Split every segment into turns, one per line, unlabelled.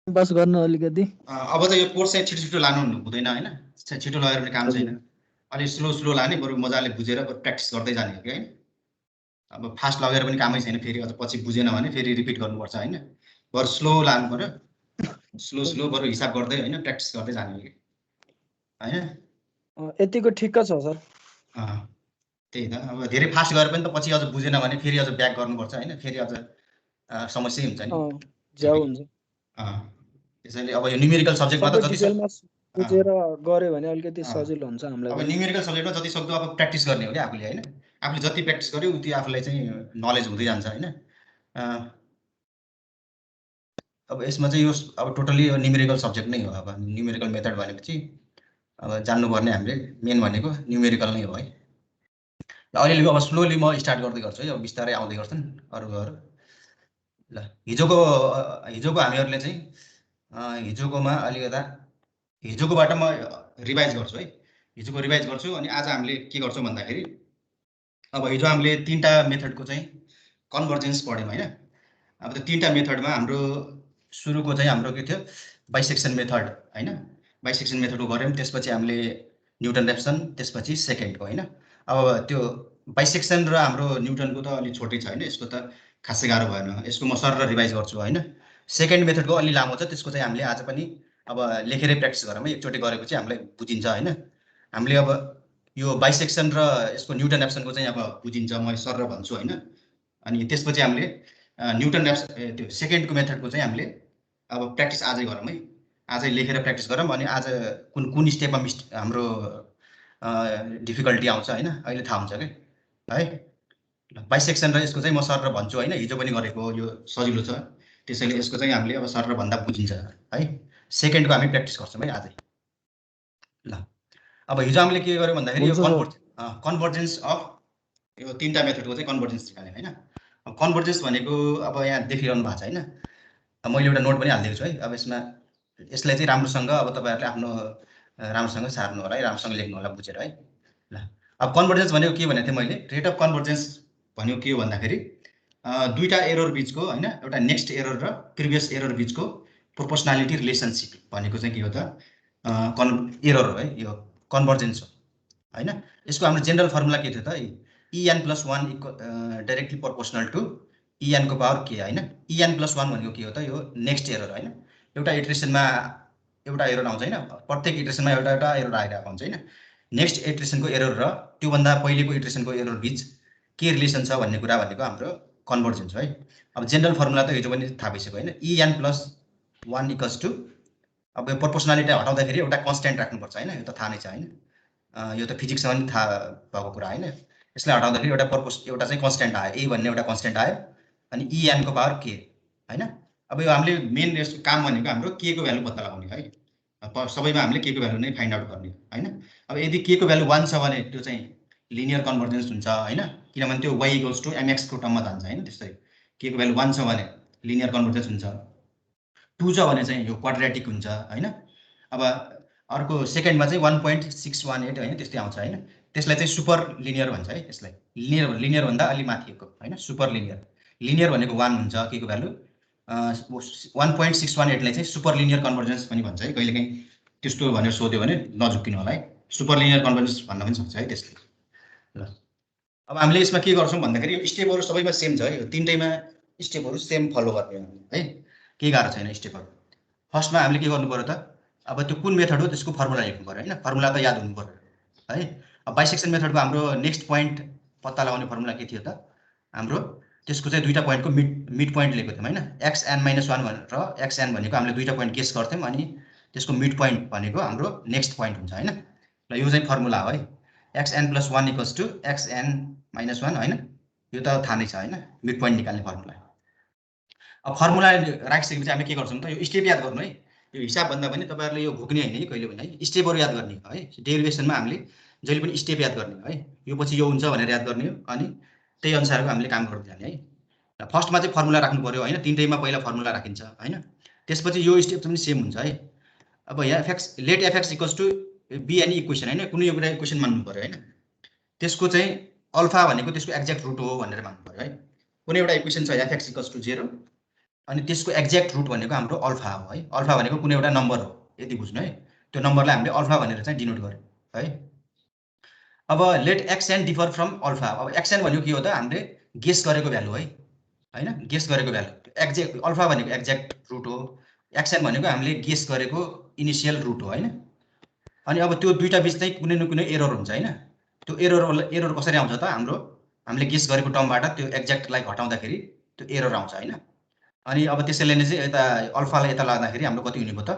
Pass गर्न अलिकति
अब त यो कोर्स चाहिँ छिटो लानु हुँदैन हैन, छिटो लगेर पनि काम छैन। अलि स्लो लाने, बरु मजाले बुझेर प्र्याक्टिस गर्दै जाने हो कि हैन। अब फास्ट लगेर पनि कामै छैन, फेरि अझ पछि बुझेन भने फेरि रिपिट गर्नुपर्छ हैन। बरु स्लो लानु पर्यो, स्लो बरु हिसाब गर्दै हैन प्र्याक्टिस गर्दै जाने हो कि हैन।
यतिको ठिक्क छ सर।
त्यही त, अब धेरै फास्ट गरे पनि त पछि अझ बुझेन भने फेरि अझ ब्याक गर्नुपर्छ हैन, फेरि अझ समस्या हुन्छ नि।
ज्याउ हुन्छ।
त्यसैले अब यो न्युमेरिकल सब्जेक्टमा त जति
डिटेलमा बुझेर गरे भने अलिकति सजिलो हुन्छ हामीलाई।
अब न्युमेरिकल सब्जेक्टमा जति सक्दो अब प्र्याक्टिस गर्ने हो कि आफूले हैन। आफूले जति प्र्याक्टिस गर्यो उति आफूलाई चाहिँ नलेज हुँदै जान्छ हैन। अब यसमा चाहिँ यो अब टोटली यो न्युमेरिकल सब्जेक्ट नै हो। अब न्युमेरिकल मेथड भनेपछि अब जान्नुपर्ने हामीले मेन भनेको न्युमेरिकल नै हो है। अलिअलि अब स्लोली म स्टार्ट गर्दै गर्छु है, अब बिस्तारै आउँदै गर्छन् अरूहरू। ल हिजोको हामीहरूले चाहिँ हिजोकोमा अलिकता हिजोकोबाट म रिभाइज गर्छु है। हिजोको रिभाइज गर्छु अनि आज हामीले के गर्छौँ भन्दाखेरि अब हिजो हामीले 3टा मेथडको चाहिँ कन्भर्जेन्स पढ्यौँ हैन। अब त्यो 3टा मेथडमा हाम्रो सुरुको चाहिँ हाम्रो के थियो, बाइसेक्सन मेथड हैन। बाइसेक्सन मेथडको गऱ्यौँ, त्यसपछि हामीले न्युटन रेप्सन, त्यसपछि सेकेन्डको हैन। अब त्यो बाइसेक्सन र हाम्रो न्युटनको त अलि छोटै छ हैन, यसको त खासै गाह्रो भएन। यसको म सर रिभाइज गर्छु हैन। सेकेन्ड मेथडको अलि लामो छ, त्यसको चाहिँ हामीले आज पनि अब लेखेरै प्र्याक्टिस गरौँ है। एकचोटि गरेको चाहिँ हामीलाई बुझिन्छ हैन। हामीले अब यो बाइसेक्सन र यसको न्युटन रेप्सनको चाहिँ अब बुझिन्छ, म सर भन्छु हैन। अनि त्यसपछि हामीले न्युटन रेप्सन त्यो सेकेन्डको मेथडको चाहिँ हामीले अब प्र्याक्टिस आजै गरौँ है। आजै लेखेर प्र्याक्टिस गरौँ। अनि आज कुन स्टेपमा हाम्रो डिफिकल्टी आउँछ हैन, अहिले थाहा हुन्छ क्या है। बाइसेक्सन र यसको चाहिँ म सर भन्छु हैन, हिजो पनि गरेको यो सजिलो छ। त्यसैले यसको चाहिँ हामीले अब सर भन्दा बुझिन्छ है। सेकेन्डको हामी प्र्याक्टिस गर्छौँ है आजै। ल अब हिजो हामीले के गर्यौँ भन्दाखेरि यो कन्भर्जेन्स अफ यो 3टा मेथडको चाहिँ कन्भर्जेन्स निकाल्यौँ हैन। कन्भर्जेन्स भनेको अब यहाँ देखिरहनु भएको छ हैन। मैले एउटा नोट पनि हालिदिएको छु है। अब यसलाई चाहिँ राम्रोसँग अब तपाईहरुले आफ्नो राम्रोसँग सार्नु होला है, राम्रोसँग लेख्नु होला बुझेर है। ल अब कन्भर्जेन्स भनेको के भनेको थिएँ मैले, रेट अफ कन्भर्जेन्स भनेको के हो भन्दाखेरि दुईटा एरर बीचको हैन, एउटा नेक्स्ट एरर र प्रिभियस एरर बीचको प्रोपोर्सनालिटी रिलेसनशिप भनेको चाहिँ के हो त, एरर हो है, यो कन्भर्जेन्स हो हैन। यसको हाम्रो जेनरल फर्मुला के थियो त, en+1 directly proportional to en को पावर k हैन। en+1 भनेको के हो त, यो नेक्स्ट एरर हैन। एउटा इटरेसनमा एउटा एरर आउँछ हैन, प्रत्येक इटरेसनमा एउटा एरर आइरहेको हुन्छ हैन। नेक्स्ट इटरेसनको एरर र त्योभन्दा पहिलेको इटरेसनको एरर बीच के रिलेसन छ भन्ने कुरा भनेको हाम्रो कन्भर्जेन्स हो है। अब जेनरल फर्मुला त हिजो पनि थाहा भइसक्यो हैन, en+1 इक्वल्स टु, अब यो प्रोपोर्सनालिटी हटाउँदाखेरि एउटा कन्स्ट्यान्ट राख्नुपर्छ हैन, यो त थाहा नै छ हैन। यो त फिजिक्समा पनि थाहा भएको कुरा हैन। यसलाई हटाउँदाखेरि एउटा चाहिँ कन्स्ट्यान्ट आयो, ए भन्ने एउटा कन्स्ट्यान्ट आयो, अनि en को पावर k हैन। अब यो हामीले मेन यसको काम भनेको हाम्रो k को भ्यालु पत्ता लगाउने है। सबैमा हामीले k को भ्यालु नै फाइन्ड आउट गर्ने हैन। अब यदि k को भ्यालु 1 छ भने त्यो चाहिँ लिनियर कन्भर्जेन्स हुन्छ हैन, किनभने त्यो y इक्वल्स टु mx को टर्ममा जान्छ हैन। त्यसै k को भ्यालु 1 छ भने लिनियर कन्भर्जेन्स हुन्छ, 2 छ भने चाहिँ यो क्वाड्रेटिक हुन्छ हैन। अब अर्को सेकेन्डमा चाहिँ 1.618 हैन, त्यस्तै आउँछ हैन। त्यसलाई चाहिँ सुपर लिनियर भन्छ है। यसलाई लिनियर भन्दा अलि माथिको हैन, सुपर लिनियर। लिनियर भनेको 1 हुन्छ k को भ्यालु, 1.618 लाई चाहिँ सुपर लिनियर कन्भर्जेन्स पनि भन्छ है। कहिलेकाहीँ त्यस्तो भनेर सोध्यो भने नझुक्किनु होला है, सुपर लिनियर कन्भर्जेन्स भन्न पनि सक्छ है त्यसले। ल अब हामीले यसमा के गर्छौँ भन्दाखेरि यो स्टेपहरु सबैमा सेम छ है, यो 3टैमा स्टेपहरु सेम फलो गर्ने है, केही गाह्रो छैन स्टेपहरु। फर्स्टमा हामीले के गर्नु पर्यो त, अब त्यो कुन मेथड हो त्यसको फर्मुला लेख्नु पर्यो हैन, फर्मुला त याद हुनु पर्यो है। अब बाइसेक्सन मेथडको हाम्रो नेक्स्ट पोइन्ट पत्ता लगाउने फर्मुला के थियो त, हाम्रो त्यसको चाहिँ दुईटा पोइन्टको मिड पोइन्ट लिएको थियौँ हैन। xn-1 र xn भनेको हामीले दुईटा पोइन्ट गेस गर्थ्यौँ, अनि त्यसको मिड पोइन्ट भनेको हाम्रो नेक्स्ट पोइन्ट हुन्छ हैन। ल यो चाहिँ फर्मुला हो है, xn+1 इक्वल्स टु xn-1 हैन। यो त थाहा नै छ हैन, मिड पोइन्ट निकाल्ने फर्मुला। अब फर्मुला राखिसकेपछि हामीले के गर्छौँ त, यो स्टेप याद गर्नु है। यो हिसाब भन्दा पनि तपाईहरुले यो घुक्ने हैन है, कहिले पनि है, स्टेपहरु याद गर्ने हो है। डेरिभेसनमा हामीले जहिले पनि स्टेप याद गर्ने हो है, यो पछि यो हुन्छ भनेर याद गर्ने हो, अनि त्यही अनुसारको हामीले काम गर्दै जाने है। फर्स्टमा चाहिँ फर्मुला राख्नु पर्यो हैन, 3टैमा पहिला फर्मुला राखिन्छ हैन। त्यसपछि यो स्टेप पनि सेम हुन्छ है। अब यहाँ let fx equals to be any equation हैन, कुनै एउटा इक्वेसन मान्नु पर्यो हैन। त्यसको चाहिँ अल्फा भनेको त्यसको एक्ज्याक्ट रुट हो भनेर मान्नु पर्यो है। कुनै एउटा इक्वेसन छ fx इक्वल्स टु 0, अनि त्यसको एक्ज्याक्ट रुट भनेको हाम्रो अल्फा हो है। अल्फा भनेको कुनै एउटा नम्बर हो, यति बुझ्नु है। त्यो नम्बरलाई हामीले अल्फा भनेर चाहिँ डिनोट गर्यौँ है। अब let X N differ from alpha. अब एक्सएन भनेको के हो त, हामीले गेस गरेको भ्यालु है होइन, गेस गरेको भ्यालु। एक्ज्याक्ट अल्फा भनेको एक्ज्याक्ट रुट हो, एक्सएन भनेको हामीले गेस गरेको इनिसियल रुट हो होइन। अनि अब त्यो दुईटा बिच चाहिँ कुनै न कुनै एरर हुन्छ होइन। त्यो एरर कसरी आउँछ त, हामीले गेस गरेको टर्मबाट त्यो एक्ज्याक्टलाई घटाउँदाखेरि त्यो एरर आउँछ होइन। अनि अब त्यसैले नै चाहिँ यता अल्फालाई यता लाग्दाखेरि हाम्रो कति हुने भयो त,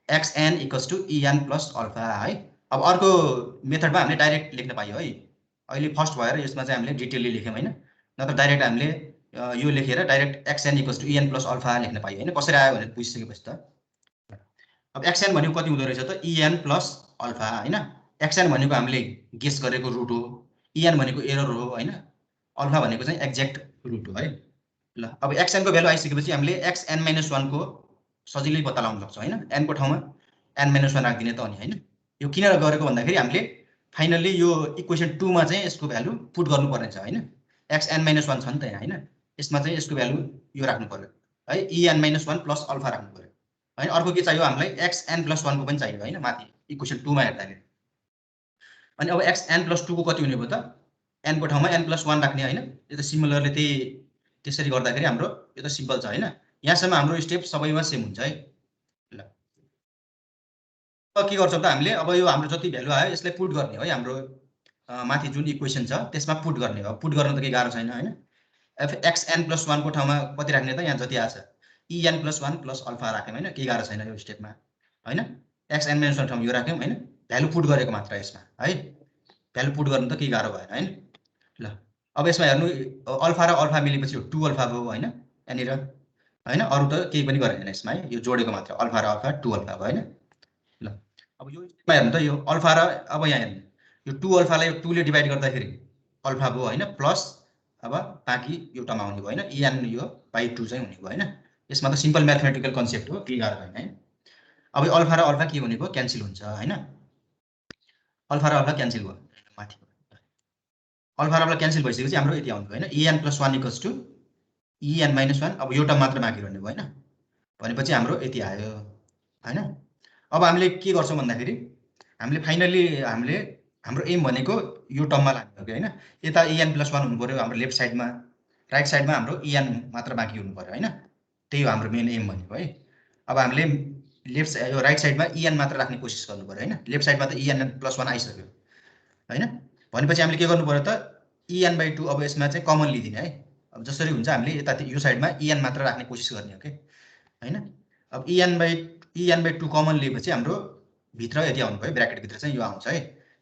X N equals to E N plus alpha है। अब अर्को मेथडमा हामीले डाइरेक्ट लेख्न पाइयो है। अहिले फर्स्ट भएर यसमा चाहिँ हामीले डिटेलली लेख्यौँ होइन, नत्र डाइरेक्ट हामीले यो लेखेर direct X N equals to E N plus alpha लेख्न पाइयो होइन। कसरी आयो भनेर बुझिसकेपछि त अब एक्सएन भनेको कति हुँदो रहेछ त, इएन प्लस अल्फा होइन। एक्सएन भनेको हामीले गेस गरेको रुट हो, इएन भनेको एरर हो होइन, अल्फा भनेको चाहिँ एक्ज्याक्ट रुट हो है। ल अब एक्सएनको भ्यालु आइसकेपछि हामीले एक्सएन माइनस 1 को सजिलै पत्ता लगाउन सक्छौँ होइन। एनको ठाउँमा एन माइनस 1 राखिदिने त अनि होइन। यो किन गरेको भन्दाखेरि हामीले फाइनल्ली यो इक्वेसन 2 मा चाहिँ यसको भ्यालु पुट गर्नुपर्ने छ होइन। एक्सएन माइनस 1 छ नि त यहाँ होइन, यसमा चाहिँ यसको भ्यालु यो राख्नु पर्यो है, इएन माइनस 1 प्लस अल्फा राख्नु पर्यो होइन। अर्को के चाहियो हामीलाई, एक्सएन प्लस 1 को पनि चाहियो होइन माथि इक्वेसन 2 मा हेर्दाखेरि। अनि अब एक्सएन प्लस 2 को कति हुने भयो त, एनको ठाउँमा एन प्लस 1 राख्ने होइन। यो त सिमिलरली त्यसरी गर्दाखेरि हाम्रो यो त सिम्पल छ होइन। यहाँसम्म हाम्रो स्टेप सबैमा सेम हुन्छ है। ल अब के गर्छौँ त हामीले, अब यो हाम्रो जति भ्यालु आयो यसलाई पुट गर्ने है। हाम्रो माथि जुन इक्वेसन छ त्यसमा पुट गर्ने हो। पुट गर्न त केही गाह्रो छैन होइन। एक्सएन प्लस 1 को ठाउँमा कति राख्ने त, यहाँ जति आछ इएन प्लस 1 प्लस अल्फा राख्यौँ होइन, केही गाह्रो छैन यो स्टेपमा होइन। एक्सएन माइनस 1 ठाउँमा यो राख्यौँ होइन, भ्यालु पुट गरेको मात्र यसमा है। भ्यालु पुट गर्नु त केही गाह्रो भएन होइन। ल अब यसमा हेर्नु, अल्फा र अल्फा मिलेपछि 2 अल्फा भयो होइन यहाँनिर होइन, अरू त केही पनि गरेन यसमा है, यो जोडेको मात्र अल्फा र अल्फा 2 अल्फा भयो होइन। ल अब यो स्टेपमा हेर्नु त, यो अल्फा र अब यहाँ हेर्नु यो 2 अल्फालाई 2 ले डिभाइड गर्दाखेरि अल्फा भयो होइन, प्लस अब बाँकी एउटामा आउने भयो होइन, इएन यो बाई 2 चाहिँ हुने भयो होइन। यसमा त सिम्पल म्याथमेटिकल कन्सेप्ट हो, केही गाह्रो छैन है। अब यो अल्फा र अल्फा के हुने भयो, क्यान्सल हुन्छ होइन। अल्फा र अल्फा क्यान्सल भयो माथि, अल्फा र अल्फा क्यान्सल भइसकेपछि हाम्रो यति आउनु भयो होइन, E N plus 1 equals to E N minus 1। अब एउटा मात्र बाँकी रहने भयो होइन, भनेपछि हाम्रो यति आयो होइन। अब हामीले के गर्छौँ भन्दाखेरि हामीले फाइनल्ली हाम्रो एम भनेको यो टर्ममा लाने हो कि होइन। यता इएन प्लस 1 हुनु पऱ्यो हाम्रो लेफ्ट साइडमा, राइट साइडमा हाम्रो इएन मात्र बाँकी हुनु पऱ्यो होइन। त्यही हो हाम्रो मेन एम भनेको है। अब हामीले लेफ्ट यो राइट साइडमा इएन मात्र राख्ने कोसिस गर्नु पऱ्यो होइन। लेफ्ट साइडमा त इएन प्लस 1 आइसक्यो होइन, भनेपछि हामीले के गर्नु पऱ्यो त, इएन बाई 2 अब यसमा चाहिँ कमन लिइदिने है। अब जसरी हुन्छ हामीले यता यो साइडमा इएन मात्र राख्ने कोसिस गर्ने हो कि होइन। अब इएन बाई 2 कमन लिएपछि हाम्रो भित्र यति आउनु भयो, ब्राकेटभित्र चाहिँ यो आउँछ है,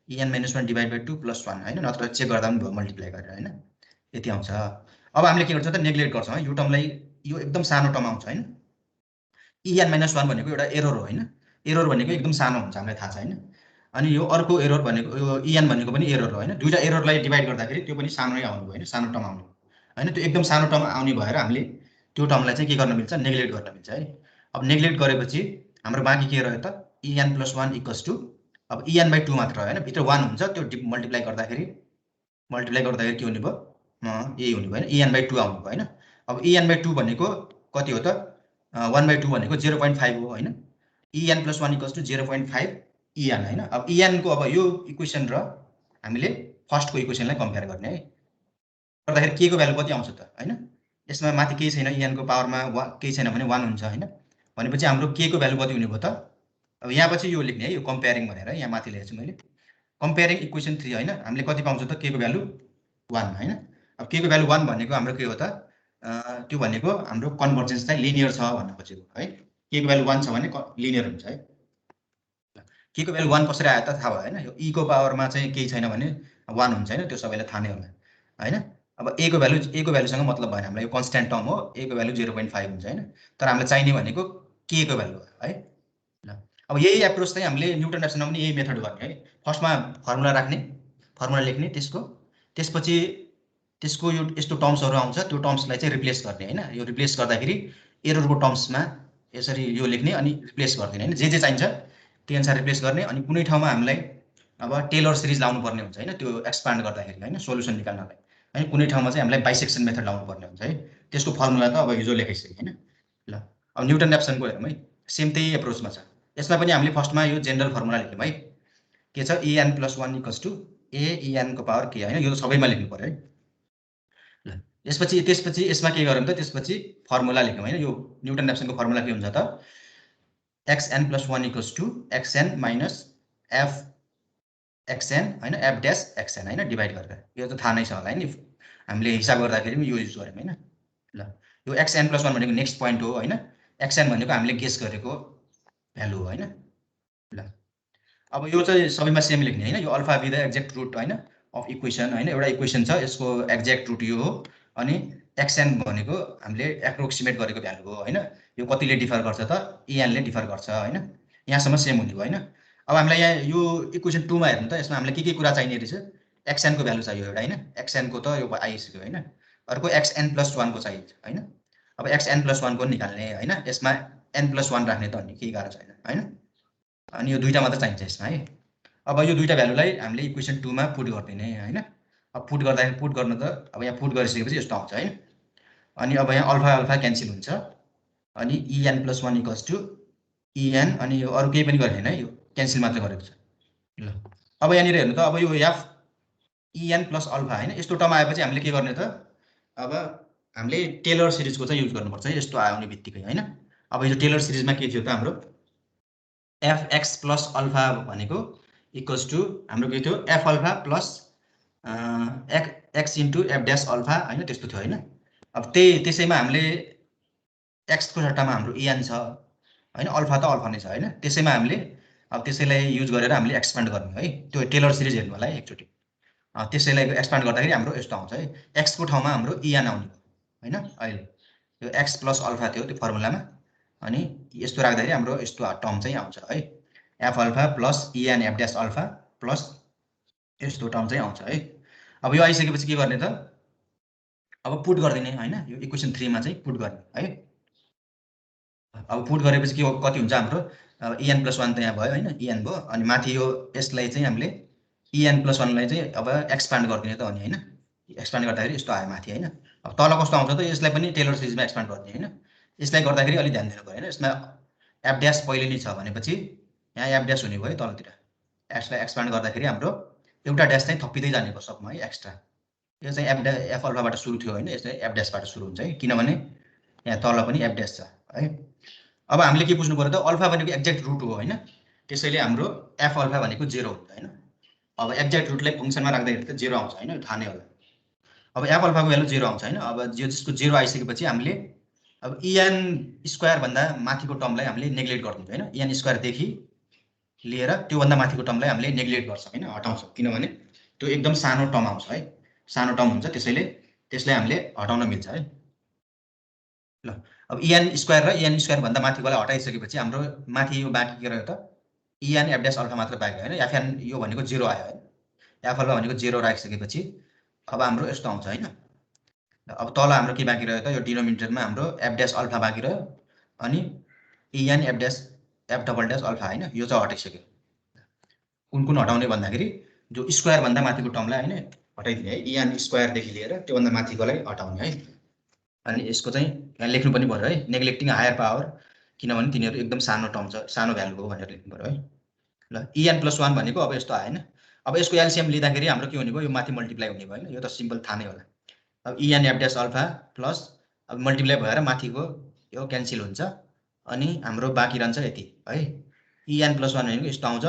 en minus 1 divide by 2 plus 1 होइन, नत्र चेक गर्दा पनि भयो मल्टिप्लाई गरेर होइन, यति आउँछ। अब हामीले के गर्छौँ त, नेग्लेक्ट गर्छौँ है यो टर्मलाई, यो एकदम सानो टर्म आउँछ होइन। इएन माइनस 1 भनेको एउटा एरर हो होइन, एरर भनेको एकदम सानो हुन्छ हामीलाई थाहा छ होइन। अनि यो अर्को एरर भनेको यो इएन भनेको पनि एरर हो होइन। दुईवटा एररलाई डिभाइड गर्दाखेरि त्यो पनि सानै आउनु भयो होइन, सानो टर्म आउनु होइन। त्यो एकदम सानो टर्म आउने भएर हामीले त्यो टर्मलाई चाहिँ के गर्न मिल्छ, नेग्लेक्ट गर्न मिल्छ है। अब नेग्लेक्ट गरेपछि हाम्रो बाँकी के रह्यो त, इएन प्लस 1 इक्वल्स टु अब इएन बाई 2 मात्र रह्यो होइन, भित्र 1 हुन्छ, त्यो मल्टिप्लाई गर्दाखेरि के हुने भयो, यही हुने भयो होइन, इएन बाई 2 आउनु भयो होइन। अब इएन बाई 2 भनेको कति हो त, 1 बाई 2 भनेको 0.5 हो होइन। E N plus 1 equals to 0.5 E N होइन। अब इएनको अब यो इक्वेसन र हामीले फर्स्टको इक्वेसनलाई कम्पेयर गर्ने है, गर्दाखेरि के को भ्यालु कति आउँछ त होइन। यसमा माथि केही छैन, इएनको पावरमा केही छैन भने 1 हुन्छ होइन, भनेपछि हाम्रो के को भ्यालु कति हुने भयो त। अब यहाँ पछि यो लेख्ने है, यो कम्पेयरिङ भनेर यहाँ माथि लेखेको छु मैले, कम्पेयरिङ इक्वेसन 3 होइन। हामीले कति पाउँछ त, के को भ्यालु 1 होइन। अब के को भ्यालु 1 भनेको हाम्रो के हो त, त्यो भनेको हाम्रो कन्भर्जेन्स चाहिँ लिनियर छ भन्न खोजेको है। के को भ्यालु 1 छ भने लिनियर हुन्छ है। के को भ्यालु 1 कसरी आयो त थाहा भयो होइन। यो ई को पावरमा चाहिँ केही छैन भने 1 हुन्छ होइन, त्यो सबैलाई थाहा नै होला होइन। अब ए को भ्यालुसँग मतलब भएन हामीलाई, यो कन्स्ट्यान्ट टर्म हो, ए को भ्यालु 0.5 हुन्छ होइन। तर हामीलाई चाहिने भनेको के को भ्यालु है। ल अब यही एप्रोच चाहिँ हामीले न्युटन रासनमा पनि यही मेथड गर्ने है। फर्स्टमा फर्मुला राख्ने, फर्मुला लेख्ने, त्यसपछि त्यसको यो यस्तो टर्म्सहरू आउँछ, त्यो टर्म्सलाई चाहिँ रिप्लेस गर्ने होइन। यो रिप्लेस गर्दाखेरि एररको टर्म्समा यसरी यो लेख्ने अनि रिप्लेस गरिदिने होइन, जे चाहिन्छ त्यही अनुसार रिप्लेस गर्ने। अनि कुनै ठाउँमा हामीलाई अब टेलर सिरिज लाउनु पर्ने हुन्छ होइन, त्यो एक्सपान्ड गर्दाखेरि होइन, सोल्युसन निकाल्नलाई होइन। कुनै ठाउँमा चाहिँ हामीलाई बाइसेक्सन मेथड लाउनु पर्ने हुन्छ है। त्यसको फर्मुला त अब हिजो लेखाइसकेँ होइन। अब न्युटन ऱ्याप्सनको हेरौँ है, सेम त्यही एप्रोचमा छ। यसमा पनि हामीले फर्स्टमा यो जेनरल फर्मुला लेख्यौँ है, के छ en + 1 = a en को पावर k होइन, यो त सबैमा लेख्नु पर्यो है। ल त्यसपछि यसमा के गरौँ त, त्यसपछि फर्मुला लेख्यौँ होइन। यो न्युटन ऱ्याप्सनको फर्मुला के हुन्छ त, xn + 1 = xn - f xn होइन, f ड्यास xn होइन, डिभाइड गरेर। यो त थाहा नै छ होला नि, हामीले हिसाब गर्दाखेरि पनि यो युज गऱ्यौँ होइन। ल यो xn + 1 भनेको नेक्स्ट पोइन्ट हो होइन, xn भनेको हामीले गेस गरेको भ्यालु हो होइन। ल अब यो चाहिँ सबैमा सेम लेख्ने होइन, यो alpha be the exact root होइन अफ इक्वेसन होइन, एउटा इक्वेसन छ, यसको एक्ज्याक्ट रुट यो हो। अनि xn भनेको हामीले एप्रोक्सिमेट गरेको भ्यालु हो होइन। यो कतिले डिफर गर्छ त, enले डिफर गर्छ होइन, यहाँसम्म सेम हुने भयो होइन। अब हामीलाई यहाँ यो इक्वेसन 2 मा हेर्नु त, यसमा हामीलाई के कुरा चाहिने रहेछ, xn को भ्यालु चाहियो एउटा होइन, xn को त यो आइसक्यो होइन, अर्को xn + 1 को चाहिन्छ होइन। अब xn + 1 को निकाल्ने होइन, यसमा n + 1 राख्ने त अनि केही गाह्रो छैन होइन। अनि यो दुईटा मात्र चाहिन्छ यसमा है। अब यो दुईटा भ्यालुलाई हामीले इक्वेसन 2 मा पुट गरिदिने होइन। अब पुट गर्दाखेरि पुट गर्न त अब यहाँ पुट गरिसकेपछि यस्तो आउँछ है। अनि अब यहाँ अल्फा अल्फा क्यान्सल हुन्छ, अनि en + 1 = en, अनि यो अरू केही पनि गरेन है, यो क्यान्सल मात्र गरेको छ। ल अब यहाँनिर हेर्नु त, अब यो f en + अल्फा होइन, यस्तो टर्म आएपछि हामीले के गर्ने त, अब हामीले टेलर सिरिजको चाहिँ युज गर्नुपर्छ है, यस्तो आउने बित्तिकै होइन। अब यो टेलर सिरिजमा के थियो त, हाम्रो fx + अल्फा भनेको इक्वल्स टु हाम्रो के थियो, f alpha plus x * f dash alpha होइन, त्यस्तो थियो होइन। अब त्यसैमा हामीले x को सट्टामा हाम्रो en छ होइन, अल्फा त अल्फा नै छ होइन, त्यसैमा हामीले अब त्यसैलाई युज गरेर हामीले एक्सपान्ड गर्ने है। त्यो टेलर सिरिज हेर्नु होला है एकचोटि, त्यसैलाई एक्सपान्ड गर्दाखेरि हाम्रो यस्तो आउँछ है, x को ठाउँमा हाम्रो en आउने होइन। अहिले यो x + अल्फा थियो त्यो फर्मुलामा, अनि यस्तो राख्दाखेरि हाम्रो यस्तो टर्म चाहिँ आउँछ है, f alpha plus en f dash alpha plus यस्तो टर्म चाहिँ आउँछ है। अब यो आइसकेपछि के गर्ने त, अब पुट गरिदिने होइन, यो इक्वेसन 3 मा चाहिँ पुट गर्ने है। अब पुट गरेपछि के कति हुन्छ हाम्रो, en + 1 त यहाँ भयो होइन, en भयो, अनि माथि यो यसलाई चाहिँ हामीले en + 1 लाई चाहिँ अब एक्सपान्ड गरिदिने त अनि होइन, एक्सपान्ड गर्दाखेरि यस्तो आयो माथि होइन। अब तल कस्तो आउँछ त, यसलाई पनि टेलर सिरिजमा एक्सपान्ड गर्ने होइन। यसलाई गर्दाखेरि अलि ध्यान दिनु पर्यो होइन, यसमा f ड्यास पहिले नै छ भनेपछि यहाँ f ड्यास हुने भयो तलतिर, यसलाई एक्सपान्ड गर्दाखेरि हाम्रो एउटा ड्यास चाहिँ थपिँदै जाने भयो सबमा है, एक्स्ट्रा। यो चाहिँ f अल्फाबाट सुरु थियो होइन, यसले f ड्यासबाट सुरु हुन्छ है, किनभने यहाँ तल पनि f ड्यास छ है। अब हामीले के बुझ्नु पर्यो त, अल्फा भनेको एक्ज्याक्ट रुट हो होइन, त्यसैले हाम्रो f अल्फा भनेको 0 हुन्छ होइन। अब एक्ज्याक्ट रुटलाई फङ्सनमा राख्दाखेरि त 0 आउँछ होइन, थाहा नै होला। अब f अल्फाको भ्यालु 0 आउँछ होइन। अब जसको 0 आइसकेपछि हामीले अब en² भन्दा माथिको टर्मलाई हामीले नेग्लेक्ट गरिदिन्छौँ होइन, en² देखि लिएर त्योभन्दा माथिको टर्मलाई हामीले नेग्लेक्ट गर्छौँ होइन, हटाउँछौँ, किनभने त्यो एकदम सानो टर्म आउँछ है, सानो टर्म हुन्छ, त्यसैले त्यसलाई हामीले हटाउन मिल्छ है। ल अब en² र en² भन्दा माथिकोलाई हटाइसकेपछि हाम्रो माथि यो बाँकी के रह्यो त, en f ड्यास अल्फा मात्र बाँकी होइन, fn यो भनेको 0 आयो है, f अल्फा भनेको 0 राखिसकेपछि अब हाम्रो यस्तो आउँछ होइन। अब तल हाम्रो के बाँकी रह्यो त, यो डिनोमिनेटरमा हाम्रो f ड्यास अल्फा बाँकी रह्यो, अनि en f dash f double dash alpha होइन, यो चाहिँ हटाइसक्यो। कुन हटाउने भन्दाखेरि जो स्क्वायर भन्दा माथिको टर्मलाई होइन हटाइदिने है, en² देखि लिएर त्योभन्दा माथिकोलाई हटाउने है। अनि यसको चाहिँ यहाँ लेख्नु पनि पर्यो है, नेग्लेक्टिङ हायर पावर, किनभने तिनीहरू एकदम सानो टर्म छ, सानो भ्यालु हो भनेर लेख्नु पर्यो है। ल en + 1 भनेको अब यस्तो आएन। अब यसको एलसिएम लिँदाखेरि हाम्रो के हुने भयो, यो माथि मल्टिप्लाई हुने भयो होइन, यो त सिम्पल थाहा नै होला। अब en f dash alpha plus अब मल्टिप्लाई भएर माथिको यो क्यान्सल हुन्छ, अनि हाम्रो बाँकी रहन्छ यति है, en + 1 भनेको यस्तो आउँछ।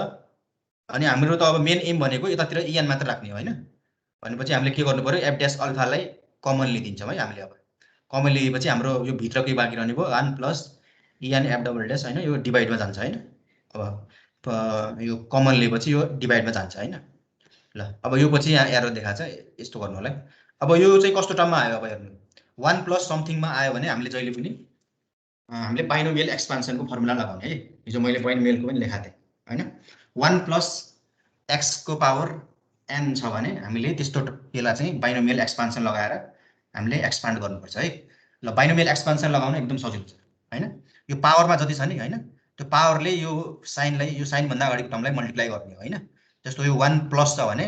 अनि हाम्रो त अब मेन एम भनेको यतातिर en मात्र राख्ने हो होइन, भनेपछि हामीले के गर्नु पर्यो, f ड्यास अल्फालाई कमन लिइदिन्छौँ है हामीले। अब कमन लिएपछि हाम्रो यो भित्रकै बाँकी रहने भयो 1 + en f डबल ड्यास होइन, यो डिभाइडमा जान्छ होइन। अब यो कमन लिएपछि यो डिभाइडमा जान्छ होइन। ल अब यो पछि यहाँ एरो देखाएको छ, यस्तो गर्नु होला है। अब यो चाहिँ कस्तो टर्ममा आयो, अब हेर्नु 1 + समथिङमा आयो भने हामीले जहिले पनि हामीले बाइनोमियल एक्सपान्सनको फर्मुला लगाउने है, हिजो मैले बाइनोमियलको पनि लेखाएको थिएँ होइन। 1 + x को पावर n छ भने हामीले त्यस्तो बेला चाहिँ बाइनोमियल एक्सपान्सन लगाएर हामीले एक्सपान्ड गर्नुपर्छ है। ल बाइनोमियल एक्सपान्सन लगाउन एकदम सजिलो छ होइन, यो पावरमा जति छ नि होइन, त्यो पावरले यो साइनलाई, यो साइनभन्दा अगाडिको टर्मलाई मल्टिप्लाई गर्ने हो होइन। जस्तो यो 1+ छ भने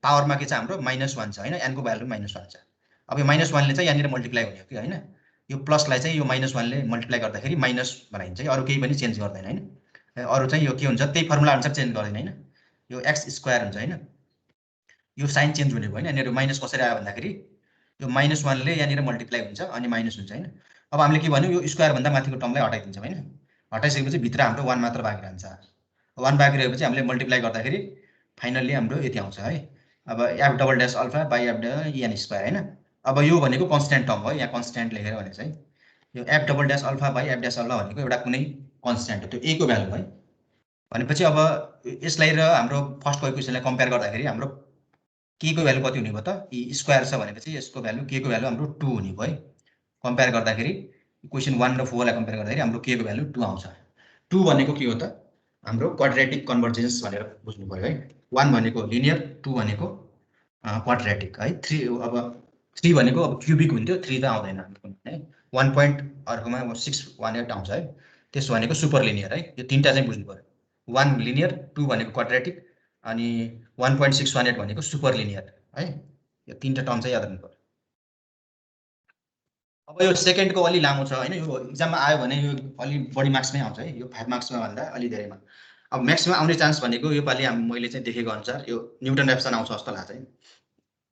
पावरमा के छ हाम्रो -1 छ होइन, n को भ्यालु -1 छ। अब यो -1 ले चाहिँ यहाँनिर मल्टिप्लाई हुने हो कि होइन, यो प्लसलाई चाहिँ यो -1ले मल्टिप्लाई गर्दाखेरि माइनस बनाइन्छ है, अरू केही पनि चेन्ज गर्दैन हैन। अरू चाहिँ यो के हुन्छ त्यही फर्मुला अनुसार चेन्ज गर्दैन हैन, यो x² हुन्छ हैन, यो साइन चेन्ज हुने भयो हैन। यहाँनिर माइनस कसरी आयो भन्दाखेरि यो -1ले यहाँनिर मल्टिप्लाई हुन्छ अनि माइनस हुन्छ हैन। अब हामीले के भन्यौँ, यो स्क्वायर भन्दा माथिको टर्मलाई हटाइदिन्छौँ हैन। हटाइसकेपछि भित्र हाम्रो 1 मात्र बाँकी रहन्छ। 1 बाँकी रहेपछि हामीले मल्टिप्लाई गर्दाखेरि फाइनल्ली हाम्रो यति आउँछ है। अब f double dash alpha by f n square हैन। अब यो भनेको कन्स्ट्यान्ट टर्म हो, यहाँ कन्स्ट्यान्ट लेखेर भनेको चाहिँ यो f double dash alpha by f dash alpha भनेको एउटा कुनै कन्स्ट्यान्ट हो, त्यो a को भ्यालु है। भनेपछि अब यसलाई र हाम्रो फर्स्टको इक्वेसनलाई कम्पेयर गर्दाखेरि हाम्रो k को भ्यालु कति हुने भयो त, स्क्वायर छ भनेपछि यसको भ्यालु k को भ्यालु हाम्रो 2 हुने भयो है। कम्पेयर गर्दाखेरि इक्वेसन 1 र 4 लाई कम्पेयर गर्दाखेरि हाम्रो k को भ्यालु 2 आउँछ। 2 भनेको के हो त, हाम्रो क्वाड्रेटिक कन्भर्जेन्स भनेर बुझ्नु पर्यो है। 1 भनेको लिनियर, 2 भनेको क्वाड्रेटिक है। 3 अब 3 भनेको अब क्युबिक हुन्थ्यो, 3 त आउँदैन है। 1 पोइन्ट अर्कोमा 618 आउँछ है, त्यसो भनेको सुपर लिनियर है। यो तीनटा चाहिँ बुझ्नु पर्यो, 1 लिनियर, 2 भनेको क्वाड्रेटिक अनि 1.618 भनेको सुपर लिनियर है। यो तीनटा टर्म चाहिँ याद राख्नु पर्यो। अब यो सेकेन्डको अलि लामो छ हैन, यो एक्जाममा आयो भने यो अलि बढी मार्क्समै आउँछ है, यो 5 मार्क्समा भन्दा अलि धेरैमा। अब म्याक्समा आउने चान्स भनेको यो पालि मैले चाहिँ देखेको अनुसार यो न्युटन ऱ्याप्सन आउँछ जस्तो लाग्छ है।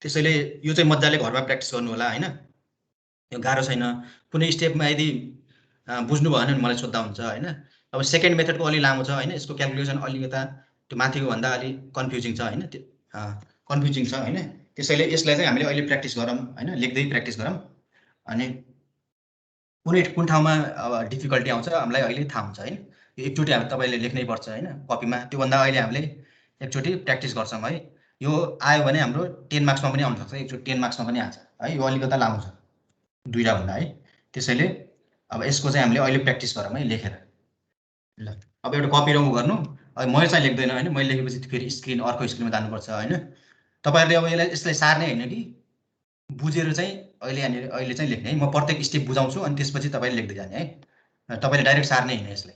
त्यसैले यो चाहिँ मजाले घरमा प्र्याक्टिस गर्नु होला हैन। यो गाह्रो छैन, कुनै स्टेपमा यदि बुझ्नु भएन भने मलाई सोध्दा हुन्छ हैन। अब सेकेन्ड मेथडको अलि लामो छ हैन, यसको क्याल्कुलेसन अलिकता त्यो माथिको भन्दा अलि कन्फ्युजिङ छ हैन, कन्फ्युजिङ छ हैन। त्यसैले यसलाई चाहिँ हामीले अहिले प्र्याक्टिस गरौँ हैन, लेख्दै प्र्याक्टिस गरौँ। अनि कुन ठाउँमा अब डिफिकल्टी आउँछ हामीलाई अहिले थाहा हुन्छ हैन। यो एकचोटि हामी तपाईले लेख्नै पर्छ हैन कपीमा, त्योभन्दा अहिले हामीले एकचोटि प्र्याक्टिस गर्छौँ है। यो आयो भने हाम्रो 10 मार्क्समा पनि आउन सक्छ, एकचोटि 10 मार्क्समा पनि आउँछ है। यो अलिकता लामो छ दुईटा भन्दा है। त्यसैले अब यसको चाहिँ हामीले अहिले प्र्याक्टिस गरौँ है लेखेर। ल अब एउटा कपी र उ गर्नु। अब मैले चाहिँ लेख्दैन हैन, मैले लेखेपछि फेरि स्क्रिन अर्को स्क्रिनमा जानुपर्छ हैन। तपाईहरुले अब यसलाई सार्ने हैन कि बुझेर चाहिँ अहिले चाहिँ लेख्ने है। म प्रत्येक स्टेप बुझाउँछु अनि त्यसपछि तपाईले लेख्दै जाने है। तपाईले डाइरेक्ट सार्ने हैन यसलाई,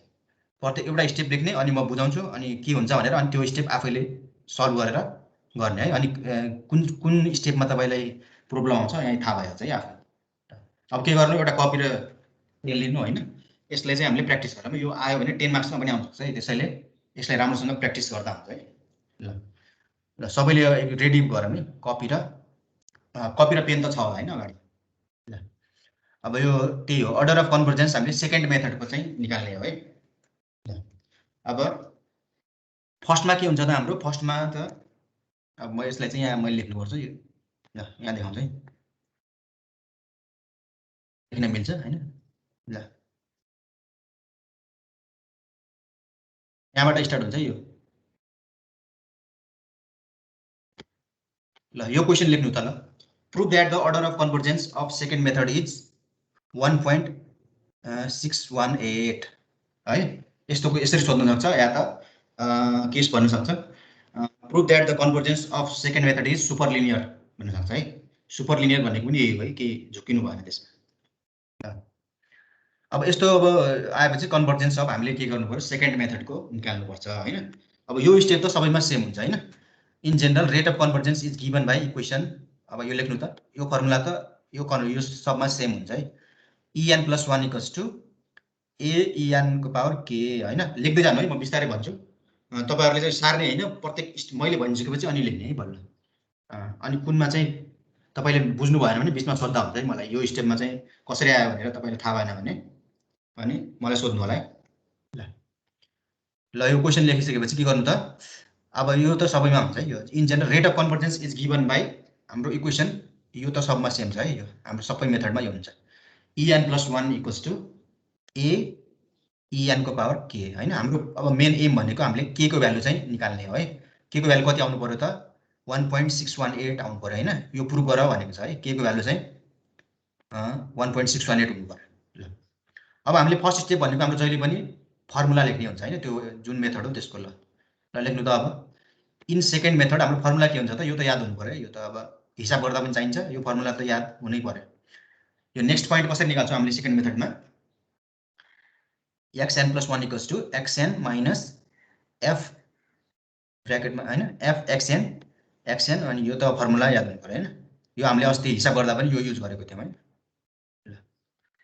प्रत्येक एउटा स्टेप लेख्ने अनि म बुझाउँछु अनि के हुन्छ भनेर अनि त्यो स्टेप आफैले सल्भ गरेर गर्ने है। अनि कुन स्टेपमा तपाईलाई प्रब्लम आउँछ यहाँ थाहा भइहाल्छ है आफै। अब के गर्नु, एउटा कपी र पेन लिनु हैन, यसलाई चाहिँ हामीले प्र्याक्टिस गरौँ। यो आयो भने 10 मार्क्समा पनि आउन सक्छ है, त्यसैले यसलाई राम्रोसँग प्र्याक्टिस गर्दा हुन्छ है। ल सबैले रेडी गरौँ है, कपी र पेन त छ होला हैन अगाडि। ल अब यो त्यही हो, अर्डर अफ कन्भर्जेन्स हामीले सेकेन्ड मेथडको चाहिँ निकाल्ने हो है। अब फर्स्टमा के हुन्छ त हाम्रो, फर्स्टमा त अब म यसलाई चाहिँ यहाँ मैले लेख्नुपर्छ यो। ल यहाँ देखाउँछु है, लेख्न मिल्छ हैन। ल यहाँबाट स्टार्ट हुन्छ यो। ल यो क्वेसन लेख्नु त। ल prove that the order of convergence of second method is 1.618 है। यस्तोको यसरी सोध्न सक्छ या त केस भन्न सक्छ, prove that the convergence of second method is super linear भन्न सक्छ है। सुपर लिनियर भनेको पनि यही हो है, के झुकिनु भएन त्यसमा। अब यस्तो अब आएपछि कन्भर्जेन्स अफ हामीले के गर्नु पर्यो, सेकेन्ड मेथडको निकाल्नु पर्छ हैन। अब यो स्टेप त सबैमा सेम हुन्छ हैन। In general rate of convergence is given by equation. अब यो लेख्नु त, यो फर्मुला त यो सबमा सेम हुन्छ है। en + 1 = a en को पावर k हैन। लेख्दै जानु है, म बिस्तारै भन्छु, तपाईहरुले चाहिँ सार्ने हैन, प्रत्येक मैले भनिसकेपछि अनि लेख्ने है बल्ल। अनि कुनमा चाहिँ तपाईले बुझ्नु भएन भने बिचमा सोध्दा हुन्छ है मलाई, यो स्टेपमा चाहिँ कसरी आयो भनेर तपाईले थाहा भएन भने अनि मलाई सोध्नु होला है। ल यो क्वेसन लेखिसकेपछि के गर्नु त, अब यो त सबैमा हुन्छ है। यो in general rate of convergence is given by हाम्रो इक्वेसन, यो त सबमा सेम छ है, यो हाम्रो सबै मेथडमा यो हुन्छ। en + 1 = a en को पावर k हैन। हाम्रो अब मेन एम भनेको हामीले k को भ्यालु चाहिँ निकाल्ने हो है। k को भ्यालु कति आउनु पर्यो त, 1.618 आउनु पर्यो हैन। यो प्रुभ गर भनेको छ है, k को भ्यालु चाहिँ 1.618 हुनु पर्यो। ल अब हामीले फर्स्ट स्टेप भनेको हाम्रो जहिले पनि फर्मुला लेख्ने हुन्छ हैन, त्यो जुन मेथड हो त्यसको। ल लेख्नु त। अब इन सेकेन्ड मेथड हाम्रो फर्मुला के हुन्छ त, यो त याद हुनु पर्यो। यो त अब हिसाब गर्दा पनि चाहिन्छ, यो फर्मुला त याद हुनै पर्यो। यो नेक्स्ट पोइन्ट कसरी निकाल्छौँ हामीले सेकेन्ड मेथडमा, xn + 1 = xn - f ब्र्याकेटमा हैन f xn अनि यो त फर्मुला याद हुनु पर्यो हैन। यो हामीले अस्ति हिसाब गर्दा पनि यो युज गरेको थियौँ है।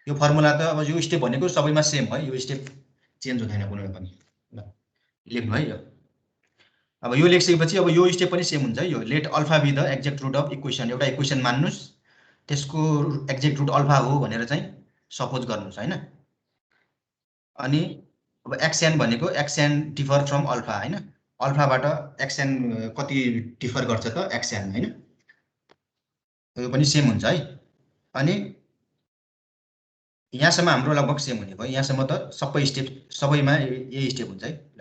यो फर्मुला त अब यो स्टेप भनेको सबैमा सेम है, यो स्टेप चेन्ज हुँदैन कुनै पनि। ल लेख्नु है यो। अब यो लेखिसकेपछि अब यो स्टेप पनि सेम हुन्छ है। यो let alpha be the exact root of equation, एउटा इक्वेसन मान्नुस्, त्यसको एक्ज्याक्ट रुट अल्फा हो भनेर चाहिँ सपोज गर्नुस् हैन। अनि अब एक्सएन भनेको एक्सएन डिफर फ्रम अल्फा हैन, अल्फाबाट एक्सएन कति डिफर गर्छ त एक्सएन हैन, यो पनि सेम हुन्छ है। अनि यहाँसम्म हाम्रो लगभग सेम हुने भयो, यहाँसम्म त सबै स्टेप सबैमा यही स्टेप हुन्छ है। ल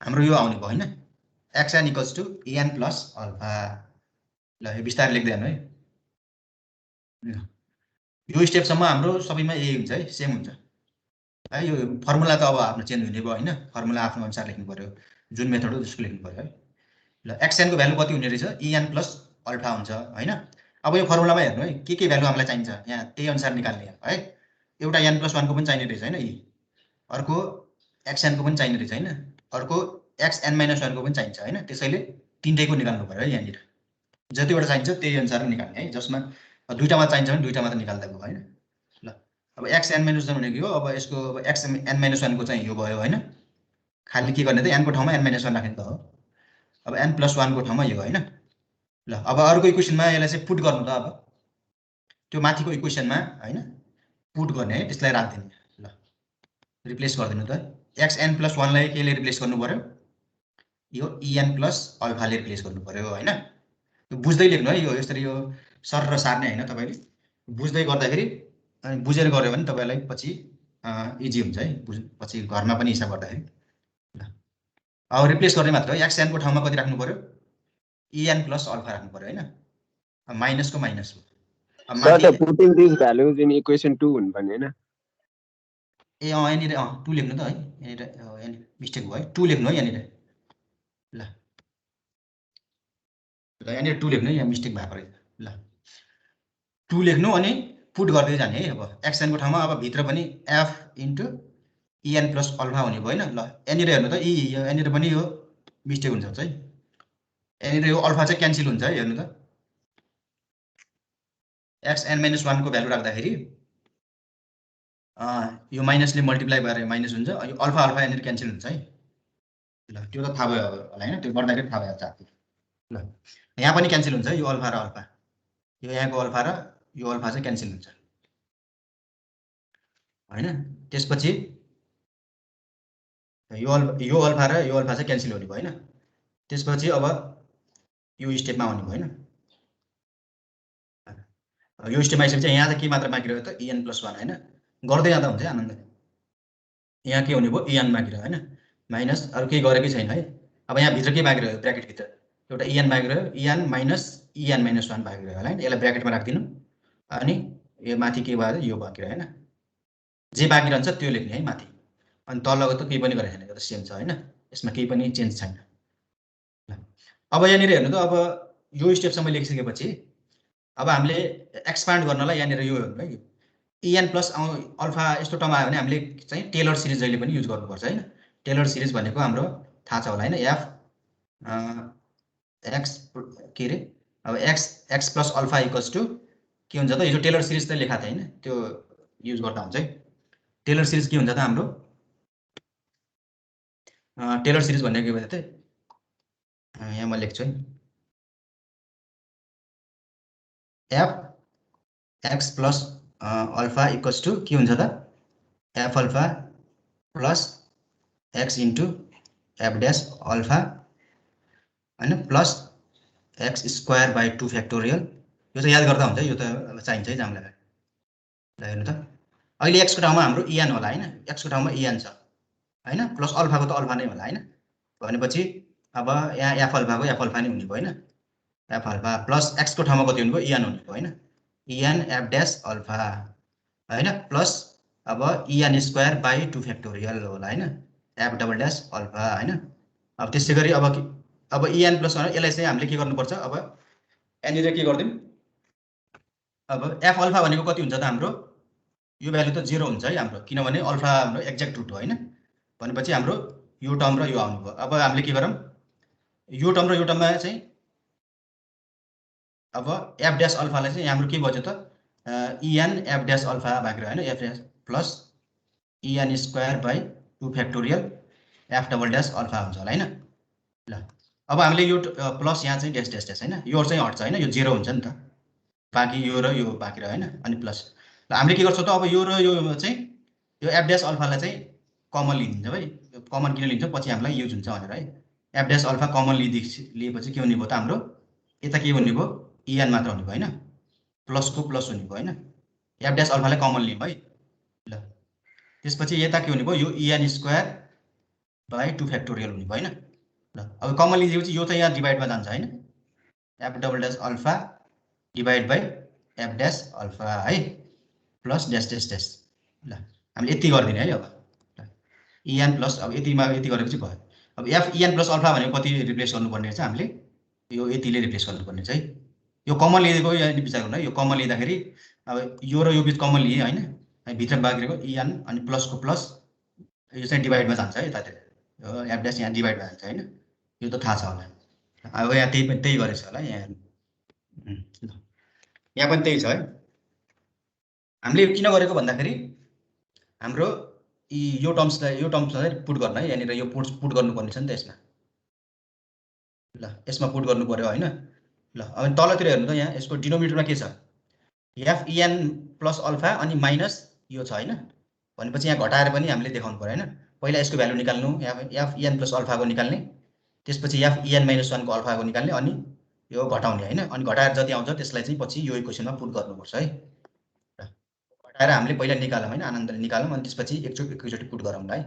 हाम्रो यो आउने भयो हैन, X N equals to N plus alpha. ल यो बिस्तारै लेख्दै जानु है। यो स्टेपसम्म हाम्रो सबैमा यही हुन्छ है, सेम हुन्छ है। यो फर्मुला त अब आफ्नो चेन्ज हुने भयो हैन, फर्मुला आफ्नो अनुसार लेख्नु पर्यो, जुन मेथड हो त्यसको लेख्नु पर्यो है। ल एक्सएनको भ्यालु कति हुने रहेछ, एन प्लस अल्फा हुन्छ हैन। अब यो फर्मुलामा हेर्नु है, के भ्यालु हामीलाई चाहिन्छ यहाँ त्यही अनुसार निकाल्ने है। एउटा एन प्लस 1 को पनि चाहिने रहेछ हैन, अर्को एक्सएनको पनि चाहिने रहेछ हैन, अर्को एक्सएन माइनस 1 को पनि चाहिन्छ हैन। त्यसैले तीनटैको निकाल्नु पर्यो है। यहाँनिर जतिवटा चाहिन्छ त्यही अनुसार निकाल्ने है, जसमा दुईटामा चाहिन्छ भने दुईटा मात्र निकाल्दा भयो हैन। ल अब एक्सएन माइनस 1 भनेको हो, अब यसको अब एक्सएन माइनस 1 को चाहिँ यो भयो हैन, खाली के गर्ने त एन को ठाउँमा एन माइनस 1 राख्ने त हो। अब एन प्लस 1 को ठाउँमा यो हैन। ल अब अर्को इक्वेसनमा यसलाई चाहिँ पुट गर्नु त, अब त्यो माथिको इक्वेसनमा हैन पुट गर्ने है, त्यसलाई राख्दिनु। ल रिप्लेस गरिदिनु त, एक्सएन प्लस 1 लाई केले रिप्लेस गर्नु पर्यो, यो एन प्लस अल्फाले रिप्लेस गर्नु पर्यो हैन। बुझ्दै लेख्नु है, यो यसरी यो सर र सार्ने हैन, तपाईले बुझ्दै गर्दाखेरि अनि बुझेर गर्यो भने तपाईलाई पछि इजी हुन्छ है, पछि घरमा पनि हिसाब गर्दाखेरि। ल अब रिप्लेस गर्ने मात्र हो, एक्सएन को ठाउँमा कति राख्नु पर्यो, एन प्लस अल्फा राख्नु पर्यो हैन, माइनस को माइनस हो। अब माथि
putting this values in equation 2 हुनु पर्ने हैन।
ए यहाँनिर 2 लेख्नु त है, यहाँनिर मिस्टेक भयो, 2 लेख्नु है यहाँनिर। ल यहाँनिर 2 लेख्नु है, यहाँ मिस्टेक भएको रहेछ। ल 2 लेख्नु अनि पुट गर्दै जाने है। अब एक्सएन को ठाउँमा अब भित्र पनि F into N plus alpha हुने भयो हैन। ल यहाँनिर हेर्नु त, यहाँनिर पनि यो मिस्टेक हुन्छ है, यहाँनिर यो अल्फा चाहिँ क्यान्सल हुन्छ है। हेर्नु त, एक्सएन माइनस 1 को भ्यालु राख्दाखेरि यो माइनसले मल्टिप्लाई गरेर माइनस हुन्छ, यो अल्फा अल्फा यहाँनिर क्यान्सल हुन्छ है। ल त्यो त थाहा भयो होला हैन, त्यो गर्दाखेरि थाहा भयो चार्ट। ल यहाँ पनि क्यान्सल हुन्छ यो अल्फा र अल्फा, यो यहाँको अल्फा र यो अल्फा चाहिँ क्यान्सल हुन्छ हैन। त्यसपछि यो अल्फा र यो अल्फा चाहिँ क्यान्सल हुने भयो हैन। त्यसपछि अब यो स्टेपमा आउने भयो हैन। यो स्टेपमा आइसकेपछि यहाँ चाहिँ के मात्र बाँकी रह्यो त, एन प्लस 1 हैन, गर्दै जाँदा हुन्छ आनन्द। यहाँ के हुने भयो, एन बाँकी रह्यो हैन, माइनस अरु केही गरेकै छैन है। अब यहाँ भित्र के बाँकी रह्यो, ब्र्याकेट भित्र एउटा एन बाँकी रह्यो, एन माइनस 1 बाँकी रह्यो होला हैन। यसलाई ब्र्याकेटमा राख्दिनु अनि यो माथि के भयो, यो बाँकी रह्यो हैन। जे बाँकी रहन्छ त्यो लेख्ने है माथि, अनि तलको त केही पनि गरेको छैन, यो त सेम छ हैन, यसमा केही पनि चेन्ज छैन। अब यहाँनिर हेर्नु त, अब यो स्टेपसम्म लेखिसकेपछि अब हामीले एक्सपान्ड गर्नलाई यहाँनिर यो हेर्नु है, एन प्लस अल्फा यस्तो टर्म आयो भने हामीले चाहिँ टेलर सिरिज जहिले पनि युज गर्नुपर्छ हैन। टेलर सिरिज भनेको हाम्रो थाहा छ होला हैन, एफ एक्स के रे, अब X plus alpha equals to के हुन्छ त, यो टेलर सिरिज त लेखा थियो हैन, त्यो युज गर्दा हुन्छ है। टेलर सिरिज के हुन्छ त हाम्रो, टेलर सिरिज भनेको के भयो त, यहाँ म लेख्छु है, F X plus alpha equals to के हुन्छ त, F alpha plus X into F dash alpha हैन, plus X square by 2 factorial. यो चाहिँ याद गर्दा हुन्छ, यो त चाहिन्छ है हामीलाई। ल हेर्नु त, अहिले एक्स को ठाउँमा हाम्रो एन होला हैन, एक्स को ठाउँमा एन छ हैन, प्लस अल्फाको त अल्फा नै होला हैन। भनेपछि अब यहाँ एफ अल्फाको एफ अल्फा नै हुने भयो हैन, एफ अल्फा प्लस एक्स को ठाउँमा कति हुने भयो, एन हुने भयो हैन, एन एफ ड्यास अल्फा हैन, प्लस अब एन स्क्वायर बाई 2 फ्याक्टोरियल होला हैन, एफ डबल ड्यास अल्फा हैन। अब त्यसै गरी अब एन प्लस 1 यसलाई चाहिँ हामीले के गर्नुपर्छ, अब यहाँनिर के गर्दिउँ, अब एफ अल्फा भनेको कति हुन्छ त हाम्रो, यो भ्यालु त 0 हुन्छ है हाम्रो, किनभने अल्फा हाम्रो एक्ज्याक्ट रुट हो हैन। भनेपछि हाम्रो यो टर्म र यो आउनु भयो। अब हामीले के गरौँ, यो टर्म र यो टर्ममा चाहिँ अब एफ ड्यास अल्फालाई चाहिँ हाम्रो के बच्यो त, en f dash अल्फा बाँकी रह्यो हैन, f dash plus en square by 2 factorial f double dash alpha हुन्छ होला हैन। ल अब हामीले यो प्लस यहाँ चाहिँ ड्यास ड्यास ड्यास हैन, यो चाहिँ हट्छ हैन, यो 0 हुन्छ नि त, बाँकी यो र यो बाँकी रह्यो हैन, अनि प्लस। ल हामीले के गर्छौँ त, अब यो र यो चाहिँ यो f ड्यास अल्फालाई चाहिँ कमन लिन्छ भाइ, कमन किन लिन्छ पछि हामीलाई युज हुन्छ भनेर है। f ड्यास अल्फा कमन लिएपछि के हुने भयो त हाम्रो यता के हुने भयो, en मात्र हुने भयो हैन, प्लसको प्लस हुने भयो हैन, f ड्यास अल्फालाई कमन लियौँ है। ल त्यसपछि यता के हुने भयो, यो en स्क्वायर बाई 2 फ्याक्टोरियल हुने भयो हैन। ल अब कमन लिएपछि यो त यहाँ डिभाइडमा जान्छ हैन, f double dash alpha divide by f dash alpha है, प्लस ड्यास ड्यास ड्यास। ल हामीले यति गरिदिने है। अब en प्लस, अब यतिमा यति गरेपछि भयो। अब f en प्लस अल्फा भनेको कति रिप्लेस गर्नुपर्ने रहेछ हामीले, यो यतिले रिप्लेस गर्नुपर्ने चाहिँ, यो कमन लिएको यहाँ विचार गर्नु है। यो कमन लिँदाखेरि अब यो र यो बिच कमन लिए हैन, भित्र बाँकी रहेको en अनि प्लसको प्लस यो चाहिँ डिभाइडमा जान्छ है यतातिर, f ड्यास यहाँ डिभाइडमा जान्छ हैन, यो त थाहा छ होला। अब यहाँ त्यही गरेको छ होला यहाँ, यहाँ पनि त्यही छ है। हामीले किन गरेको भन्दाखेरि हाम्रो यो टर्म्सलाई पुट गर्न है, यहाँनिर यो पुट गर्नुपर्ने छ नि त यसमा। ल यसमा पुट गर्नु पर्यो हैन। ल अब तलतिर हेर्नु त, यहाँ यसको डिनोमिनेटरमा के छ, f en प्लस अल्फा अनि माइनस यो छ हैन, भनेपछि यहाँ घटाएर पनि हामीले देखाउनु पर्यो हैन। पहिला यसको भ्यालु निकाल्नु, f en प्लस अल्फाको निकाल्ने, त्यसपछि f en माइनस 1 को अल्फाको निकाल्ने, अनि यो घटाउने हैन, अनि घटाएर जति आउँछ त्यसलाई चाहिँ पछि यो इक्वेसनमा पुट गर्नुपर्छ है। घटाएर हामीले पहिला निकालौँ हैन, आनन्दले निकालौँ, अनि त्यसपछि एकचोटि पुट गरौँला है।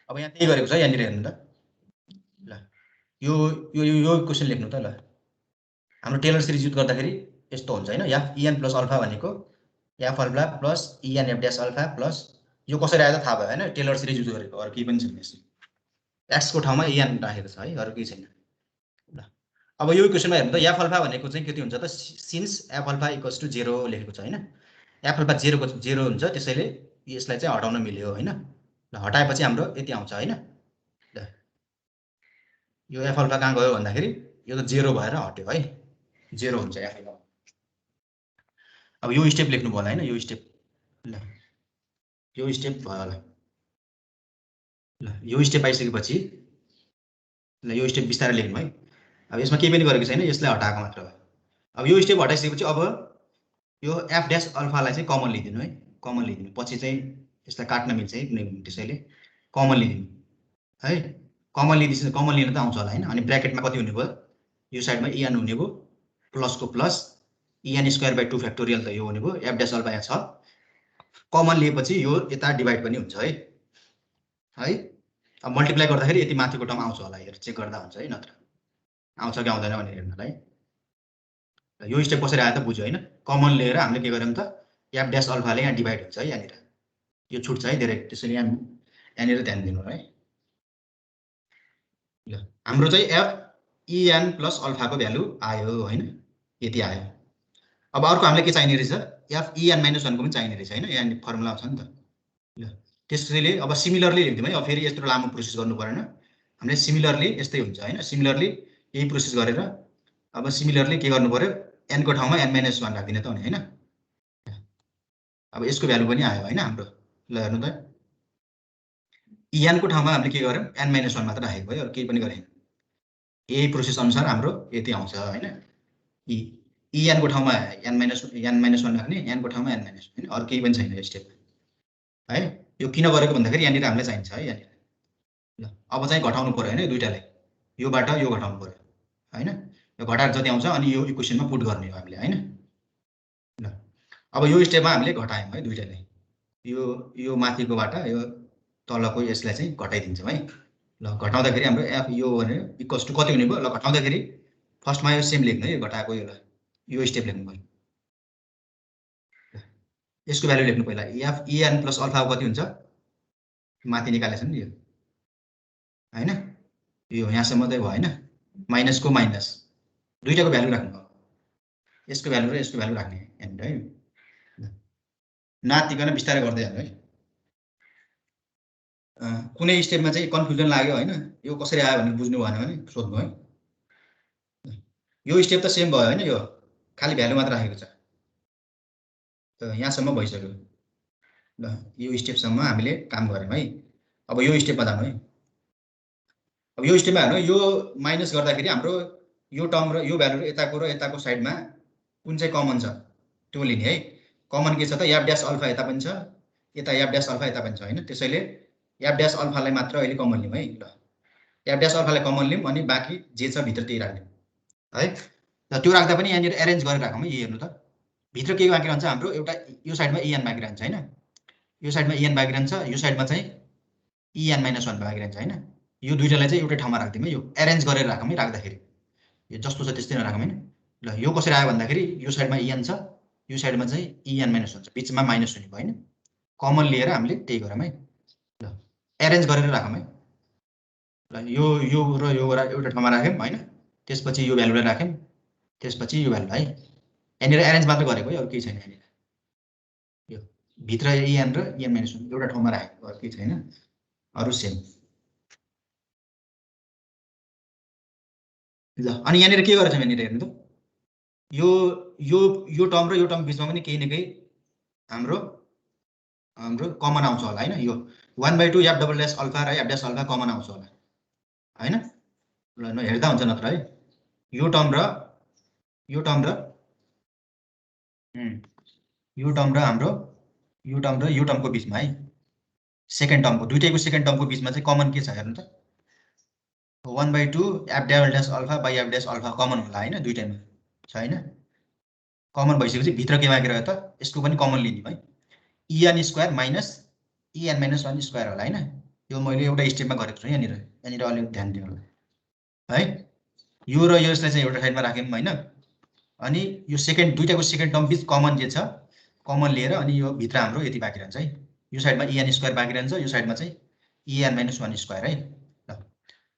अब यहाँ त्यही गरेको छ, यहाँनिर हेर्नु त। ल यो यो यो इक्वेसन लेख्नु त। ल हाम्रो टेलर सिरिज युज गर्दाखेरि यस्तो हुन्छ हैन, f en प्लस अल्फा भनेको f alpha plus en f dash alpha plus यो कसरी आयो त थाहा भयो हैन, टेलर सिरिज युज गरेको, अरु केही पनि छैन यसमा। x को ठाउँमा en राखेको छ है, अरु केही छैन। ल अब यो इक्वेसनमा हेर्नु त, f अल्फा भनेको चाहिँ कति हुन्छ त, since f alpha equals to 0 लेखेको छ हैन, f अल्फा 0 हुन्छ, त्यसैले यसलाई चाहिँ हटाउन मिल्यो हैन। ल हटाएपछि हाम्रो यति आउँछ हैन। ल यो f अल्फा कहाँ गयो भन्दाखेरि यो त 0 भएर हट्यो है, 0 हुन्छ f अल्फा। अब यो स्टेप लेख्नु भयो हैन, यो स्टेप। ल यो स्टेप भयो होला। ल यो स्टेप आइसकेपछि ल यो स्टेप बिस्तारै लेख्नु है। अब यसमा केही पनि गरेको छैन, यसलाई हटाएको मात्र हो। अब यो स्टेप हटाइसकेपछि अब यो f ड्यास अल्फालाई चाहिँ कमन लिदिनु है, कमन लिदिनु, पछि चाहिँ यसलाई काट्न मिल्छ है कुनै पनि, त्यसैले कमन लिदिनु है। कमन लिदिनु, कमन लिन त आउँछ होला हैन, अनि ब्र्याकेटमा कति हुने भयो, यो साइडमा en हुने भयो, प्लसको plus en square by 2 factorial त यो हुने भयो, f ड्यास अल्फा यहाँ छ, कमन लिएपछि यो यता डिभाइड पनि हुन्छ है। अब मल्टिप्लाई गर्दाखेरि यति माथिको टर्म आउँछ होला, हेर चेक गर्दा हुन्छ है, नत्र आउँछ कि आउँदैन भनेर हेर्नलाई। यो स्टेप कसरी आयो त बुझ्यो हैन। कमन लिएर हामीले के गर्यौं त, f ड्यास अल्फाले यहाँ डिभाइड हुन्छ है, यहाँनिर यो छुट्छ है धेरै, त्यसैले यहाँनिर ध्यान दिनु है। ल हाम्रो चाहिँ f en प्लस अल्फाको भ्यालु आयो हैन, यति आयो। अब अर्को हामीले के चाहिने रहेछ, f en माइनस 1 को पनि चाहिने रहेछ हैन, यहाँ फर्मुला छ नि त। ल त्यसैले अब सिमिलरली लेख्दियौँ है, अब फेरि यस्तो लामो प्रोसेस गर्नु परेन, हामीले सिमिलरली यस्तै हुन्छ हैन, सिमिलरली यही प्रोसेस गरेर अब सिमिलरली के गर्नु पर्यो, n को ठाउँमा n माइनस 1 राख्दिने त हैन। अब यसको भ्यालु पनि आयो हैन हाम्रो। ल हेर्नु त, en को ठाउँमा हामीले के गर्यौं, n माइनस 1 मात्र राखेको भयो, अरु केही पनि गरेन। यही प्रोसेस अनुसार हाम्रो यति आउँछ हैन, en को ठाउँमा n माइनस 1 राख्ने, n को ठाउँमा n माइनस 1, अरु केही पनि छैन यो स्टेप है। यो किन गरेको भन्दाखेरि यहाँनिर हामीलाई चाहिन्छ है, यहाँनिर। ल अब चाहिँ घटाउनु पर्यो हैन, दुईटालाई, योबाट यो घटाउनु पर्यो हैन, यो घटाएर जति आउँछ अनि यो इक्वेसनमा पुट गर्ने हो हामीले हैन। ल अब यो स्टेपमा हामीले घटायौं है दुईटालाई, यो माथिकोबाट यो तलको यसलाई चाहिँ घटाइदिन्छौँ है। ल घटाउँदाखेरि हाम्रो f यो भने इक्वल्स टु कति हुने भयो, ल घटाउँदाखेरि फर्स्टमा यो सेम लेख्नु है, घटाएको यो स्टेप लेख्नु पर्यो। यसको भ्यालु लेख्नु पहिला, f en प्लस अल्फा कति हुन्छ, माथि निकालेछ नि यो हैन, यो यहाँसम्म चाहिँ भयो हैन, माइनसको माइनस दुईटाको भ्यालु राख्नु भयो, यसको भ्यालु र यसको भ्यालु राख्ने यहाँनिर है। नातिकन बिस्तारै गर्दै जानु है। कुनै स्टेपमा चाहिँ कन्फ्युजन लाग्यो हैन, यो कसरी आयो भनेर बुझ्नु भएन भने सोध्नु है। यो स्टेप त सेम भयो हैन, यो खाली भ्यालु मात्र राखेको छ। त यहाँसम्म भइसक्यो ल यो स्टेपसम्म हामीले काम गऱ्यौँ है। अब यो स्टेपमा जानु है। अब यो स्टेपमा हेर्नु यो माइनस गर्दाखेरि हाम्रो यो टर्म र यो भ्यालु र यताको साइडमा कुन चाहिँ कमन छ त्यो लिने है। कमन के छ त एफ ड्यास अल्फा यता पनि छ, यता एफ ड्यास अल्फा यता पनि छ हैन। त्यसैले एफ ड्यास अल्फालाई मात्र अहिले कमन लिउँ है। ल एफ ड्यास अल्फालाई कमन लिउँ अनि बाँकी जे छ भित्र त्यही राख्दिउँ है। र त्यो राख्दा पनि यहाँनिर एरेन्ज गरेर राखौँ है। हेर्नु त भित्र के बाँकी रहन्छ हाम्रो, एउटा यो साइडमा इएन बाँकी रहन्छ हैन, यो साइडमा इएन बाँकी रहन्छ, यो साइडमा चाहिँ इएन माइनस 1 बाँकी रहन्छ हैन। यो दुईटालाई चाहिँ एउटै ठाउँमा राख्दिउँ है। यो एरेन्ज गरेर राखौँ है। राख्दाखेरि यो जस्तो छ त्यस्तै नराखौँ हैन। ल यो कसरी आयो भन्दाखेरि यो साइडमा इएन छ, यो साइडमा चाहिँ इएन माइनस 1 छ, बिचमा माइनस हुने भयो हैन। कमन लिएर हामीले त्यही गरौँ है। ल एरेन्ज गरेर राखौँ है। ल यो र यो एउटा ठाउँमा राख्यौँ हैन। त्यसपछि यो भ्यालुलाई राख्यौँ, त्यसपछि यो भ्यालु है। यहाँनिर एरेन्ज मात्र गरेको है, अरु केही छैन यहाँनिर। यो भित्र इएन र इएन माइनस 1 एउटा ठाउँमा राखेको, अरु केही छैन, अरु सेम। ल अनि यहाँनिर के गरेछ यहाँनिर हेर्नु त, यो टर्म र यो टर्म बिचमा पनि केही न केही हाम्रो कमन आउँछ होला हैन। यो 1/2 एफ डबल ड्यास अल्फा र एफ ड्यास अल्फा कमन आउँछ होला हैन। ल हेर्दा हुन्छ नत्र है। यो टर्म र यो टर्म र हाम्रो यो टर्म र यो टर्मको बिचमा है, सेकेन्ड टर्मको दुईटैको सेकेन्ड टर्मको बिचमा चाहिँ कमन के छ हेर्नु त। 1/2 F double dash alpha by F dash alpha common होला हैन, दुईटैमा छ हैन। कमन भइसकेपछि भित्र के बाँकी रह्यो त, यसको पनि कमन लिदिउँ है। En square minus N minus 1 square होला हैन। यो मैले एउटा स्टेपमा गरेको छु यहाँनिर अलि ध्यान दिनु होला है। यो र यसलाई चाहिँ एउटा साइडमा राख्यौँ हैन। अनि यो सेकेन्ड दुईटाको सेकेन्ड टर्म बिच कमन जे छ कमन लिएर अनि यो भित्र हाम्रो यति बाँकी रहन्छ है। यो साइडमा इएन स्क्वायर बाँकी रहन्छ, यो साइडमा चाहिँ इएन माइनस 1 स्क्वायर है। ल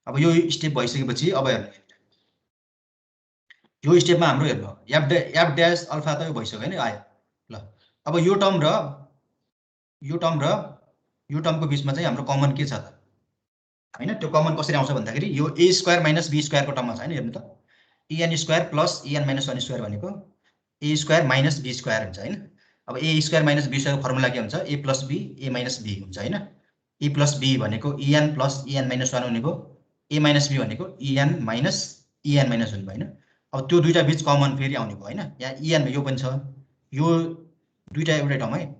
अब यो स्टेप भइसकेपछि अब हेर्नु, यो स्टेपमा हाम्रो हेर्नु एफ ड्यास अल्फा त यो भइसक्यो हैन, आयो। ल अब यो टर्म र यो टर्मको बिचमा चाहिँ हाम्रो कमन के छ त हैन। त्यो कमन कसरी आउँछ भन्दाखेरि यो ए स्क्वायर माइनस बी स्क्वायरको टर्ममा छ हैन। हेर्नु त N square plus N minus 1 square भनेको A square minus B square हुन्छ हैन। अब ए स्क्वायर माइनस बी स्क्वायरको फर्मुला के हुन्छ, A plus B A minus B हुन्छ हैन। ए प्लस बी भनेको इएन प्लस इएन माइनस 1 हुने भयो, ए माइनस बी भनेको इएन माइनस इएन माइनस हुने भयो हैन। अब त्यो दुईटा बिच कमन फेरि आउने भयो हैन। यहाँ इएन यो पनि छ, यो दुईटा एउटै टर्म है।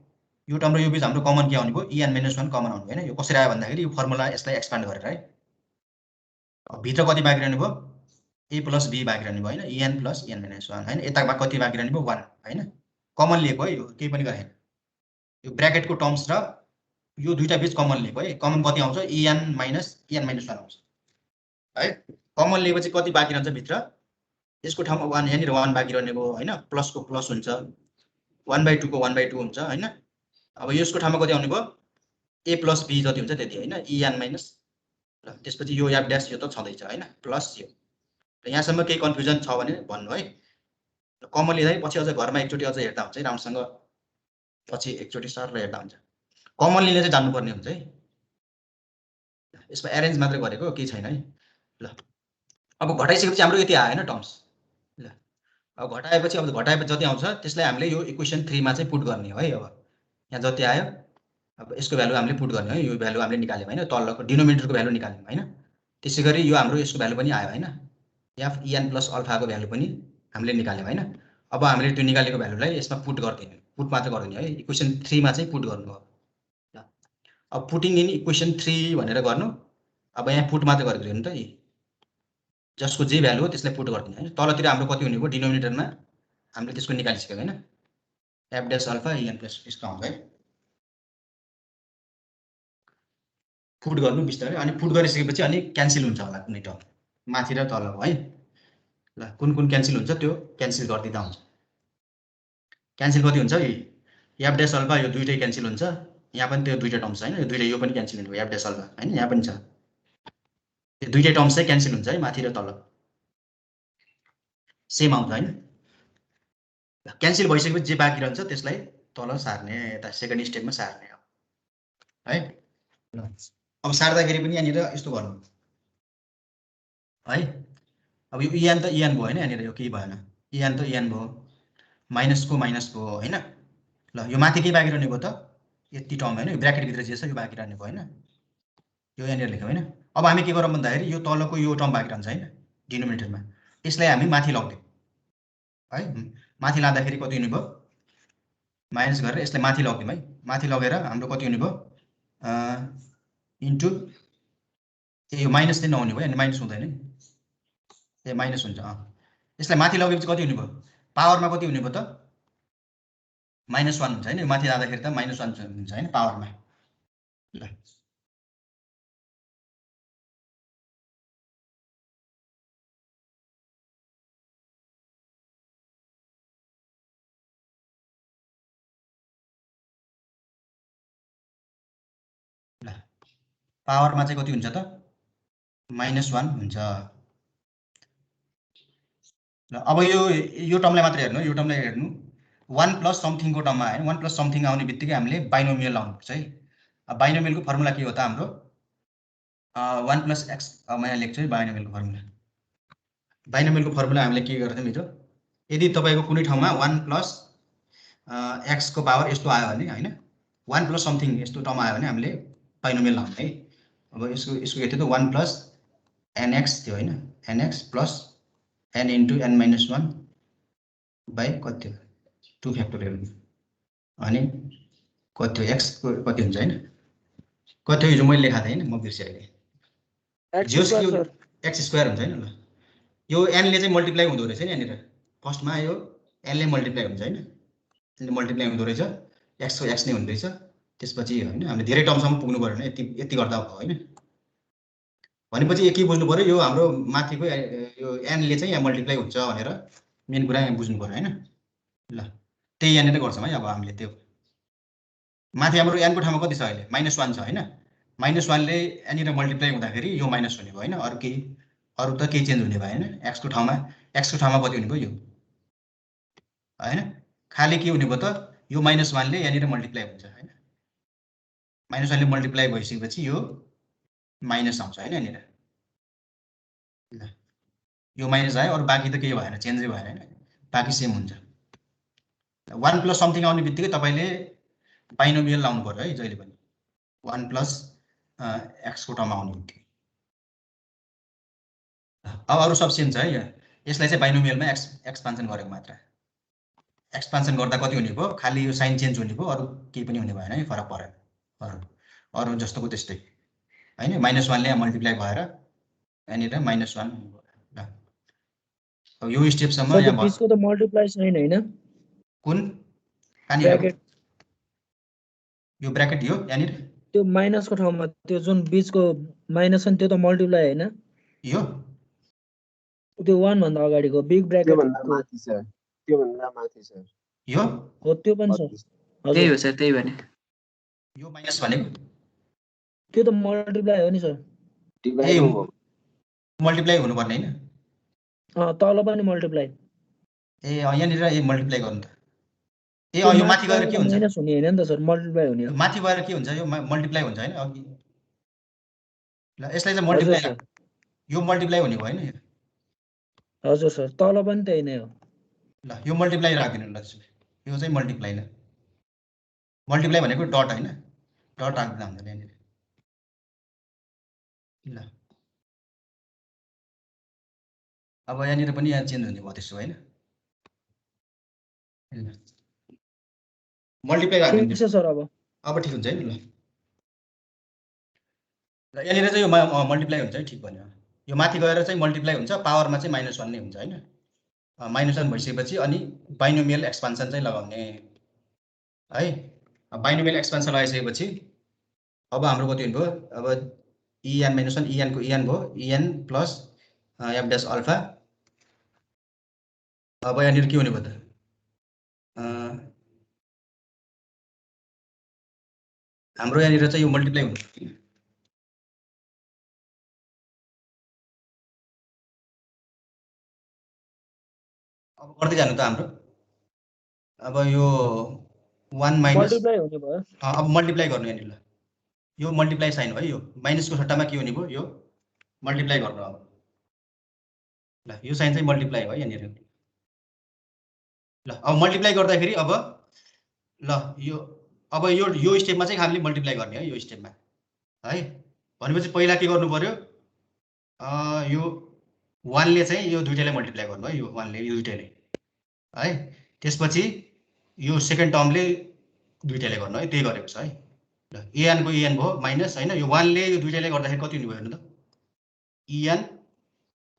यो टर्म र यो बिच हाम्रो कमन के आउने भयो, इएन माइनस 1 कमन आउने भयो हैन। यो कसरी आयो भन्दाखेरि यो फर्मुला यसलाई एक्सपान्ड गरेर है। अब भित्र कति बाँकी रहने भयो, ए प्लस बी बाँकी रहने भयो हैन, इएन प्लस इएन माइनस 1 हैन। यतामा कति बाँकी रहने भयो, 1 हैन। कमन लिएको है, यो केही पनि गरेन। यो ब्र्याकेटको टर्म्स र यो दुईटा बिच कमन लिएको है। कमन कति आउँछ, इएन माइनस 1 आउँछ है। कमन लिएपछि कति बाँकी रहन्छ भित्र, यसको ठाउँमा 1 यहाँनिर 1 बाँकी रहने भयो हैन। प्लसको प्लस हुन्छ, 1/2 को 1/2 हुन्छ हैन। अब यसको ठाउँमा कति आउने भयो, ए प्लस बी जति हुन्छ त्यति हैन, इएन माइनस। ल त्यसपछि यो एफ ड्यास यो त छँदैछ हैन, प्लस यो। यहाँसम्म केही कन्फ्युजन छ भने भन्नु है। कमन लिँदा पछि अझ घरमा एकचोटि अझ हेर्दा हुन्छ है, राम्रोसँग पछि एकचोटि सरले हेर्दा हुन्छ। कमन लिने चाहिँ जान्नुपर्ने हुन्छ है। यसमा एरेन्ज मात्र गरेको केही छैन है। ल अब घटाइसकेपछि हाम्रो यति आयो हैन टर्म्स। ल अब घटाएपछि जति आउँछ त्यसलाई हामीले यो इक्वेसन 3 मा चाहिँ पुट गर्ने हो है। अब यहाँ जति आयो अब यसको भ्यालु हामीले पुट गर्ने है। यो भ्यालु हामीले निकाल्यौँ हैन, तलको डिनोमिनेटरको भ्यालु निकाल्यौँ हैन। त्यसैगरी यो हाम्रो यसको भ्यालु पनि आयो हैन, एफ इएन प्लस अल्फाको भ्यालु पनि हामीले निकाल्यौँ हैन। अब हामीले त्यो निकालेको भ्यालुलाई यसमा पुट गर्दिने, पुट मात्र गर्दिने है। इक्वेसन 3 मा चाहिँ पुट गर्नु हो। ल अब पुटिङ इन इक्वेसन 3 भनेर गर्नु। अब यहाँ पुट मात्र गरेको हेर्नु त, जसको जे भ्यालु हो त्यसलाई पुट गर्दिने हैन। तलतिर हाम्रो कति हुने भयो, डिनोमिनेटरमा हामीले त्यसको निकालिसक्यौँ हैन, F dash alpha en plus यसको आउँछ है। पुट गर्नु बिस्तारै, अनि पुट गरिसकेपछि अनि क्यान्सल हुन्छ होला कुनै टर्म माथि र तलको है। ल कुन कुन क्यान्सल हुन्छ त्यो क्यान्सल गरिदिँदा हुन्छ। क्यान्सल कति हुन्छ, एफ ड्यास अल्फा यो दुईटै क्यान्सल हुन्छ। यहाँ पनि त्यो दुईटा टर्म्स हैन, यो दुईटा यो पनि क्यान्सल हुने भयो एफ ड्यास अल्फा हैन। यहाँ पनि छ त्यो दुईटै टर्म्स चाहिँ क्यान्सल हुन्छ है, माथि र तल सेम आउँछ हैन। क्यान्सल भइसकेपछि जे बाँकी रहन्छ त्यसलाई तल सार्ने, यता सेकेन्ड स्टेपमा सार्ने है। अब सार्दाखेरि पनि यहाँनिर यस्तो गर्नु है। अब यो इएन त इएन भयो हैन, यहाँनिर यो केही भएन, इएन त इएन भयो, माइनसको माइनस भयो हैन। ल यो माथि के बाँकी रहने भयो त यति टर्म हैन यो ब्र्याकेटभित्र जे छ यो बाँकी रहने भयो हैन यो यहाँनिर लेख्यौँ हैन अब हामी के गरौँ भन्दाखेरि यो तलको यो टर्म बाँकी रहन्छ हैन डिनोमिनेटरमा यसलाई हामी माथि लग्दियौँ है माथि लाँदाखेरि कति हुने भयो माइनस गरेर यसलाई माथि लग्दियौँ है माथि लगेर हाम्रो कति हुने भयो इन्टु यो माइनस चाहिँ नहुने भयो अनि माइनस हुँदैन ए माइनस हुन्छ यसलाई माथि लगेपछि कति हुने भयो पावरमा कति हुने भयो त -1 हुन्छ हैन माथि जाँदाखेरि त -1 हुन्छ हैन पावरमा ल ल पावरमा चाहिँ कति हुन्छ त -1 हुन्छ ल अब यो टर्मलाई मात्र हेर्नु यो टर्मलाई हेर्नु 1 प्लस समथिङको टर्ममा हैन 1 प्लस समथिङ आउने बित्तिकै हामीले बाइनोमियल लाउनुपर्छ है अब बाइनोमियलको फर्मुला के हो त हाम्रो 1 प्लस x अब म यहाँ लेख्छु है बाइनोमियलको फर्मुला हामीले के गर्थ्यौँ हिजो यदि तपाईको कुनै ठाउँमा 1 प्लस x को पावर यस्तो आयो भने हैन 1 प्लस समथिङ यस्तो टर्म आयो भने हामीले बाइनोमियल लाउने है अब यसको के थियो त 1 प्लस nx थियो हैन nx plus n into n minus 1 by कति थियो 2 फ्याक्टोरियल अनि कति थियो x कति हुन्छ हैन कति थियो हिजो मैले लेखा थिएँ हैन म बिर्सेँ अहिले x स्क्वायर हुन्छ हैन ल यो n ले चाहिँ मल्टिप्लाई हुँदो रहेछ नि यहाँनिर फर्स्टमा यो n ले मल्टिप्लाई हुन्छ हैन यसले मल्टिप्लाई हुँदो रहेछ x को x नै हुँदो रहेछ त्यसपछि हैन हामीले धेरै टर्मसम्म पुग्नु पर्यो हैन यति गर्दा भयो हैन भनेपछि के बुझ्नु पर्यो यो हाम्रो माथिको यो n ले चाहिँ यहाँ मल्टिप्लाई हुन्छ भनेर मेन कुरा यहाँ बुझ्नु पर्यो हैन ल त्यही यहाँनिर गर्छौँ है अब हामीले त्यो माथि हाम्रो n को ठाउँमा कति छ अहिले -1 छ हैन -1 ले यहाँनिर मल्टिप्लाई हुँदाखेरि यो माइनस हुने भयो हैन अरु त केही चेन्ज हुने भयो हैन x को ठाउँमा कति हुने भयो यो हैन खाली के हुने भयो त यो -1 ले यहाँनिर मल्टिप्लाई हुन्छ हैन -1 ले मल्टिप्लाई भइसकेपछि यो माइनस आउँछ हैन यहाँनिर ल यो माइनस आयो अरु बाँकी त केही भएन चेन्जै भएन हैन बाँकी सेम हुन्छ 1 प्लस समथिङ आउने बित्तिकै तपाईले बाइनोमियल लाउनु पर्यो है जहिले पनि 1 प्लस x को टर्म आउने बित्तिकै अब अरु सब सेम छ है यसलाई चाहिँ बाइनोमियलमा एक्सपान्सन गरेको मात्र एक्सपान्सन गर्दा कति हुने भयो खाली यो साइन चेन्ज हुने भयो अरु केही पनि हुने भएन है फरक परेन अरु जस्तोको त्यस्तै हैन -1 ले मल्टिप्लाई भएर यहाँनिर -1 ल अब यो स्टेपसम्म यहाँ
बिचको त मल्टिप्लाई छैन हैन
कुन
ब्र्याकेट
यो ब्र्याकेट यो यहाँनिर
त्यो माइनसको ठाउँमा त्यो जुन बिचको माइनस छ नि त्यो त मल्टिप्लाई हैन
यो
त्यो 1 भन्दा अगाडिको बिग ब्र्याकेट
त्यो भन्दा माथि छ
यो
हो त्यो पनि छ
त्यही हो सर त्यही भने
यो माइनस भनेको
त्यो त मल्टिप्लाई हो नि सर
मल्टिप्लाई हुनुपर्ने हैन
तल पनि मल्टिप्लाई
ए यहाँनिर ए मल्टिप्लाई गर्नु त ए यो माथि गएर के हुन्छ
माइनस हुने हैन नि त सर मल्टिप्लाई हुने हो
माथि गएर के हुन्छ यो मल्टिप्लाई हुन्छ हैन अघि ल यसलाई चाहिँ मल्टिप्लाई यो मल्टिप्लाई हुने भयो हैन
हजुर सर तल पनि त्यही नै हो
ल यो मल्टिप्लाई राख्दिनु ल यो चाहिँ मल्टिप्लाई ल मल्टिप्लाई भनेको डट हैन डट राख्दा हुन्छ यहाँनिर ल अब यहाँनिर पनि यहाँ चेन्ज हुने भयो त्यसो हैन मल्टिप्लाई राख्दिनु
ठिक छ सर अब
ठिक हुन्छ है ल यहाँनिर चाहिँ यो मल्टिप्लाई हुन्छ है ठिक भन्यो यो माथि गएर चाहिँ मल्टिप्लाई हुन्छ पावरमा चाहिँ -1 नै हुन्छ हैन -1 भइसकेपछि अनि बाइनोमियल एक्सपान्सन चाहिँ लगाउने है बाइनोमियल एक्सपान्सन लगाइसकेपछि अब हाम्रो कति हुने भयो अब en - 1 en को en भयो en plus f dash alpha अब यहाँनिर के हुने भयो त हाम्रो यहाँनिर चाहिँ यो मल्टिप्लाई हुनु अब गर्दै जानु त हाम्रो अब यो 1 माइनस
मल्टिप्लाई हुने भयो
अब मल्टिप्लाई गर्नु यहाँनिर ल यो मल्टिप्लाई साइन हो यो माइनसको सट्टामा के हुने भयो यो मल्टिप्लाई गर्नु अब ल यो साइन चाहिँ मल्टिप्लाई हो यहाँनिर ल अब मल्टिप्लाई गर्दाखेरि अब ल यो अब यो स्टेपमा चाहिँ हामीले मल्टिप्लाई गर्ने है यो स्टेपमा है। भनेपछि पहिला के गर्नु पर्यो, यो 1 ले चाहिँ यो दुईटैलाई मल्टिप्लाई गर्नु है, यो 1 ले यो दुईटैले है। त्यसपछि यो सेकेन्ड टर्मले दुईटैले गर्नु है, त्यही गरेको छ है। ल en को en भयो माइनस हैन, यो 1 ले यो दुईटैले गर्दाखेरि कति हुने भयो हेर्नु त, en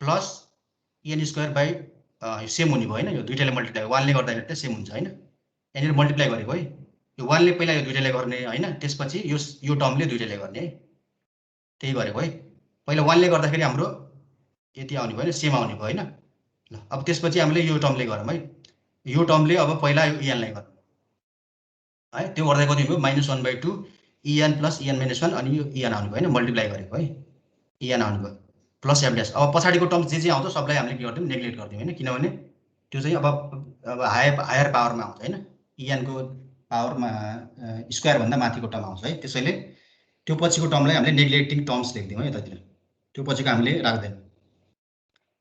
plus en square by same हुने भयो हैन, यो दुईटैले मल्टिप्लाई 1 ले गर्दाखेरि त सेम हुन्छ हैन, यहाँनिर मल्टिप्लाई गरेको है। यो 1 ले पहिला यो दुईटैले गर्ने हैन, त्यसपछि यो टर्मले दुईटैले गर्ने है, त्यही गरेको है। पहिला 1 ले गर्दाखेरि हाम्रो यति आउने भयो हैन, सेम आउने भयो हैन। ल अब त्यसपछि हामीले यो टर्मले गरौँ है, यो टर्मले अब पहिला यो en लाई गरौँ है, त्यो गर्दा कति भयो -1/2 en प्लस en - 1 अनि यो en आउने भयो हैन, मल्टिप्लाई गरेको है, en आउने भयो प्लस f डैश। अब पछाडिको टर्म जे आउँछ सबलाई हामीले के गर्दियौँ, नेग्लेक्ट गर्दियौँ हैन, किनभने त्यो चाहिँ अब हायर पावरमा आउँछ हैन, en को पावरमा स्क्वायर भन्दा माथिको टर्म आउँछ है। त्यसैले त्यो पछिको टर्मलाई हामीले नेग्लेक्टिङ टर्म्स लेख्दियौँ है यतातिर, त्यो पछिको हामीले राख्दैनौँ।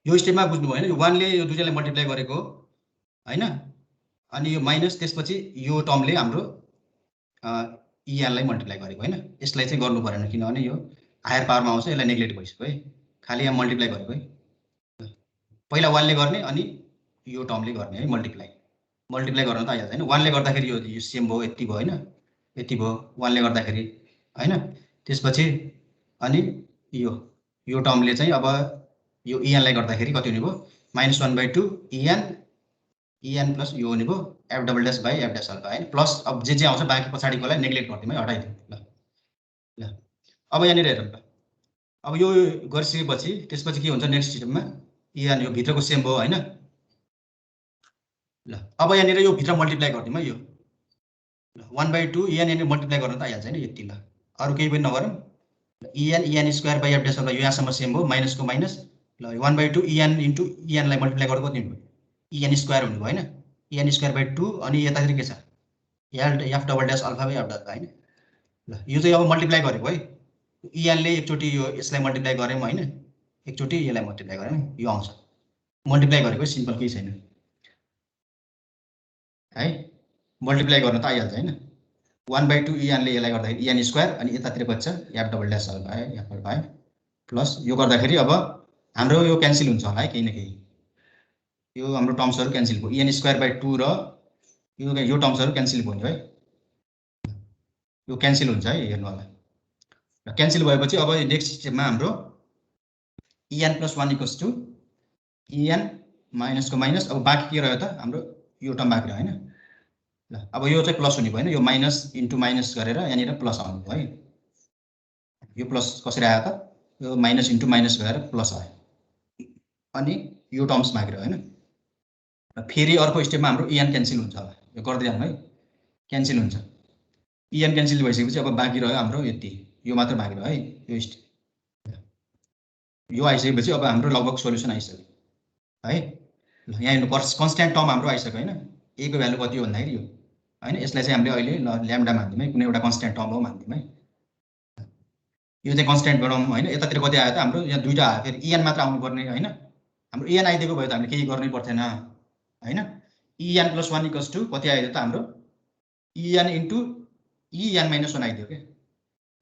यो स्टेपमा बुझ्नु भयो हैन, यो 1 ले यो दुईटैलाई मल्टिप्लाई गरेको हैन, अनि यो माइनस त्यसपछि यो टर्मले हाम्रो en लाई मल्टिप्लाई गरेको हैन। यसलाई चाहिँ गर्नु परेन किनभने यो हायर पावरमा आउँछ, यसलाई नेग्लेक्ट भइसक्यो है, खाली यहाँ मल्टिप्लाई गरेको है। पहिला 1 ले गर्ने अनि यो टर्मले गर्ने है, मल्टिप्लाई गर्न त आइहाल्छ हैन। 1 ले गर्दाखेरि यो सेम भयो, यति भयो हैन, यति भयो 1 ले गर्दाखेरि हैन। त्यसपछि अनि यो टर्मले चाहिँ अब यो en लाई गर्दाखेरि कति हुने भयो, -1/2 en प्लस यो हुने भयो f double dash by f dash alpha हैन, प्लस अब जे आउँछ बाँकी पछाडिकोलाई नेग्लेक्ट गरिदिउँ है, हटाइदिउँ। ल अब यहाँनिर हेरौँ ल, अब यो गरिसकेपछि त्यसपछि के हुन्छ नेक्स्ट स्टेपमा, en यो भित्रको सेम भयो हैन। ल अब यहाँनिर यो भित्र मल्टिप्लाई गरिदिउँ है, यो 1/2 en यहाँनिर मल्टिप्लाई गर्न त आइहाल्छ हैन यति। ल अरू केही पनि नगरौँ, en square by f dash alpha यो यहाँसम्म सेम भयो, माइनसको माइनस। ल 1/2 en इन्टु en लाई मल्टिप्लाई गर्दा कति हुने भयो, en स्क्वायर हुने भयो हैन, en स्क्वायर बाइ 2 अनि यतातिर के छ f double dash alpha by f डल्फा हैन। ल यो चाहिँ अब मल्टिप्लाई गरेको है, en ले एकचोटि यो यसलाई मल्टिप्लाई गऱ्यौँ हैन, एकचोटि यसलाई मल्टिप्लाई गऱ्यौँ, यो आउँछ मल्टिप्लाई गरेको सिम्पल केही छैन है, मल्टिप्लाई गर्न त आइहाल्छ हैन। 1/2 en ले यसलाई गर्दाखेरि en स्क्वायर अनि यतातिर बच्छ f डबल डैश अल्फा है, f अल्फा है, प्लस यो गर्दाखेरि अब हाम्रो यो क्यान्सल हुन्छ होला है, केही न केही यो हाम्रो टर्म्सहरु क्यान्सल भयो, en स्क्वायर बाइ 2 र यो टर्म्सहरु क्यान्सल भयो है, यो क्यान्सल हुन्छ है, हेर्नु होला। र क्यान्सल भएपछि अब नेक्स्ट स्टेपमा हाम्रो en plus 1 equals to en माइनसको माइनस, अब बाँकी के रह्यो त हाम्रो यो टर्म बाँकी रह्यो हैन। ल अब यो चाहिँ प्लस हुने भयो हैन, यो माइनस इन्टु माइनस गरेर यहाँनिर प्लस आउने भयो है, यो प्लस कसरी आयो त, यो माइनस इन्टु माइनस भएर प्लस आयो, अनि यो टर्म्स बाँकी रह्यो हैन। र फेरि अर्को स्टेपमा हाम्रो en क्यान्सल हुन्छ होला, यो गर्दै जाउँ है, क्यान्सल हुन्छ, en क्यान्सल भइसकेपछि अब बाँकी रह्यो हाम्रो यति, यो मात्र बाँकी रह्यो है, यो स्टेप यो आइसकेपछि अब हाम्रो लगभग सोल्युसन आइसक्यो है। ल यहाँ हेर्नु कन्स्ट्यान्ट टर्म हाम्रो आइसक्यो हैन, a को भ्यालु कति हो भन्दाखेरि यो हैन, यसलाई चाहिँ हामीले अहिले ल्याम्डा मान्दियौँ है, कुनै एउटा कन्स्ट्यान्ट टर्म हो मान्दियौँ है। यो चाहिँ कन्स्ट्यान्ट बनाउँ हैन, यतातिर कति आयो त हाम्रो यहाँ दुईटा आयो, फेरि en मात्र आउनु पर्ने हैन, हाम्रो en आइदिएको भयो त हामीले केही गर्नै पर्थेन हैन। en प्लस 1 इक्वल्स टु कति आयो त हाम्रो en इन्टु en माइनस 1 आइदियो के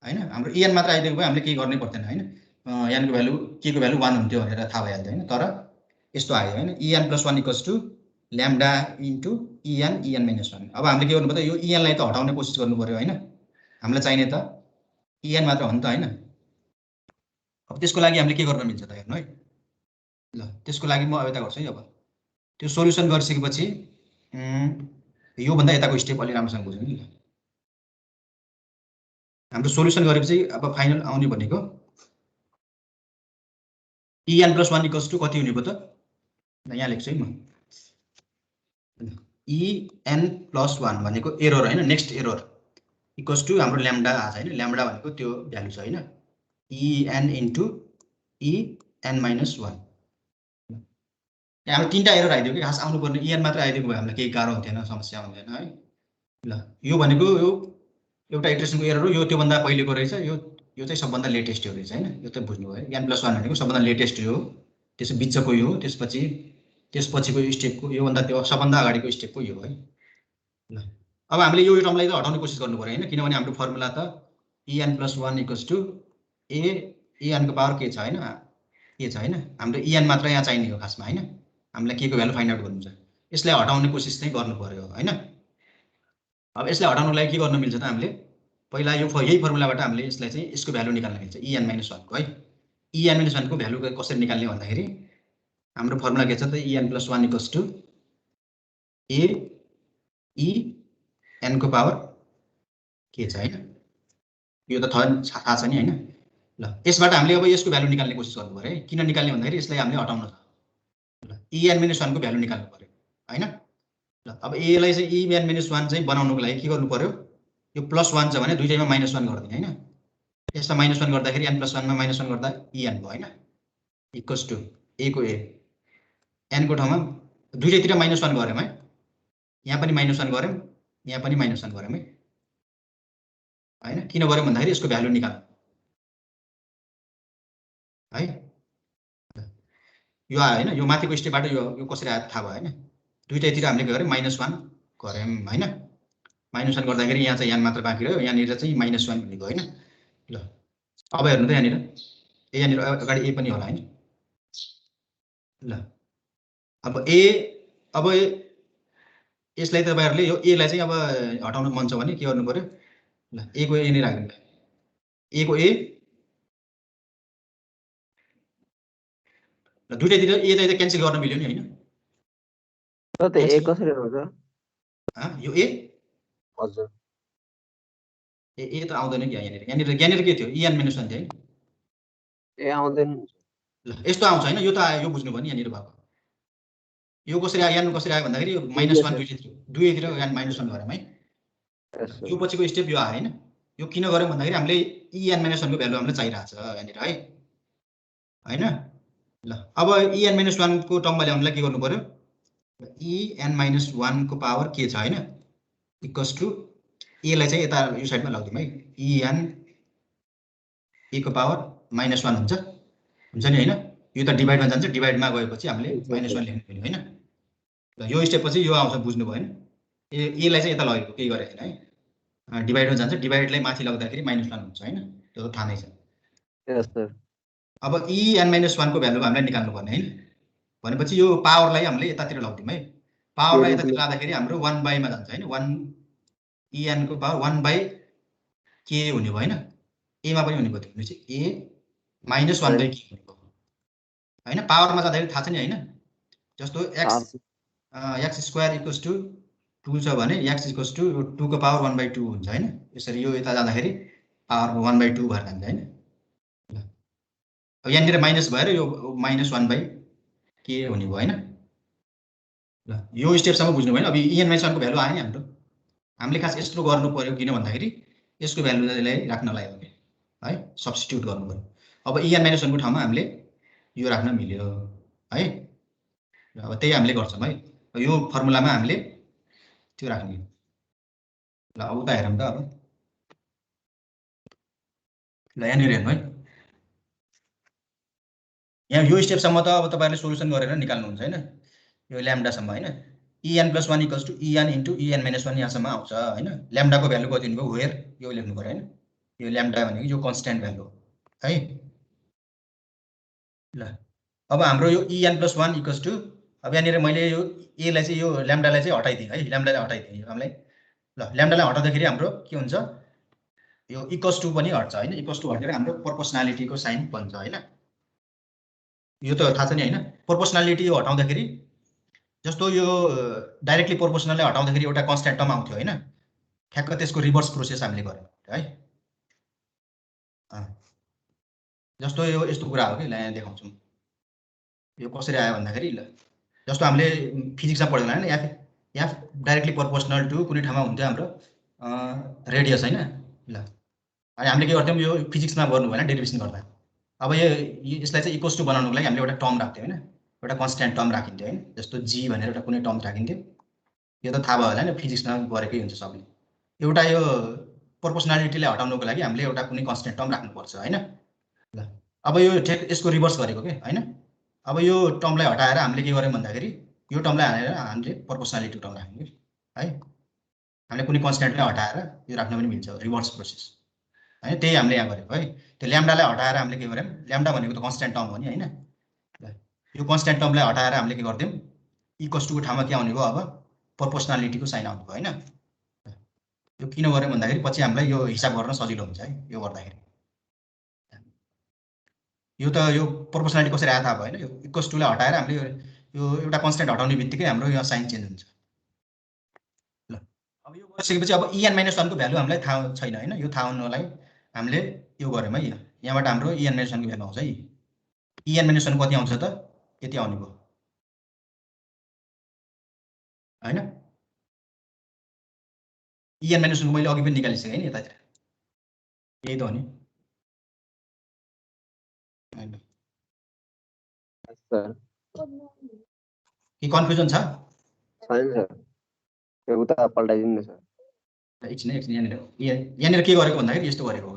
हैन, हाम्रो en मात्र आइदिएको भए हामीले केही गर्नै पर्थेन हैन, n को भ्यालु k को भ्यालु 1 हुन्थ्यो भनेर थाहा भइहाल्थ्यो हैन। तर यस्तो आयो हैन, en plus 1 equals to lambda into en minus 1। अब हामीले के गर्नु पर्यो, यो en लाई त हटाउने कोसिस गर्नु पर्यो हैन, हामीलाई चाहिने त en मात्र हो नि त हैन। अब त्यसको लागि हामीले के गर्न मिल्छ त हेर्नु है। ल त्यसको लागि म अब यता गर्छु है, अब त्यो सोल्युसन गरिसकेपछि यो भन्दा यताको स्टेप अलि राम्रोसँग बुझ्नु नि। हाम्रो सोल्युसन गरेपछि अब फाइनल आउने भनेको en प्लस 1 इक्वल्स टु कति हुने भयो त, यहाँ लेख्छु है म, en प्लस 1 भनेको एरर हैन, नेक्स्ट एरर इक्वल्स टु हाम्रो ल्याम्डा आछ हैन, ल्याम्डा भनेको त्यो भ्यालु छ हैन, en इन्टु en माइनस 1। हाम्रो तीनटा एरर आइदियो कि, खास आउनु पर्ने en मात्र आइदिएको भए हामीलाई केही गाह्रो हुन्थेन, समस्या हुन्थेन है। ल यो भनेको यो एउटा इटरेसनको एरर हो, यो त्योभन्दा पहिलेको रहेछ, यो चाहिँ सबभन्दा लेटेस्ट हो रहेछ हैन, यो त बुझ्नु भयो। n प्लस 1 भनेको सबभन्दा लेटेस्ट हो, त्यस बिचको यो हो, त्यसपछिको स्टेपको यो भन्दा त्यो सबभन्दा अगाडिको स्टेपको यो है। ल अब हामीले यो टर्मलाई त हटाउने कोसिस गर्नु पर्यो हैन, किनभने हाम्रो फर्मुला त en + 1 = a en को पावर के छ हैन, के छ हैन, हाम्रो en मात्र यहाँ चाहिने हो खासमा हैन, हामीलाई के को भ्यालु फाइन्ड आउट गर्नु छ, यसलाई हटाउने कोसिस चाहिँ गर्नु पर्यो हैन। अब यसलाई हटाउनको लागि के गर्न मिल्छ त, हामीले पहिला यो यही फर्मुलाबाट हामीले यसलाई चाहिँ यसको भ्यालु निकाल्न मिल्छ en - 1 को है। en - 1 को भ्यालु कसरी निकाल्ने भन्दाखेरि हाम्रो फर्मुला के छ त, en + 1 = a e n को पावर के छ हैन, यो त थाहा छ नि हैन। ल यसबाट हामीले अब यसको भ्यालु निकाल्ने कोसिस गर्नु पर्यो है। किन निकाल्ने भन्दाखेरि यसलाई हामीले हटाउन छ। ल en - 1 को भ्यालु निकाल्नु पर्यो हैन। ल अब a लाई चाहिँ en - 1 चाहिँ बनाउनको लागि के गर्नु पर्यो, यो +1 छ भने दुईटैमा -1 गर्दिने हैन, यसलाई -1 गर्दाखेरि n + 1 मा -1 गर्दा en भयो हैन, इक्वल्स टु a को a n को ठाउँमा दुईटैतिर -1 गर्यौं है, यहाँ पनि -1 गर्यौं, यहाँ पनि -1 गर्यौं है हैन। किन गर्यौं भन्दाखेरि यसको भ्यालु निकाल्नु है। यो आयो हैन, यो माथिको स्टेपबाट यो कसरी आयो थाहा भयो हैन। दुईटैतिर हामीले के गर्यौं -1 गर्यौं हैन, -1 गर्दाखेरि यहाँ चाहिँ n मात्र बाँकी रह्यो, यहाँनिर चाहिँ -1 भनेको हैन। ल अब हेर्नु त यहाँनिर अगाडि a पनि होला हैन। ल अब अब यसलाई तपाईहरुले यो a लाई चाहिँ अब हटाउन मन छ भने के गर्नु पर्यो, ल a को a नै राख्नु, a को a, ल दुईटैतिर a लाई त क्यान्सल गर्न मिल्यो नि हैन।
त a कसरी हुन्छ?
यो a
हजुर
ए त आउँदैन कि यहाँनिर के थियो, en - 1 थियो है।
ए आउँदैन।
ल यस्तो आउँछ हैन, यो त आयो, यो बुझ्नु भयो नि यहाँनिर भएको। यो कसरी आयो, n कसरी आयो भन्दाखेरि -1 दुईतिर n - 1 गर्यौं है। यो पछिको स्टेप यो आयो हैन। यो किन गर्यौं भन्दाखेरि हामीले en - 1 को भ्यालु हामीलाई चाहिरहेछ यहाँनिर है हैन। ल अब en - 1 को टर्ममा ल्याउनलाई के गर्नु पर्यो, en - 1 को पावर के छ हैन, इक्वल्स टु a लाई चाहिँ यता यो साइडमा लगाउँदियौँ है, en a को पावर -1 हुन्छ नि हैन। यो त डिभाइडमा जान्छ, डिभाइडमा गएपछि हामीले -1 लेख्नु पर्यो हैन। ल यो स्टेप पछि यो आउँछ, बुझ्नु भयो हैन। a लाई चाहिँ यता लगेको केही गरे हैन है, डिभाइडमा जान्छ, डिभाइडलाई माथि लग्दाखेरि -1 हुन्छ हैन, त्यो त थाहा नै छ।
यस सर।
अब en - 1 को भ्यालु हामीलाई निकाल्नु पर्ने हैन, भनेपछि यो पावरलाई हामीले यतातिर लग्दियौँ है। पावरलाई यतातिर लाँदाखेरि हाम्रो 1 मा जान्छ हैन, 1 en को पावर 1/k हुने भयो हैन, a मा पनि हुने भयो, त्यो चाहिँ a - 1/k हुने भयो हैन। पावरमा जाँदाखेरि थाहा छ नि हैन, जस्तो x स्क्वायर इक्वल्स टु 2 छ भने x इक्वल्स टु 2 को पावर 1/2 हुन्छ हैन। यसरी यो यता जाँदाखेरि पावर 1/2 भएर जान्छ हैन। ल अब यहाँनिर माइनस भएर यो -1/k हुने भयो हैन। ल यो स्टेपसम्म बुझ्नु भयो हैन। अब en - 1 को भ्यालु आयो नि हाम्रो, हामीले खास यस्तो गर्नु पर्यो किन भन्दाखेरि यसको भ्यालुलाई राख्नलाई हो है, सब्स्टिट्युट गर्नु पर्यो। अब en - 1 को ठाउँमा हामीले यो राख्न मिल्यो है। अब त्यही हामीले गर्छौँ है, यो फर्मुलामा हामीले त्यो राख्ने। ल अब उता हेरौँ त, अब ल यहाँनिर हेर्नु है, यहाँ यो स्टेपसम्म त अब तपाईहरुले सोलुसन गरेर निकाल्नुहुन्छ हैन, यो ल्याम्डासम्म हैन। en + 1 = en * en - 1 यहाँसम्म आउँछ हैन। ल्याम्डाको भ्यालु कति हुनुभयो, वेयर यो लेख्नु पर्यो हैन। यो ल्याम्डा भनेको यो कन्स्ट्यान्ट भ्यालु हो है। ल अब हाम्रो यो en + 1 = अब यहाँनिर मैले यो a लाई चाहिँ यो ल्याम्डालाई चाहिँ हटाइदिएँ है, ल्याम्डालाई हटाइदिएँ यो हामीलाई। ल ल्याम्डालाई हटाउँदाखेरि हाम्रो के हुन्छ, यो इक्वल्स टु पनि हट्छ हैन, इक्वल्स टु हटेर हाम्रो प्रोपोर्सनालिटीको साइन बन्छ हैन। यो त थाहा छ नि हैन, प्रोपोर्सनालिटी यो हटाउँदाखेरि जस्तो यो डाइरेक्टली प्रोपोर्सनलले हटाउँदाखेरि एउटा कन्स्ट्यान्ट टर्म आउँथ्यो हैन, ठ्याक्क त्यसको रिभर्स प्रोसेस हामीले गर्यौं है। जस्तो यो यस्तो कुरा हो कि, ल यहाँ देखाउँछु यो कसरी आयो भन्दाखेरि, ल जस्तो हामीले फिजिक्समा पढेको हैन, f डाइरेक्टली प्रोपोर्सनल टु कुनै ठाउँमा हुन्थ्यो हाम्रो रेडियस हैन। ल अनि हामीले के गर्थ्यौं, यो फिजिक्समा गर्नु भएन डेरिभेसन गर्दा। अब यसलाई चाहिँ इक्वल्स टु बनाउनको लागि हामीले एउटा टर्म राख्थ्यौं हैन, एउटा कन्स्ट्यान्ट टर्म राखिन्थ्यो हैन, जस्तो g भनेर एउटा कुनै टर्म राखिन्थ्यो। यो त थाहा भयो होला हैन, फिजिक्समा गरेकै हुन्छ सबले। एउटा यो प्रोपोर्सनालिटीलाई हटाउनको लागि हामीले एउटा कुनै कन्स्ट्यान्ट टर्म राख्नुपर्छ हैन। ल अब यो यसको रिभर्स गरेको के हैन। अब यो टर्मलाई हटाएर हामीले के गर्यौं भन्दाखेरि यो टर्मलाई हालेर हामीले प्रोपोर्सनालिटी टर्म राख्यौं है। हामीले कुनै कन्स्ट्यान्टलाई हटाएर यो राख्न पनि मिल्छ, रिभर्स प्रोसेस हैन। त्यही हामीले यहाँ गरेको है। त्यो ल्याम्डालाई हटाएर हामीले के गर्यौँ, ल्याम्डा भनेको त कन्स्ट्यान्ट टर्म हो नि हैन। यो कन्स्ट्यान्ट टर्मलाई हटाएर हामीले के गर्दियौँ, इक्वल्स टुको ठाउँमा के आउने भयो, अब प्रोपोर्सनालिटीको साइन आउने भयो हैन। यो किन गर्यौँ भन्दाखेरि पछि हामीलाई यो हिसाब गर्न सजिलो हुन्छ है। यो गर्दाखेरि यो त यो प्रोपोर्सनालिटी कसरी आयो थाहा भयो हैन। यो इक्वल्स टुलाई हटाएर हामीले यो एउटा कन्स्ट्यान्ट हटाउने बित्तिकै हाम्रो यो साइन चेन्ज हुन्छ। ल अब यो गरिसकेपछि अब en-1 को भ्यालु हामीलाई थाहा छैन हैन। यो थाहा हुनलाई हामीले यो गर्यौँ है। यहाँबाट हाम्रो en-1 को भ्यालु आउँछ है। en-1 कति आउँछ त, यति आउने भयो हैन। en-1 मैले अघि पनि निकालिसकेँ नि यतातिर, यही त हो नि हैन।
सर
के कन्फ्युजन छ?
छैन सर, त्यो उता पल्टाइदिनु न सर।
एकछिन यहाँनिर के गरेको भन्दाखेरि यस्तो गरेको हो,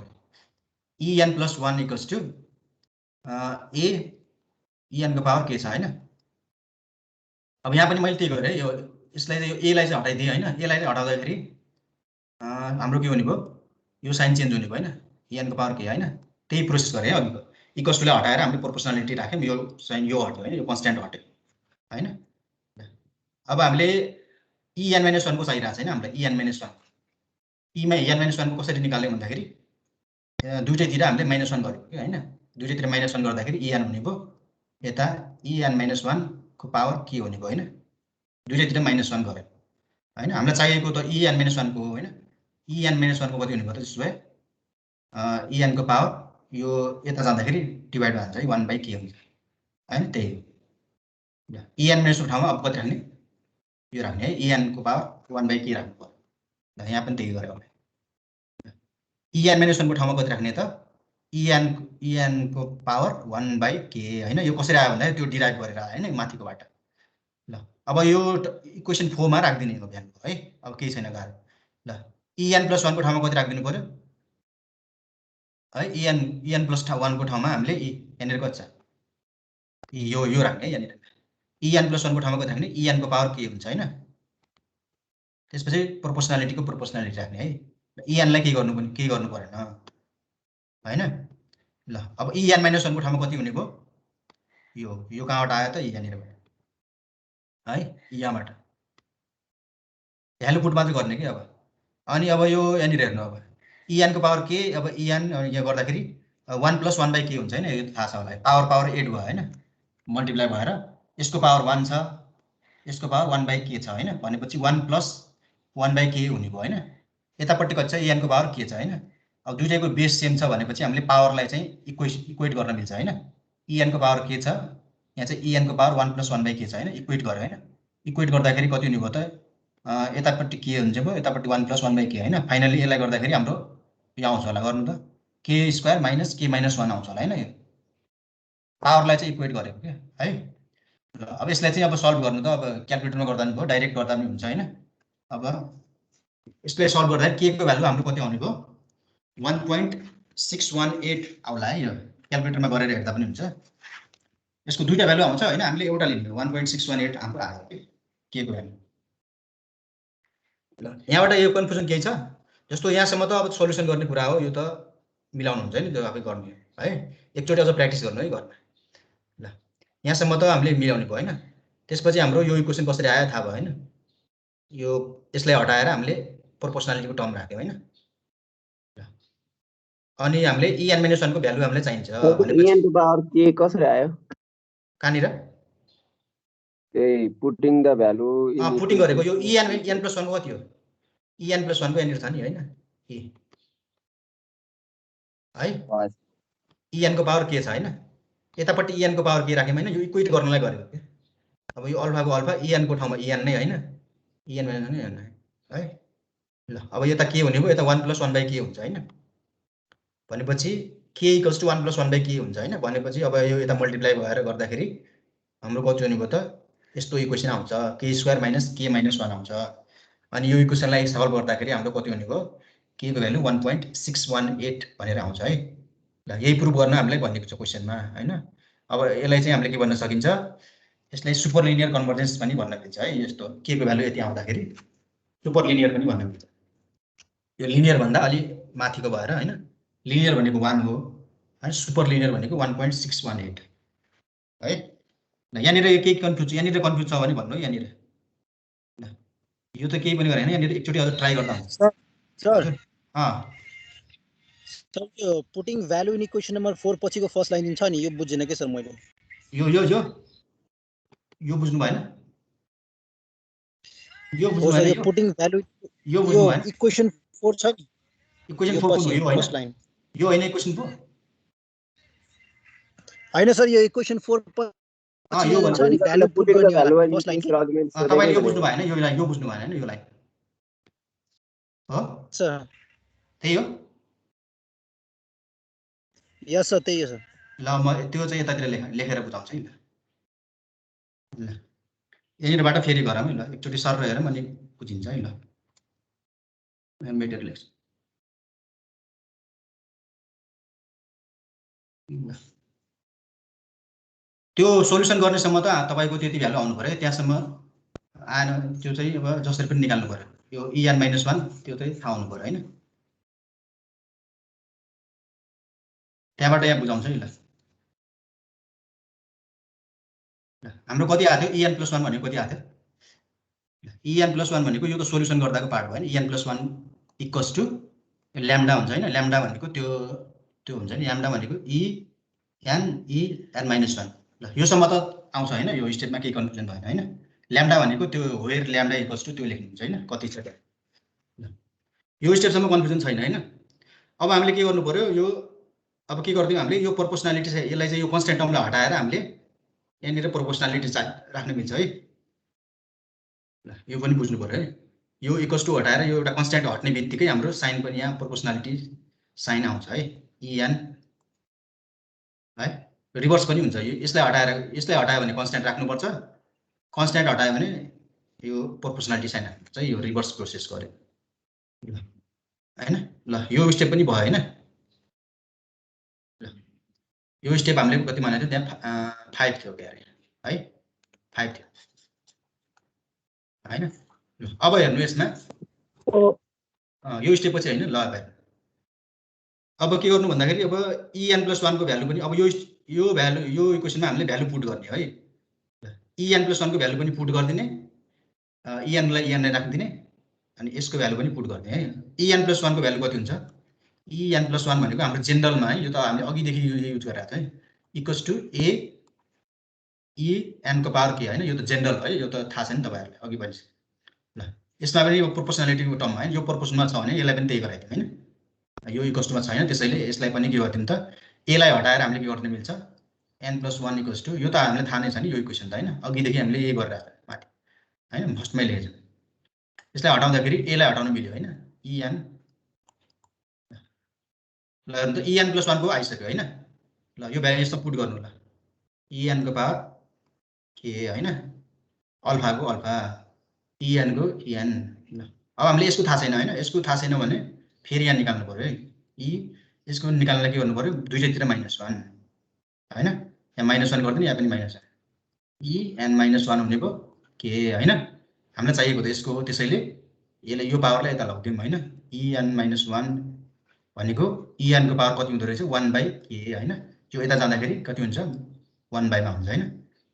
en+1 equals to a en को पावर के छ हैन। अब यहाँ पनि मैले त्यही गरेँ, यो यसलाई यो a लाई चाहिँ हटाइदिएँ हैन। a लाई हटाउँदाखेरि हाम्रो के हुने भयो, यो साइन चेन्ज हुने भयो हैन, en को पावर के हैन। त्यही प्रोसेस गरेँ अघिको, इक्वल्स टुलाई हटाएर हामीले प्रोपोर्सनालिटी राख्यौँ, यो साइन यो हट्यो हैन, यो कन्स्ट्यान्ट हट्यो हैन। अब हामीले en-1 को चाहिरहेको छैन हामीलाई, en-1 en-1 को कसरी निकाल्ने भन्दाखेरि दुईटैतिर हामीले -1 गरेको के हैन। दुईटैतिर -1 गर्दाखेरि en हुने भयो, यता en-1 को पावर के हुने भयो हैन। दुईटैतिर -1 गरे हैन। हामीलाई चाहिएको त en-1 को हो हैन। en-1 को कति हुने भयो त, त्यसो भए en को पावर यो यता जाँदाखेरि डिभाइड भइन्छ है, 1/k हुन्छ हैन। त्यही हो। en-1 को ठाउँमा अब कति राख्ने, यो राख्ने है, en को पावर 1/k राख्नु पर्यो। ल यहाँ पनि त्यही गरे अब en-1 को ठाउँमा कति राख्ने त, en को पावर 1/k हैन। यो कसरी आयो भन्दाखेरि त्यो डिराइभ गरेर आयो हैन, माथिकोबाट। ल अब यो इक्वेसन 4 मा राख्दिने हो भ्यालु है। अब केही छैन गाह्रो। ल en+1 को ठाउँमा कति राख्दिनु पर्यो है, en+1 को ठाउँमा हामीले यहाँनिर कति छ, यो राख्ने है यहाँनिर। en+1 को ठाउँमा कति राख्ने, en को पावर के हुन्छ हैन। त्यसपछि प्रोपोर्सनालिटीको प्रोपोर्सनालिटी राख्ने है। en लाई के गर्नु परेन हैन। ल अब en-1 को ठाउँमा कति हुने भयो, यो कहाँबाट आयो त, यहाँनिरबाट है, यहाँबाट भ्यालु पुट मात्रै गर्ने कि अब। अनि अब यो यहाँनिर हेर्नु, अब en को पावर के, अब en यहाँ गर्दाखेरि 1 + 1/k हुन्छ हैन। यो थाहा छ होला, पावर 8 भयो हैन, मल्टिप्लाई भएर यसको पावर 1 छ, यसको पावर 1/k छ हैन। भनेपछि 1 + 1/k हुने भयो हैन। यतापट्टि कति छ, en को पावर के छ हैन। अब दुईटैको बेस सेम छ भनेपछि हामीले पावरलाई चाहिँ इक्वेट गर्न मिल्छ हैन। en को पावर के छ, यहाँ चाहिँ en को पावर 1 + 1/k छ हैन, इक्वेट गर्यो हैन। इक्वेट गर्दाखेरि कति हुने भयो त, यतापट्टि के हुन्छ भयो, यतापट्टि 1 + 1/k हैन। फाइनली यसलाई गर्दाखेरि हाम्रो यो आउँछ होला, गर्नु त k² - k - 1 आउँछ होला हैन। यो पावरलाई चाहिँ इक्वेट गरेको के है। ल अब यसलाई चाहिँ अब सल्भ गर्नु त, अब क्याल्कुलेटरमा गर्दा पनि भयो, डाइरेक्ट गर्दा पनि हुन्छ हैन। अब यसलाई सल्भ गर्दाखेरि k को भ्यालु हाम्रो कति आउने भयो, 1.618 आउला है। यो क्याल्कुलेटरमा गरेर हेर्दा पनि हुन्छ। यसको दुईटा भ्यालु आउँछ हैन, हामीले एउटा लिने 1.618 हाम्रो आयो के को भ्यालु। ल यहाँबाट यो कन्फ्युजन केही छ, जस्तो यहाँसम्म त अब सोल्युसन गर्ने कुरा हो, यो त मिलाउनु हुन्छ नि, त्यो आफै गर्ने है। एकचोटि अझ प्र्याक्टिस गर्नु है घरमा। ल यहाँसम्म त हामीले मिलाउने भयो हैन। त्यसपछि हाम्रो यो इक्वेसन कसरी आयो थाहा भयो हैन। यो यसलाई हटाएर हामीले प्रोपोर्सनालिटीको टर्म राख्यौँ हैन। अनि हामीले en-1 को भ्यालु हामीलाई चाहिन्छ भनेपछि
en को पावर के कसरी आयो,
कहाँनिर
त्यही पुटिङ द भ्यालु
पुटिङ गरेको, यो en+1 को कति हो, en+1 को यहाँनिर छ नि हैन, है en को पावर के छ हैन। यतापट्टि en को पावर के राख्यौँ हैन, यो इक्वेट गर्नलाई गरेको के। अब यो अल्फाको अल्फा en को ठाउँमा en नै हैन, en नै है। ल अब यता के हुने भयो, यता 1 + 1/k हुन्छ हैन। भनेपछि k = 1 + 1/k हुन्छ हैन। भनेपछि अब यो यता मल्टिप्लाई भएर गर्दाखेरि हाम्रो कति हुने भयो त, यस्तो इक्वेसन आउँछ, k² - k - 1 आउँछ। अनि यो इक्वेसनलाई सल्भ गर्दाखेरि हाम्रो कति हुने भयो, k को भ्यालु 1.618 भनेर आउँछ है। ल यही प्रुफ गर्न हामीलाई भनेको छ क्वेसनमा हैन। अब यसलाई चाहिँ हामीले के भन्न सकिन्छ, यसलाई सुपर लिनियर कन्भर्जेन्स पनि भन्न मिल्छ है। यस्तो k को भ्यालु यति आउँदाखेरि सुपर लिनियर पनि भन्न मिल्छ। यो लिनियर भन्दा अलि माथिको भएर हैन लिनियर भनेको 1 हो हैन सुपर लिनियर भनेको 1.618 है ल यहाँनिर केही कन्फ्युज यहाँनिर कन्फ्युज छ भने भन्नु यहाँनिर ल यो त केही पनि गरेन यहाँनिर एकचोटी अझ ट्राई गर्दा हुन्छ
सर
सर
यो putting value in equation number 4 पछिको फर्स्ट लाइन छ नि यो बुझ्दिन के सर मैले
यो बुझ्नु भएन यो
हो
बुझ्नु
सर
भएन
यो पुटिङ भ्यालु
यो
यो
बुझ्नु भएन
इक्वेसन 4 छ नि
इक्वेसन
यो
4
पछि
कुन हो यो
फर्स्ट
हैन
लाइन
यो हैन इक्वेसन 4
हैन सर यो इक्वेसन 4 पछि
यो
छ नि भ्यालु पुट गर्ने वाला फर्स्ट लाइन
तपाईले यो बुझ्नु भएन यो लाइन यो बुझ्नु भएन हैन यो लाइन हो
सर
त्यही हो
यस सर त्यही हो सर
ल म त्यो चाहिँ यतातिर लेखेर बुझाउँछु है ल यहाँनिरबाट फेरि गरौँ है ल एकचोटि सर हेरौँ अनि बुझिन्छ है ल मेटेरियल लेख्छु त्यो सोल्युसन गर्नेसम्म त तपाईको त्यति भ्यालु आउनु पर्यो त्यहाँसम्म आएन त्यो चाहिँ अब जसरी पनि निकाल्नु पर्यो यो en - 1 त्यो चाहिँ थाहा हुनु पर्यो हैन त्यहाँबाट यहाँ बुझाउँछ है ल हाम्रो कति आयो थियो en + 1 भनेको कति आयो थियो en + 1 भनेको यो त सोल्युसन गर्दाको पार्ट भयो हैन en + 1 = ल्याम्डा हुन्छ हैन ल्याम्डा भनेको त्यो हुन्छ नि ल्याम्डा भनेको en - 1 ल योसम्म त आउँछ हैन यो स्टेपमा केही कन्फ्युजन भएन हैन ल्याम्डा भनेको त्यो वेयर ल्याम्डा = त्यो लेख्नुहुन्छ हैन कति छ त्यहाँ यो स्टेपसम्म कन्फ्युजन छैन हैन अब हामीले के गर्नु पर्यो यो अब के गर्दियौ हामीले यो प्रोपोर्सनालिटी चाहिँ यसलाई चाहिँ यो कन्स्ट्यान्ट टर्मलाई हटाएर हामीले यहाँनिर प्रोपोर्सनालिटी चाहिँ राख्न मिल्छ है ल यो पनि बुझ्नु पर्यो है यो = हटाएर यो एउटा कन्स्ट्यान्ट हट्ने बित्तिकै हाम्रो साइन पनि यहाँ प्रोपोर्सनालिटी साइन आउँछ है en है रिभर्स पनि हुन्छ यसलाई हटायो भने कन्स्ट्यान्ट राख्नुपर्छ कन्स्ट्यान्ट हटायो भने यो प्रोपोर्सनालिटी साइन राख्नुपर्छ यो रिभर्स प्रोसेस गर्यो हैन ल यो स्टेप पनि भयो हैन यो स्टेप हामीले कति मानेको थियो त्यहाँ 5 थियो के अरे है 5 थियो हैन अब हेर्नु यसमा यो स्टेप पछि हैन ल अब के गर्नु भन्दाखेरि अब en + 1 को भ्यालु पनि अब यो भ्यालु यो इक्वेसनमा हामीले भ्यालु पुट गर्ने है en + 1 को भ्यालु पनि पुट गरिदिने en लाई en नै राखिदिने अनि यसको भ्यालु पनि पुट गर्ने है en + 1 को भ्यालु कति हुन्छ en + 1 भनेको हाम्रो जेनरलमा है यो त हामीले अघिदेखि यो युज गरिरहेको छ है = a en को पावर के हैन यो त जेनरल है यो त थाहा छ नि तपाईहरुलाई अघि पनि ल यसमा पनि यो प्रोपोर्सनालिटीको टर्ममा है यो प्रोपोर्सनमा छ भने यसलाई पनि त्यही गराइदिउँ हैन यो इक्वस्टुमा छैन त्यसैले यसलाई पनि के गर्दिम त a लाई हटाएर हामीले के गर्न मिल्छ n + 1 = यो त हामीले थाहा नै छ नि यो इक्वेसन त हैन अघिदेखि हामीले यही गरिरहेको छ माथि हैन फर्स्टमै लेखेछ यसलाई हटाउँदाखेरि a लाई हटाउन मिल्यो हैन en ल त en + 1 को आइसक्यो हैन ल यो भ्यालु यस्तो पुट गर्नु ल en को पावर के हैन अल्फा को अल्फा en को en ल अब हामीले यसको थाहा छैन हैन यसको थाहा छैन भने फेरि यहाँ निकाल्नु पर्यो है यसको निकाल्नलाई के गर्नु पर्यो दुईटैतिर -1 हैन यहाँ -1 गर्दिन यहाँ पनि -1 en - 1 भनेको के हैन हामीलाई चाहिएको त यसको हो त्यसैले यसले यो पावरलाई यता लग्दियौं हैन en - 1 भनेको en को पावर कति हुँदो रहेछ 1/k हैन यो यता जाँदाखेरि कति हुन्छ 1/मा हुन्छ हैन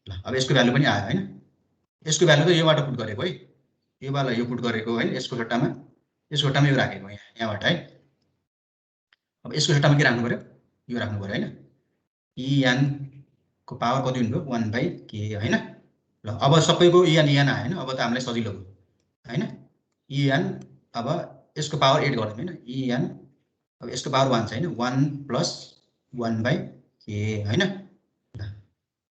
ल अब यसको भ्यालु पनि आयो हैन यसको भ्यालु त योबाट पुट गरेको है यो वाला यो पुट गरेको हैन यसको सट्टामा यो राखेको यहाँबाट है अब यसको सट्टामा के राख्नु पर्यो यो राख्नु पर्यो हैन en को पावर कति हुनुभयो 1/k हैन ल अब सबैको en आयो हैन अब त हामीलाई सजिलो भयो हैन en अब यसको पावर 8 गर्दियौ हैन en अब यसको पावर 1 छ हैन 1 + 1/k हैन ल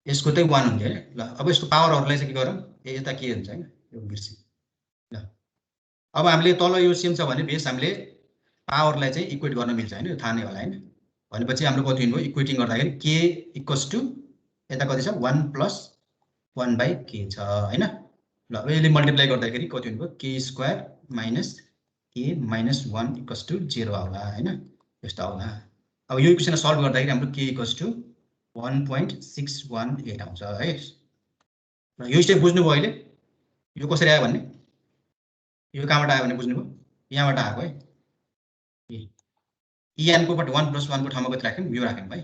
यसको चाहिँ 1 हुन्छ हैन ल अब यसको पावरहरुलाई चाहिँ के गरौँ यता के हुन्छ हैन यो बिर्सि ल अब हामीले तल यो सेम छ भने बेस हामीले पावरलाई चाहिँ इक्वेट गर्न मिल्छ हैन यो थाहा नै होला हैन भनेपछि हाम्रो कति हुनुभयो इक्वेटिङ गर्दाखेरि k = यता कति छ 1 + 1/k छ हैन ल अब यसले मल्टिप्लाई गर्दाखेरि कति हुनुभयो k² - k - 1 = 0 आउला हैन यस्तो आउला अब यो इक्वेसनलाई सल्भ गर्दाखेरि हाम्रो k = 1.618 आउँछ है र यो स्टेप बुझ्नुभयो अहिले यो कसरी आयो भन्ने यो कहाँबाट आयो भने बुझ्नुभयो यहाँबाट आएको है en को 1 + 1 को ठाउँमा कति राख्यौं यो राख्यौं है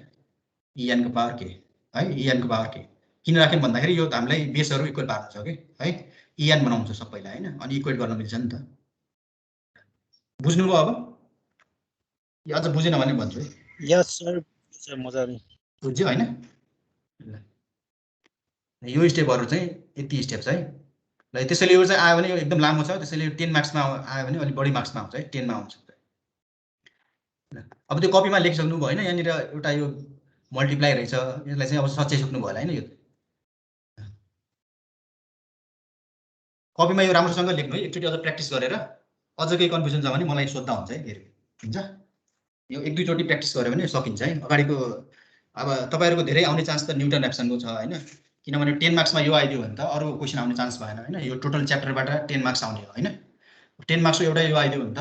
en को पावर के है en को पावर के किन राख्यौं भन्दाखेरि यो हामीलाई बेसहरु इक्वल पार्नु छ के है en बनाउँछ सबैलाई हैन अनि इक्वेट गर्न मिल्छ नि त बुझ्नुभयो अब यो अझ बुझेन भने भन्छु है
यस सर मजाले
बुझ्यो हैन यो स्टेपहरु चाहिँ यति स्टेप छ है ल त्यसैले यो चाहिँ आयो भने यो एकदम लामो छ त्यसैले 10 मार्क्समा आयो भने अलि बढी मार्क्समा आउँछ है 10 मा आउँछ अब त्यो कपीमा लेखिसक्नु भयो हैन यहाँनिर एउटा यो मल्टिप्लाई रहेछ यसलाई चाहिँ अब सच्याइसक्नु भयो होला हैन यो कपीमा यो राम्रोसँग लेख्नु है एकचोटी अझ प्र्याक्टिस गरेर अझ केही कन्फ्युजन छ भने मलाई सोध्दा हुन्छ है फेरि हुन्छ यो एक दुई चोटी प्र्याक्टिस गर्यो भने सकिन्छ है अगाडिको अब तपाईहरुको धेरै आउने चान्स त न्युटन र्याप्सनको छ हैन किनभने 10 मार्क्समा यो आइदियो भने त अरु क्वेशन आउने चान्स भएन हैन यो टोटल च्याप्टरबाट 10 मार्क्स आउने हो हैन 10 मार्क्सको एउटा यो आइदियो भने त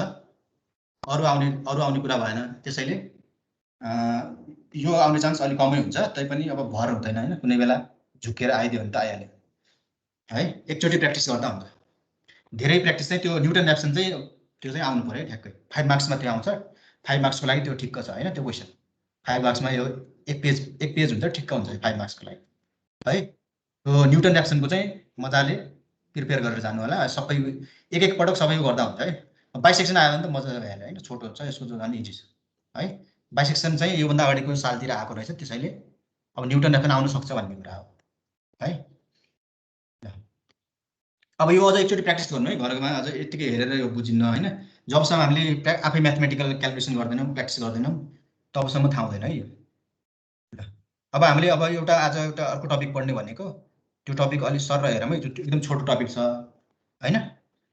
अरु आउने कुरा भएन त्यसैले यो आउने चान्स अलि कमै हुन्छ तैपनि अब भर हुँदैन हैन कुनै बेला झुकेर आइदियो भने त आइहाल्यो है एकचोटी प्र्याक्टिस गर्दा हुन्छ धेरै प्र्याक्टिस चाहिँ त्यो न्युटन र्याप्सन चाहिँ त्यो चाहिँ आउनु पर्यो ठ्याक्कै 5 मार्क्समा त्यो आउँछ 5 मार्क्सको लागि त्यो ठिक्क छ हैन त्यो क्वेशन 5 मार्क्समा यो एक पेज हुन्छ ठिक्क हुन्छ 5 मार्क्सको लागि है त्यो न्युटन र्याप्सनको चाहिँ मजाले प्रिपेयर गरेर जानु होला सबै एक पटक सबैको गर्दा हुन्छ है बाइसेक्सन आयो भने त मजा भइहाल्यो हैन छोटो हुन्छ यसको चाहिँ इजी छ है बाइसेक्सन चाहिँ यो भन्दा अगाडिको सालतिर आएको रहेछ त्यसैले अब न्युटन र्याप्सन आउन सक्छ भन्ने कुरा हो है अब यो अझ एकचोटी प्र्याक्टिस गर्नु है घरमा अझ यतिकै हेरेर यो बुझिन्न हैन जबसम्म हामीले आफै म्याथमेटिकल क्याल्कुलेसन गर्दैनौं प्र्याक्टिस गर्दैनौं तबसम्म थाहा हुँदैन है यो अब हामीले अब एउटा आज एउटा अर्को टपिक पढ्ने भनेको त्यो टपिक अलि सरर हेरौँ है एकदम छोटो टपिक छ हैन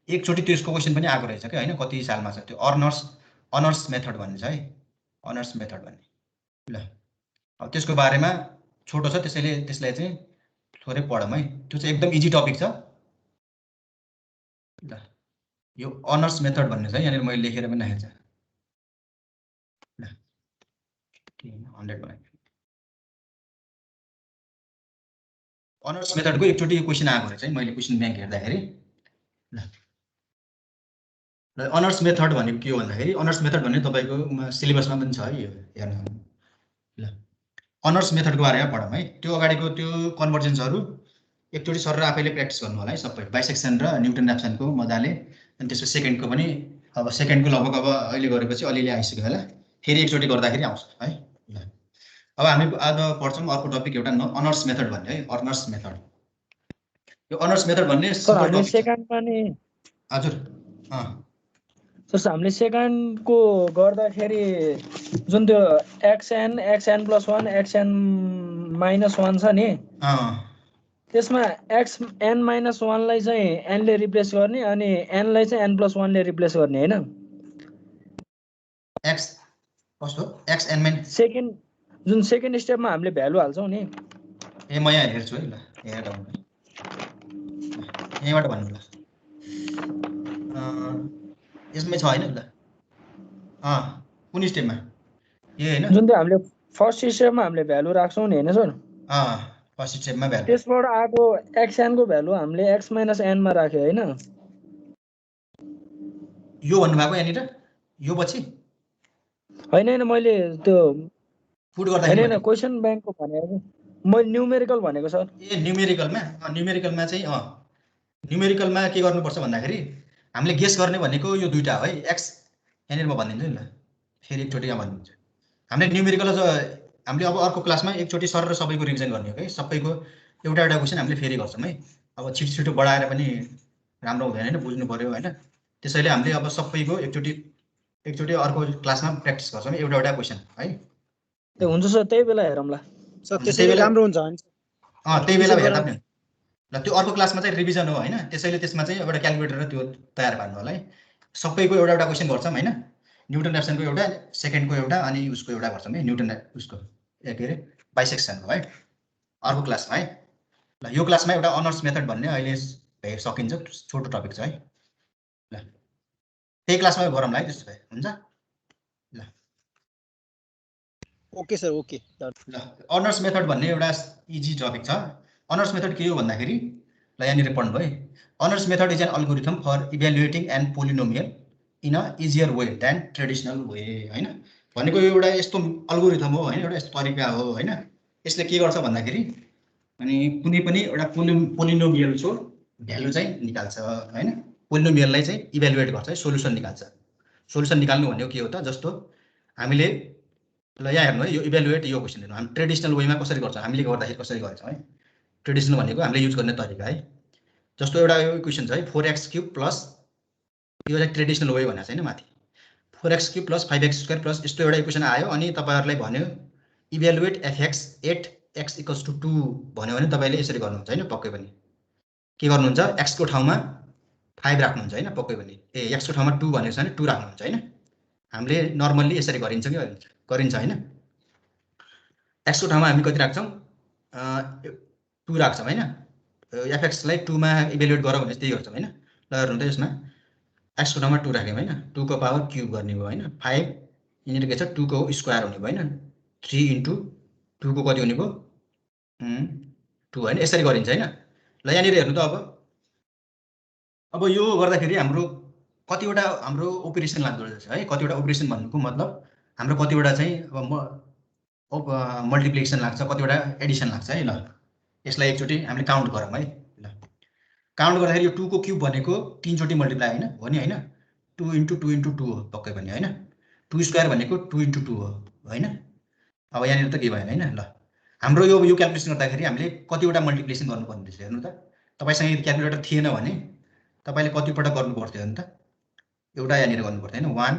एकचोटी त्यसको क्वेशन पनि आएको रहेछ के हैन कति सालमा छ त्यो अनर्स मेथड भन्ने छ है अनर्स मेथड भन्ने ल अब त्यसको बारेमा छोटो छ त्यसैले त्यसलाई चाहिँ थोरै पढौँ है त्यो चाहिँ एकदम इजी टपिक छ ल यो अनर्स मेथड भन्ने छ यहाँनिर मैले लेखेर पनि राखेको छु ल 100 बनाए अनर्स मेथडको एकचोटी क्वेशन आएको रहेछ है मैले क्वेशन ब्याङ्क हेर्दाखेरि ल अनर्स मेथड भनेको के हो भन्दाखेरि अनर्स मेथड भन्ने तपाईको सिलेबसमा पनि छ है यो हेर्नु ल अनर्स मेथडको बारेमा पढौँ है त्यो अगाडिको त्यो कन्भर्जेन्सहरु एकचोटी सर आफैले प्र्याक्टिस गर्नु होला है सबै बाइसेक्सन र न्युटन र्याप्सनको मजाले अनि त्यसको सेकेन्डको पनि अब सेकेन्डको लगभग अब अहिले गरेपछि अलिअलि आइसक्यो होला फेरि एकचोटी गर्दाखेरि आउँछ है ल अब हामी आज पढ्छौं अर्को टपिक एउटा अनर्स मेथड भन्ने है अनर्स मेथड यो अनर्स मेथड भन्ने
सर हामीले सेकेन्डमा नि
हजुर
सर हामीले सेकेन्डको गर्दाखेरि जुन त्यो xn xn + 1 xn - 1 छ नि त्यसमा xn - 1 लाई चाहिँ n ले रिप्लेस गर्ने अनि n लाई चाहिँ n + 1 ले रिप्लेस गर्ने हैन
x कस्तो xn
सेकेन्ड जुन सेकेन्ड स्टेपमा हामीले भ्यालु हाल्छौं नि
ए म यहाँ हेर्छु है ल हेरेर आउनु यहाँबाट भन्नु ल यसमै छ हैन ल कुन स्टेपमा ए हैन
जुन त्यो हामीले फर्स्ट स्टेपमा हामीले भ्यालु राख्छौं नि हैन सर
फर्स्ट स्टेपमा भ्यालु
त्यसबाट आको xn को भ्यालु हामीले x - n मा राख्यो हैन
यो भन्नु भएको यहाँनिर यो पछि
हैन मैले त्यो
पुट गर्दाखेरि
हैन क्वेशन ब्याङ्कको भनेको मैले न्यूमेरिकल भनेको सर
ए न्यूमेरिकलमा चाहिँ न्यूमेरिकलमा के गर्नुपर्छ भन्दाखेरि हामीले गेस गर्ने भनेको यो दुईटा हो है x यहाँनिर म भनिदिन्छु नि ल फेरि एकचोटि यहाँ भनिदिन्छु हामीले न्यूमेरिकल हामीले अब अर्को क्लासमा एकचोटि सर र सबैको रिभिजन गर्ने हो है सबैको एउटा एउटा क्वेशन हामीले फेरि गर्छौं है अब छिटो बढाएर पनि राम्रो हुँदैन हैन बुझ्नु पर्यो हैन त्यसैले हामीले अब सबैको एकचोटि अर्को क्लासमा प्र्याक्टिस गर्छौं एउटा एउटा क्वेशन है
त्यो हुन्छ सर त्यही बेला हेरौँ ल
सर त्यसैले राम्रो हुन्छ हैन
त्यही बेला हेर्दा पनि ल त्यो अर्को क्लासमा चाहिँ रिभिजन हो हैन त्यसैले त्यसमा चाहिँ एउटा क्याल्कुलेटर त्यो तयार पार्नु होला है सबैको एउटा एउटा क्वेशन गर्छौं हैन न्युटन र्याप्सनको एउटा सेकेन्डको एउटा अनि उसको एउटा गर्छौं है न्युटन उसको के रे बाइसेक्सनको है अर्को क्लासमा है ल यो क्लासमा एउटा अनर्स मेथड भन्ने अहिले सकिन्छ छोटो टपिक छ है ल त्यही क्लासमा गरौँला है त्यसो भए हुन्छ ल
ओके सर ओके
ल अनर्स मेथड भन्ने एउटा इजी टपिक छ अनर्स मेथड के हो भन्दाखेरि ल यहाँनिर पढ्नु है Horner's method is an algorithm for evaluating and polynomial in a easier way than traditional way हैन। भनेको एउटा यस्तो अल्गोरिथम हो हैन, एउटा यस्तो तरिका हो हैन। यसले के गर्छ भन्दाखेरि अनि कुनै पनि एउटा पोलिनोमियलको भ्यालु चाहिँ निकाल्छ हैन। पोलिनोमियललाई चाहिँ इभ्यालुएट गर्छ है, सोलुसन निकाल्छ। सोलुसन निकाल्नु भनेको के हो त, जस्तो हामीले ल यहाँ हेर्नु है, यो इभ्यालुएट यो क्वेसन हेर्नु, हामी ट्रेडिसनल वेमा कसरी गर्छौँ, हामीले गर्दाखेरि कसरी गर्छौँ है। ट्रेडिसनल भनेको हामीले युज गर्ने तरिका है। जस्तो एउटा यो इक्वेसन छ है 4x³ प्लस, यो चाहिँ ट्रेडिसनल वे भनेको छैन माथि, 4x³ प्लस 5x² प्लस यस्तो एउटा इक्वेसन आयो अनि तपाईँहरूलाई भन्यो इभ्यालुएट fx एट x = 2 भन्यो भने तपाईँले यसरी गर्नुहुन्छ हैन। पक्कै पनि के गर्नुहुन्छ, x को ठाउँमा 5 राख्नुहुन्छ हैन, पक्कै पनि x को ठाउँमा 2 भनेको छ भने 2 राख्नुहुन्छ हैन। हामीले नर्मल्ली यसरी गरिन्छ कि गरिन्छ हैन। x को ठाउँमा हामी कति राख्छौँ, 2 राख्छौँ हैन। fx लाई 2 मा इभ्यालुएट गरौँ भने त्यही गर्छौँ हैन। ल हेर्नु त यसमा x को ठाउँमा 2 राख्यौँ हैन, 2 को पावर क्युब गर्ने भयो हैन। 5 यिनीहरु के छ 2 को स्क्वायर हुने भयो हैन। 3 * 2 को कति हुने भयो 2 हैन। यसरी गरिन्छ हैन। ल यहाँनिर हेर्नु त अब यो गर्दाखेरि हाम्रो कतिवटा हाम्रो ओपरेसन लाग्दो रहेछ है। कतिवटा ओपरेसन भन्नुको मतलब हाम्रो कतिवटा चाहिँ अब मल्टिप्लिकेसन लाग्छ, कतिवटा एडिसन लाग्छ है। ल यसलाई एकचोटि हामीले काउन्ट गरौँ है। ल काउन्ट गर्दाखेरि यो 2 को क्युब भनेको 3 चोटि मल्टिप्लाई हैन, हो नि हैन। 2 * 2 * 2 हो पक्कै पनि हैन। 2 स्क्वायर भनेको 2 * 2 हो हैन। अब यहाँनिर त के भएन हैन। ल हाम्रो यो क्याल्कुलेसन गर्दाखेरि हामीले कतिवटा मल्टिप्लिकेसन गर्नुपर्ने रहेछ हेर्नु त। तपाईसँग क्याल्कुलेटर थिएन भने तपाईले कतिपल्ट गर्नु पर्थ्यो हेर्नु त। एउटा यहाँनिर गर्नु पर्थ्यो हैन। 1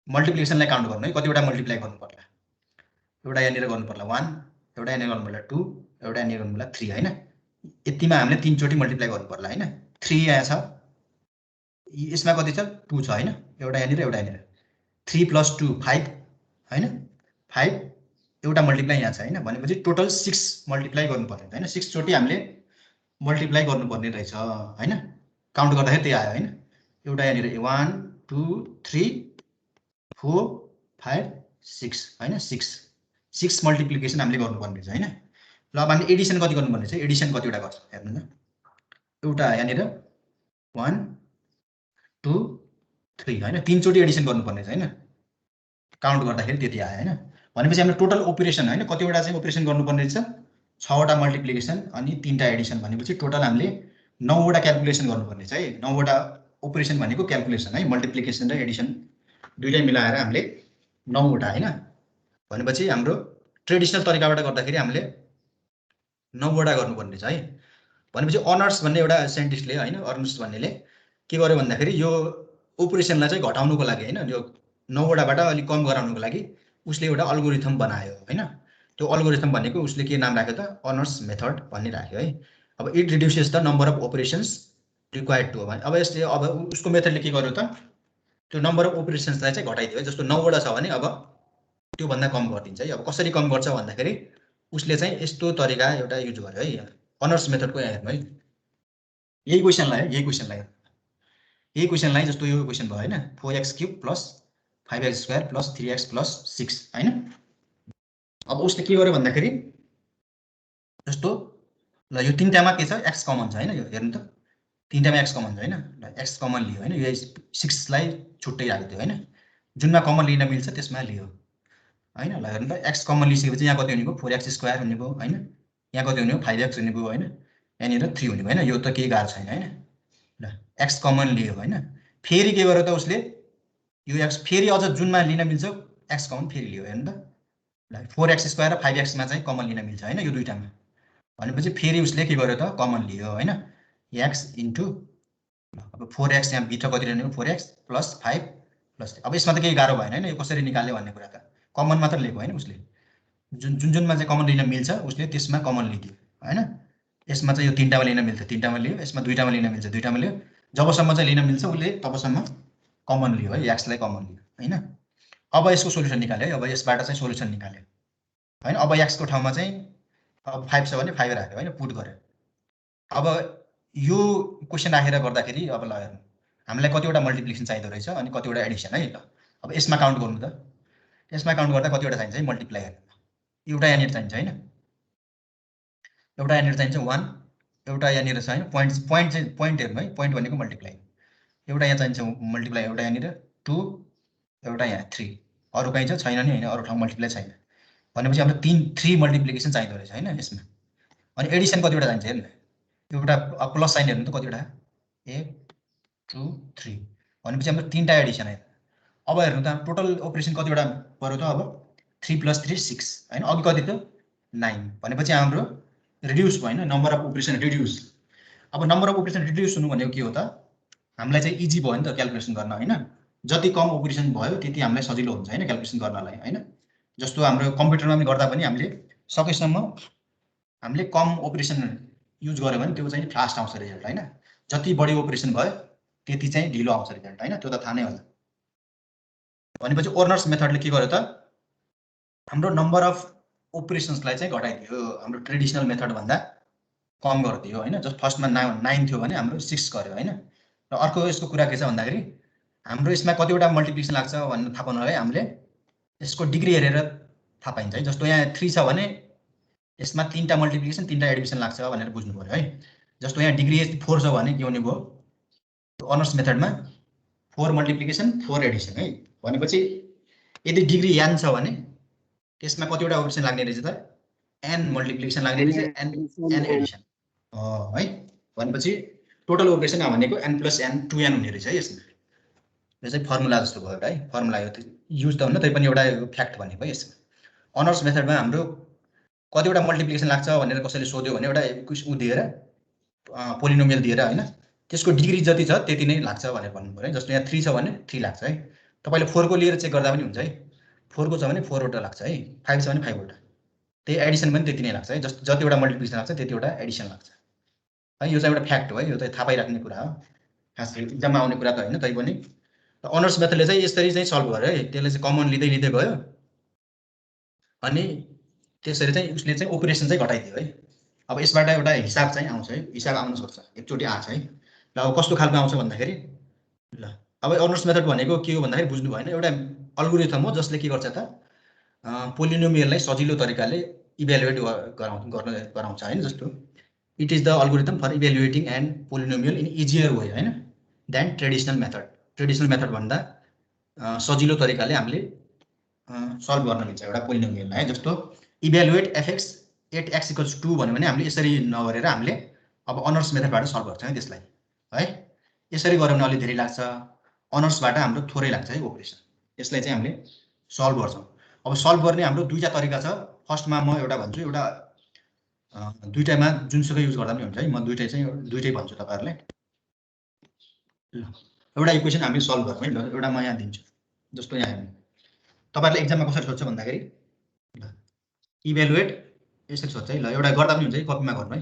मल्टिप्लिकेसनलाई काउन्ट गर्नु है, कतिवटा मल्टिप्लाई गर्नु पर्ला। एउटा यहाँनिर गर्नु पर्ला 1, एउटा यहाँनिर गर्नु पर्ला 2, एउटा यहाँनिर गर्नु पर्ला 3 हैन। यतिमा हामीले 3 चोटि मल्टिप्लाई गर्नु पर्ला हैन। 3 यहाँ छ, यसमा कति छ 2 छ हैन। एउटा यहाँनिर एउटा यहाँनिर 3 + 2 5 हैन। 5 एउटा मल्टिप्लाई यहाँ छ हैन। भनेपछि टोटल 6 मल्टिप्लाई गर्नुपर्ने हैन। 6 चोटि हामीले मल्टिप्लाई गर्नुपर्ने रहेछ हैन। काउन्ट गर्दाखेरि त्यही आयो हैन। एउटा यहाँनिर 1 2 3 4 5 6 हैन। 6 मल्टिप्लिकेसन हामीले गर्नुपर्ने रहेछ हैन। ल अब हामीले एडिसन कति गर्नुपर्ने छ, एडिसन कतिवटा गर्छ हेर्नु न। एउटा यहाँनिर 1 2 3 हैन, 3 चोटि एडिसन गर्नुपर्ने छ हैन। काउन्ट गर्दाखेरि त्यति आयो हैन। भनेपछि हाम्रो टोटल ओपरेसन हैन कतिवटा चाहिँ ओपरेसन गर्नुपर्ने रहेछ, 6 वटा मल्टिप्लिकेसन अनि 3 टा एडिसन। भनेपछि टोटल हामीले 9 वटा क्याल्कुलेसन गर्नुपर्ने छ है। 9 वटा ओपरेसन भनेको क्याल्कुलेसन है, मल्टिप्लिकेसन र एडिसन दुईटै मिलाएर हामीले 9 वटा हैन। भनेपछि हाम्रो ट्रेडिसनल तरिकाबाट गर्दाखेरि हामीले 9 वटा गर्नुपर्ने छ है। भनेपछि अर्नर्स भन्ने एउटा साइन्टिस्टले हैन, अर्नर्स भन्नेले के गर्यो भन्दाखेरि यो ओपरेसनलाई चाहिँ घटाउनुको लागि हैन, यो 9 वटाबाट अलि कम गराउनुको लागि उसले एउटा अल्गोरिथम बनायो हैन। त्यो अल्गोरिथम भनेको उसले के नाम राख्यो त, अर्नर्स मेथड भन्ने राख्यो है। अब it reduces the number of operations required to. अब यसले अब उसको मेथडले के गर्यो त, त्यो नम्बर अफ ओपरेसन्सलाई चाहिँ घटाइदियो है। जस्तो 9 वटा छ भने अब त्यो भन्दा कम गरिदिन्छ है। अब कसरी कम गर्छ भन्दाखेरि उसले चाहिँ यस्तो तरिका एउटा युज गर्यो है। अर्नर्स मेथडको यहाँ हेर्नु है, यही क्वेसनलाई जस्तो यो क्वेसन भयो हैन, 4x³ plus 5x² plus 3x plus 6 हैन। अब उसले के गर्यो भन्दाखेरि जस्तो ल यो तीनटामा के छ x कमन छ हैन। यो हेर्नु त तीनटामा x कमन छ हैन। ल x कमन लियो हैन, यो 6 लाई छुट्टै राख्दियो हैन। जुनमा कमन लिन मिल्छ त्यसमा लियो हैन। ल हेर्नु त x कमन लिसकेपछि यहाँ कति हुने भयो 4x² हुने भयो हैन। यहाँ कति हुने भयो 5x हुने भयो हैन। यहाँनिर 3 हुने भयो हैन। यो त केही गाह्रो छैन हैन। ल x कमन लियो हैन। फेरि के गर्यो त उसले यो x फेरि अझ जुनमा लिन मिल्छ x कमन फेरि लियो हेर्नु त। ल 4x² र 5x मा चाहिँ कमन लिन मिल्छ हैन यो दुईटामा। भनेपछि फेरि उसले के गर्यो त कमन लियो हैन, x इन्टु अब 4x यहाँ भित्र कति रहने हो 4x प्लस 5 प्लस। अब यसमा त केही गाह्रो भएन हैन, यो कसरी निकाल्यो भन्ने कुरा त कमन मात्र लिएको हैन उसले। जुनमा चाहिँ कमन लिन मिल्छ उसले त्यसमा कमन लिदियो हैन। यसमा चाहिँ यो तीनटामा लिन मिल्छ तीनटामा लियो, यसमा दुईटामा लिन मिल्छ दुईटामा लियो। जबसम्म चाहिँ लिन मिल्छ उसले तबसम्म कमन लियो है, x लाई कमन लियो हैन। अब यसको सोलुसन निकाल्यो है। अब यसबाट चाहिँ सोलुसन निकाल्यो हैन। अब x को ठाउँमा चाहिँ अब 5 छ भने 5 राख्यो हैन, पुट गर्यो। अब यो क्वेसन राखेर गर्दाखेरि अब ल हेर्नु हामीलाई कतिवटा मल्टिप्लिकेसन चाहिँदो रहेछ अनि कतिवटा एडिसन है। ल अब यसमा काउन्ट गर्नु त, यसमा काउन्ट गर्दा कतिवटा चाहिन्छ है मल्टिप्लाई हेर्नु। एउटा यहाँनिर चाहिन्छ हैन, एउटा यहाँनिर चाहिन्छ 1, एउटा यहाँनिर छ हैन। पोइन्ट हेर्नु है, पोइन्ट भनेको मल्टिप्लाई एउटा यहाँ चाहिन्छ मल्टिप्लाई, एउटा यहाँनिर 2, एउटा यहाँ 3, अरू कहीँ छ छैन नि होइन, अरू ठाउँ मल्टिप्लाई छैन भनेपछि हाम्रो 3 मल्टिप्लिकेसन चाहिँदो रहेछ होइन यसमा। अनि एडिसन कतिवटा चाहिन्छ हेर्नु, एउटा प्लस साइन हेर्नु त कतिवटा 1 2 3 भनेपछि हाम्रो 3टा एडिसन है। अब हेर्नु त टोटल अपरेसन कतिवटा पर्यो त, अब 3 + 3 6 होइन, अघि कति थियो 9 भनेपछि हाम्रो रिड्युस भयो होइन, नम्बर अफ अपरेसन रिड्युस। अब नम्बर अफ अपरेसन रिड्युस हुनु भनेको के हो त, हामीलाई चाहिँ इजी भयो नि त क्याल्कुलेसन गर्न होइन, जति कम अपरेसन भयो त्यति हामीलाई सजिलो हुन्छ होइन क्याल्कुलेसन गर्नलाई होइन। जस्तो हाम्रो कम्प्युटरमा पनि गर्दा पनि हामीले सकेसम्म हामीले कम अपरेसन युज गर्यो भने त्यो चाहिँ फास्ट आउँछ रिजल्ट होइन, जति बढी अपरेसन भयो त्यति चाहिँ ढिलो आउँछ रिजल्ट होइन, त्यो त थाहा नै होला। भनेपछि ओर्नर्स मेथडले के गर्यो त, हाम्रो नम्बर अफ अपरेसन्सलाई चाहिँ घटाइदियो, हाम्रो ट्रेडिसनल मेथड भन्दा कम गरिदियो होइन। जस्ट फर्स्टमा 9 थियो भने हाम्रो 6 गर्यो होइन। र अर्को यसको कुरा के छ भन्दाखेरि हाम्रो यसमा कतिवटा मल्टिप्लिकेसन लाग्छ भन्ने थाहा पाउनलाई हामीले यसको डिग्री हेरेर थाहा पाइन्छ है। जस्तो यहाँ 3 छ भने यसमा 3टा मल्टिप्लिकेसन 3टा एडिसन लाग्छ भनेर बुझ्नु पर्यो है। जस्तो यहाँ डिग्री 4 छ भने के हुने भयो, अनर्स मेथडमा 4 मल्टिप्लिकेसन 4 एडिसन है। भनेपछि यदि डिग्री n छ भने त्यसमा कतिवटा अपरेसन लाग्ने रहेछ त, n मल्टिप्लिकेसन लाग्ने रहेछ, n एडिसन है। भनेपछि टोटल अपरेसन भनेको n + n 2n हुने रहेछ है यसमा। यो चाहिँ फर्मुला जस्तो भयो है, फर्मुला यो युज त हुन्न, तै पनि एउटा फ्याक्ट भनेको है यसमा। अनर्स मेथडमा हाम्रो कतिवटा मल्टिप्लिकेसन लाग्छ भनेर कसैले सोध्यो भने एउटा उ दिएर पोलिनोमियल दिएर होइन, त्यसको डिग्री जति छ त्यति नै लाग्छ भनेर भन्नु पर्यो है। जस्तो यहाँ 3 छ भने 3 लाग्छ है, तपाईँले 4 को लिएर चेक गर्दा पनि हुन्छ है, 4 को छ भने 4 वटा लाग्छ है, 5 छ भने 5 वटा, त्यही एडिसन पनि त्यति नै लाग्छ है। जतिवटा मल्टिप्लिकेसन लाग्छ त्यतिवटा एडिसन लाग्छ है। यो चाहिँ एउटा फ्याक्ट हो है, यो चाहिँ थाहा पाइराख्ने कुरा हो, खास इक्जाममा आउने कुरा त होइन। तै पनि अनर्स मेथडले चाहिँ यसरी चाहिँ सल्भ गर्यो है, त्यसले चाहिँ कमन लिँदै लिँदै गयो अनि त्यसरी चाहिँ उसले चाहिँ अपरेसन चाहिँ घटाइदियो है। अब यसबाट एउटा हिसाब चाहिँ आउँछ है, हिसाब आउन सक्छ, एकचोटि आछ है। ल अब कस्तो खालको आउँछ भन्दाखेरि, ल अब अनर्स मेथड भनेको के हो भन्दाखेरि बुझ्नु भएन, एउटा अल्गोरिथम हो जसले के गर्छ त, पोलिनोमियललाई सजिलो तरिकाले इभ्यालुएट गराउँछ होइन। जस्तो it is the algorithm for evaluating and polynomial in easier way होइन then traditional method. Traditional method भन्दा सजिलो तरिकाले हामीले सल्भ गर्न मिल्छ एउटा पोलिनोमियललाई है। जस्तो इभ्यालुएट fx एट x = 2 भन्यो भने हामीले यसरी नगरेर हामीले अब अनर्स मेथडबाट सल्भ गर्छौँ है त्यसलाई है। यसरी गऱ्यो भने अलि धेरै लाग्छ, अनर्सबाट हाम्रो थोरै लाग्छ है अपरेसन, यसलाई चाहिँ हामीले सल्भ गर्छौँ। अब सल्भ गर्ने हाम्रो दुईटा तरिका छ। फर्स्टमा म एउटा भन्छु, एउटा दुईटामा जुनसुकै युज गर्दा पनि हुन्छ है, म दुईटै भन्छु तपाईँहरूलाई। ल एउटा इक्वेसन हामीले सल्भ गरौँ है। ल एउटा म यहाँ दिन्छु, जस्तो यहाँ हेर्नु, तपाईँहरूले एक्जाममा कसरी सोध्छ भन्दाखेरि ल इभ्यालुएट यसरी सोध्छ है। ल एउटा गर्दा पनि हुन्छ है, कपीमा गर्नु है,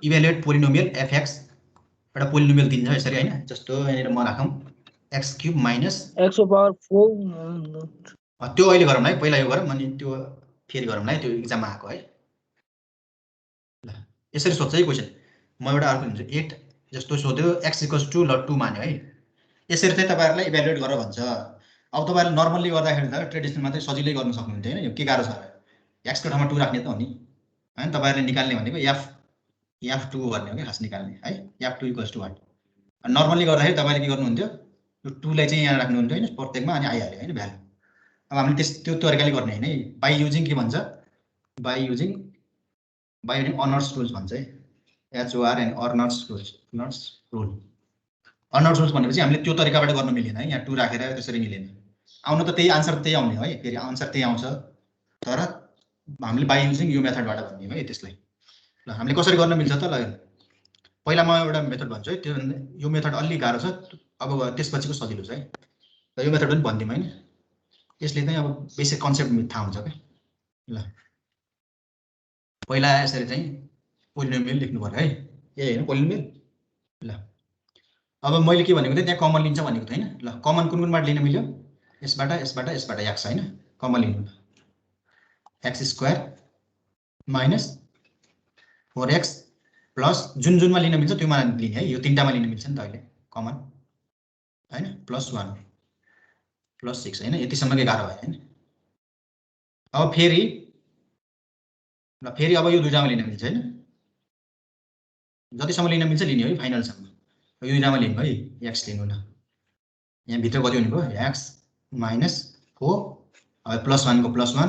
इभ्यालुएट पोलिनोमियल fx, एउटा पोलिनोमियल दिन्छ यसरी होइन। जस्तो यहाँनिर म राखौँ x³ -
x⁴
त्यो अहिले गरौँ है, पहिला यो गरौँ अनि त्यो फेरि गरौँ है, त्यो एक्जाममा आएको है। ल यसरी सोध्छ है क्वेसन। म एउटा अर्को दिन्छु 8 जस्तो सोध्यो, x = 2 मान्यो है। यसरी चाहिँ तपाईँहरूलाई इभ्यालुएट गरेर भन्छ। अब तपाईँहरूले नर्मल्ली गर्दाखेरि त ट्रेडिसनलमा चाहिँ सजिलै गर्न सक्नुहुन्थ्यो होइन, यो के गाह्रो छ x को ठाउँमा 2 राख्ने त हो नि होइन। तपाईँहरूले निकाल्ने भनेको f2 भन्ने हो कि खास निकाल्ने है, f2 = 1। नर्मल्ली गर्दाखेरि तपाईँले के गर्नुहुन्थ्यो, यो 2 लाई चाहिँ यहाँ राख्नुहुन्थ्यो होइन प्रत्येकमा, अनि आइहाल्यो होइन भ्यालु। अब हामीले त्यो तरिकाले गर्ने होइन है, बाई युजिङ के भन्छ, बाई युजिङ अनर्स रुल्स भन्छ है, HOR and earners rule. Earners rules भनेपछि हामीले त्यो तरिकाबाट गर्न मिलेन है, यहाँ 2 राखेर त्यसरी मिलेन। आउन त त्यही आन्सर त्यही आउने है, फेरि आन्सर त्यही आउँछ, तर हामीले बाई युजिङ यो मेथडबाट भन्ने है त्यसलाई। ल हामीले कसरी गर्न मिल्छ त, ल पहिला म एउटा मेथड भन्छु है, त्यो यो मेथड अलि गाह्रो छ, अब त्यसपछिको सजिलो छ है। र यो मेथड पनि भनिदिउँ होइन, यसले चाहिँ अब बेसिक कन्सेप्ट थाहा हुन्छ क्या। ल पहिला यसरी चाहिँ पोलिनोमियल लेख्नु पर्यो है, होइन पोलिनोमियल। ल अब मैले के भनेको थिएँ, त्यहाँ कमन लिन्छ भनेको थिएँ होइन। ल कमन कुनबाट लिन मिल्यो, यसबाट x होइन, कमन लिनु x² - 4x प्लस जुनमा लिन मिल्छ त्योमा लिने है, यो 3टामा लिन मिल्छ नि त अहिले कमन होइन, +1 + 6 होइन, यतिसम्मकै गाह्रो भयो होइन। अब फेरि अब यो दुईटामा लिन मिल्छ होइन, जतिसम्म लिन मिल्छ लिने हो है फाइनलसम्म। यो दुईटामा लिनु है x लिनु न। यहाँ भित्र कति हुने भयो x -4 अब +1 को +1